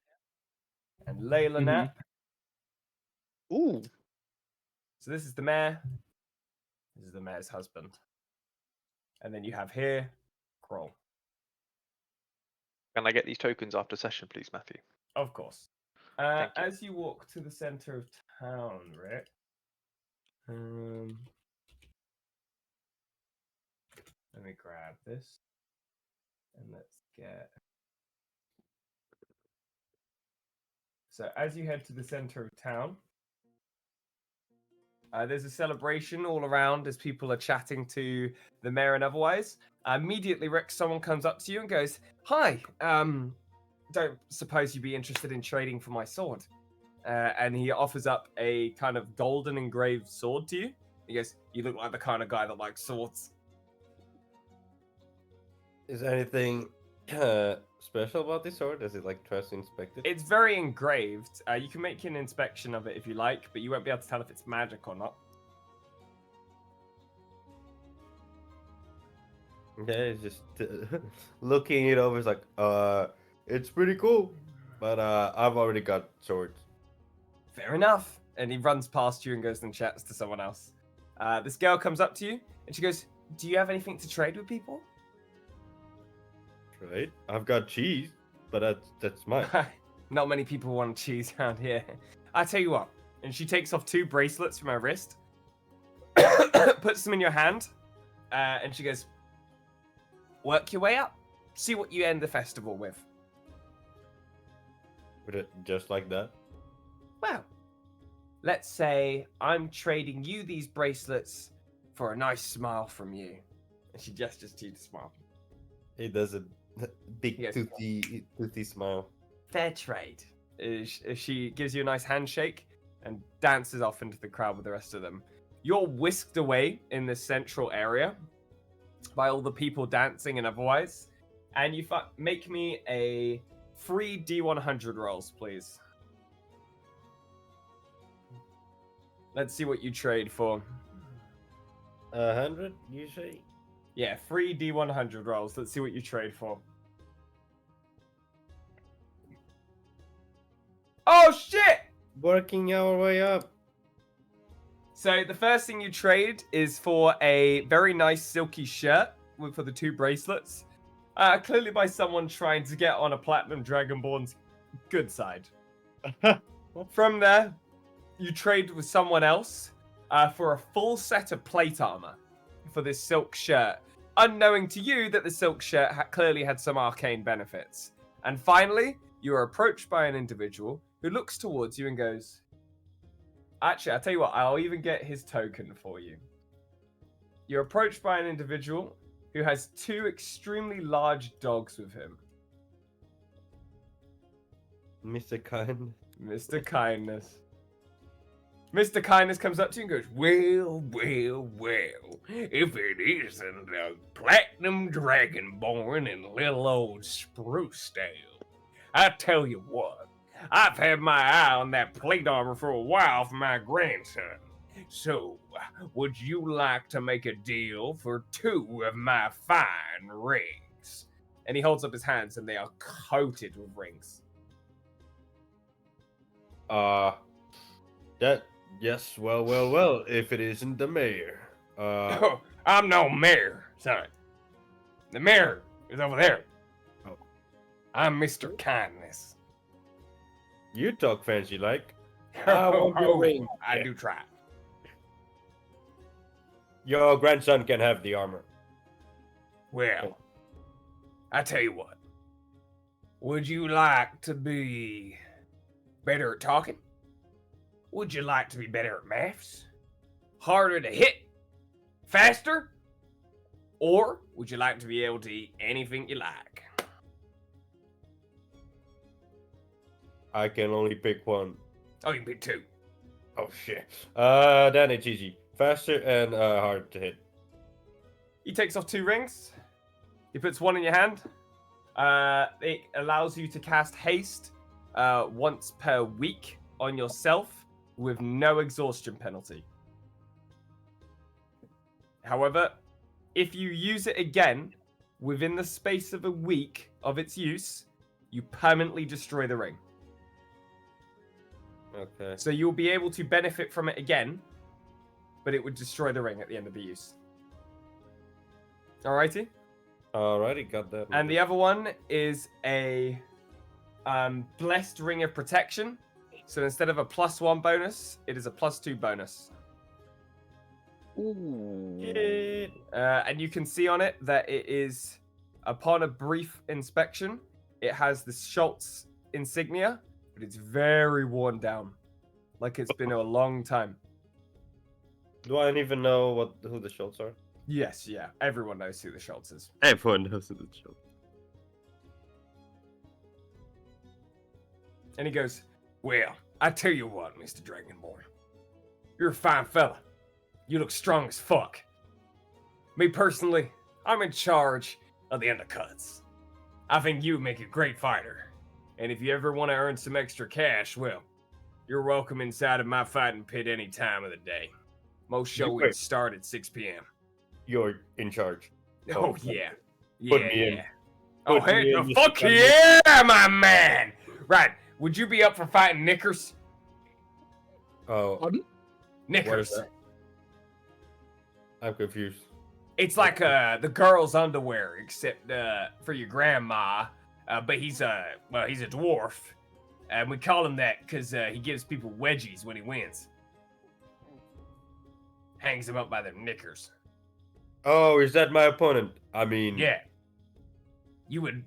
and Layla Mhm. Nap. Ooh. So this is the mayor. This is the mayor's husband. And then you have here, Kroll. Can I get these tokens after session, please, Matthew? Of course. Thank you. As you walk to the center of town, Rick. Let me grab this. And let's get. So as you head to the center of town, there's a celebration all around as people are chatting to the mayor and otherwise. Immediately, Rick, someone comes up to you and goes, "Hi, don't suppose you'd be interested in trading for my sword?" And he offers up a kind of golden engraved sword to you. He goes, "You look like the kind of guy that likes swords." Is there anything special about this sword? Does it like try to inspect it? It's very engraved. You can make an inspection of it if you like, but you won't be able to tell if it's magic or not. Yeah, it's just looking it over. It's like, it's pretty cool, but I've already got swords. Fair enough. And he runs past you and goes and chats to someone else. This girl comes up to you and she goes, "Do you have anything to trade with people?" Right? I've got cheese, but that's mine. Not many people want cheese around here. I tell you what. And she takes off 2 bracelets from her wrist, puts them in your hand, and she goes, "Work your way up. See what you end the festival with." With it just like that. Well, let's say I'm trading you these bracelets for a nice smile from you. And she gestures to you to smile. He does a big Yes. toothy smile. Fair trade. She gives you a nice handshake and dances off into the crowd with the rest of them. You're whisked away in the central area by all the people dancing and otherwise. And you make me a 3 D100 rolls, please. Let's see what you trade for. 100, you say? Yeah, 3 D100 rolls. Let's see what you trade for. Oh, shit! Working our way up. So the first thing you trade is for a very nice silky shirt for the 2 bracelets. Clearly by someone trying to get on a Platinum Dragonborn's good side. From there, you trade with someone else for a full set of plate armor for this silk shirt, unknowing to you that the silk shirt clearly had some arcane benefits. And finally, you are approached by an individual who looks towards you and goes, actually, I'll tell you what, I'll even get his token for you. You're approached by an individual who has 2 extremely large dogs with him. Mr. Kind. Mr. Kindness. Mr. Kindness comes up to you and goes, well, if it isn't a Platinum Dragonborn in little old Sprucedale, I tell you what, I've had my eye on that plate armor for a while for my grandson. So, would you like to make a deal for 2 of my fine rings? And he holds up his hands and they are coated with rings. Yes, well, if it isn't the mayor. Oh, I'm no mayor, son. The mayor is over there. Oh. I'm Mr. Kindness. You talk fancy like. I want your ring. I do try. Your grandson can have the armor. Well, I tell you what. Would you like to be better at talking? Would you like to be better at maths? Harder to hit? Faster? Or would you like to be able to eat anything you like? I can only pick one. Oh, you can pick 2. Oh shit. Then it's easy. Faster and hard to hit. He takes off 2 rings. He puts one in your hand. It allows you to cast haste once per week on yourself with no exhaustion penalty. However, if you use it again within the space of a week of its use, you permanently destroy the ring. Okay. So you'll be able to benefit from it again, but it would destroy the ring at the end of the use. Alrighty? Alrighty, got that. And the other one is a blessed ring of protection. So instead of a +1 bonus, it is a +2 bonus. Ooh. And you can see on it that it is, upon a brief inspection, it has the Schultz insignia, but it's very worn down. Like it's been a long time. Do I even know who the Schultz are? Yes, yeah. Everyone knows who the Schultz is. Everyone knows who the Schultz. And he goes, well, I tell you what, Mr. Dragonborn. You're a fine fella. You look strong as fuck. Me personally, I'm in charge of the undercuts. I think you make a great fighter. And if you ever want to earn some extra cash, well, you're welcome inside of my fighting pit any time of the day. Most showings start at 6 p.m. You're in charge. Oh, yeah. Put Yeah, me in. yeah. Oh, Put me hey, in, Mr. fuck Dragonborn. yeah, my man! Right, would you be up for fighting Knickers? Oh, Pardon? what is Knickers. that? I'm confused. It's like the girl's underwear, except for your grandma. But he's a dwarf, and we call him that because he gives people wedgies when he wins. Hangs them up by their knickers. Oh, is that my opponent? I mean, Yeah. You would,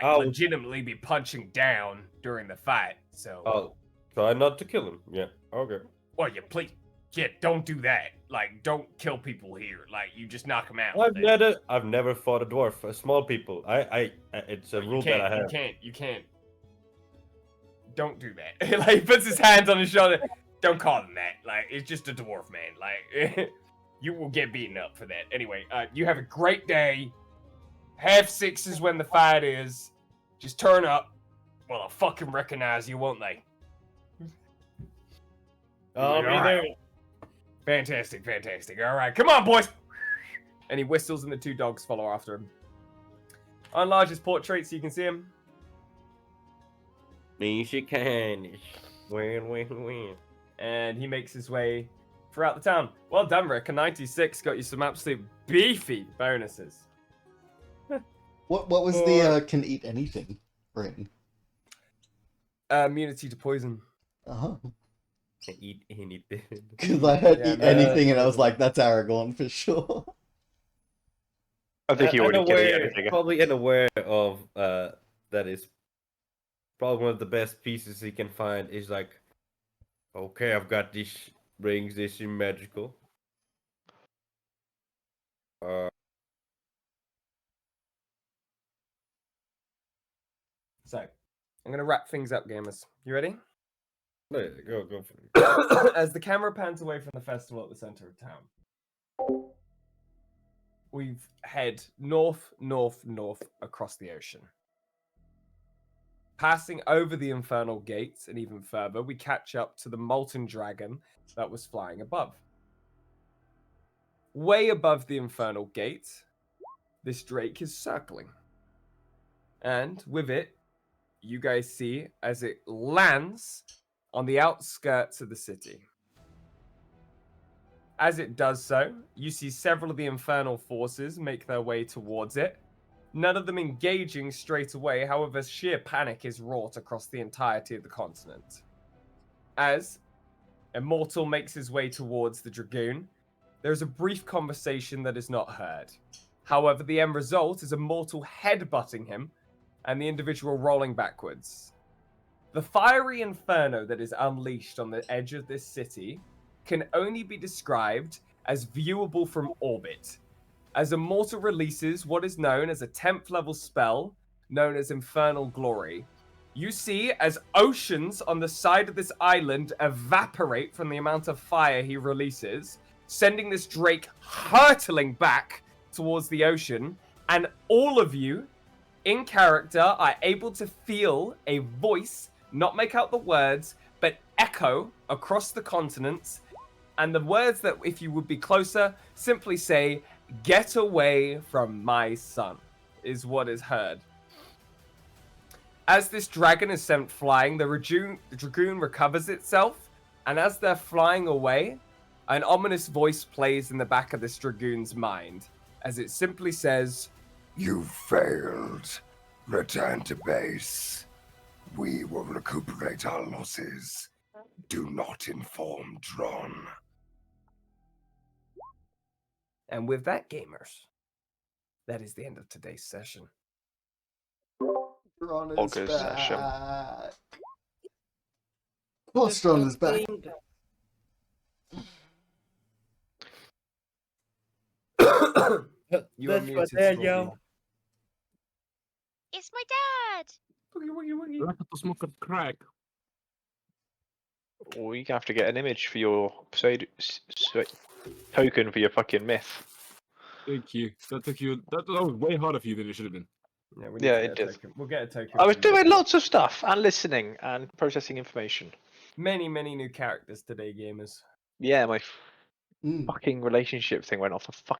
Oh. legitimately be punching down during the fight. So, I'll try not to kill him. Yeah. Okay. well, you please, yeah, don't do that. Like, don't kill people here. Like, you just knock them out. I've never fought a dwarf. Small people. It's a rule that I have. You can't. Don't do that. Like, he puts his hands on his shoulder. Don't call him that. Like, it's just a dwarf, man. Like, you will get beaten up for that. Anyway, you have a great day. 6:30 is when the fight is. Just turn up. Well, I'll fucking recognize you, won't they? I'll be All there. right. Fantastic, fantastic. All right, come on, boys. And he whistles, and the 2 dogs follow after him. Enlarge his portrait so you can see him. Me she can. Win. And he makes his way throughout the town. Well done, Rick. A 96 got you some absolute beefy bonuses. What was the can eat anything ring? Immunity to poison. Uh-huh. Can eat anything. Because I heard Yeah, eat man. anything and I was like, that's Aragorn for sure. I think you already get it. Anything. Probably unaware of that is probably one of the best pieces he can find is like, okay, I've got these rings, they seem magical. So, I'm going to wrap things up, gamers. You ready? Go for it. As the camera pans away from the festival at the center of town, we've head north across the ocean. Passing over the infernal gates and even further, we catch up to the molten dragon that was flying above. Way above the infernal gate, this drake is circling. And with it, you guys see as it lands on the outskirts of the city. As it does so, you see several of the infernal forces make their way towards it. None of them engaging straight away, however, sheer panic is wrought across the entirety of the continent. As Immortal makes his way towards the Dragoon, there is a brief conversation that is not heard. However, the end result is Immortal headbutting him and the individual rolling backwards. The fiery inferno that is unleashed on the edge of this city can only be described as viewable from orbit, as Immortal releases what is known as a 10th level spell known as Infernal Glory. You see as oceans on the side of this island evaporate from the amount of fire he releases, sending this drake hurtling back towards the ocean, and all of you in character are able to feel a voice, not make out the words, but echo across the continents. And the words that, if you would be closer, simply say, "Get away from my son," is what is heard. As this dragon is sent flying, the Dragoon recovers itself, and as they're flying away, an ominous voice plays in the back of this Dragoon's mind, as it simply says, "You failed. Return to base. We will recuperate our losses. Do not inform Dron." And with that, gamers, that is the end of today's session. Dron is August session. back. Of course Dron is back. You are That's muted, my dad, Scorpion. yo. It's my dad. Like to smoke a crack. We have to get an image for your token for your fucking myth. Thank you. That was way harder for you than it should have been. Yeah, we need Yeah, to it get a did. token. We'll get a token. I was from you. doing lots of stuff and listening and processing information. Many new characters today, gamers. Yeah, my Mm. fucking relationship thing went off the fuck.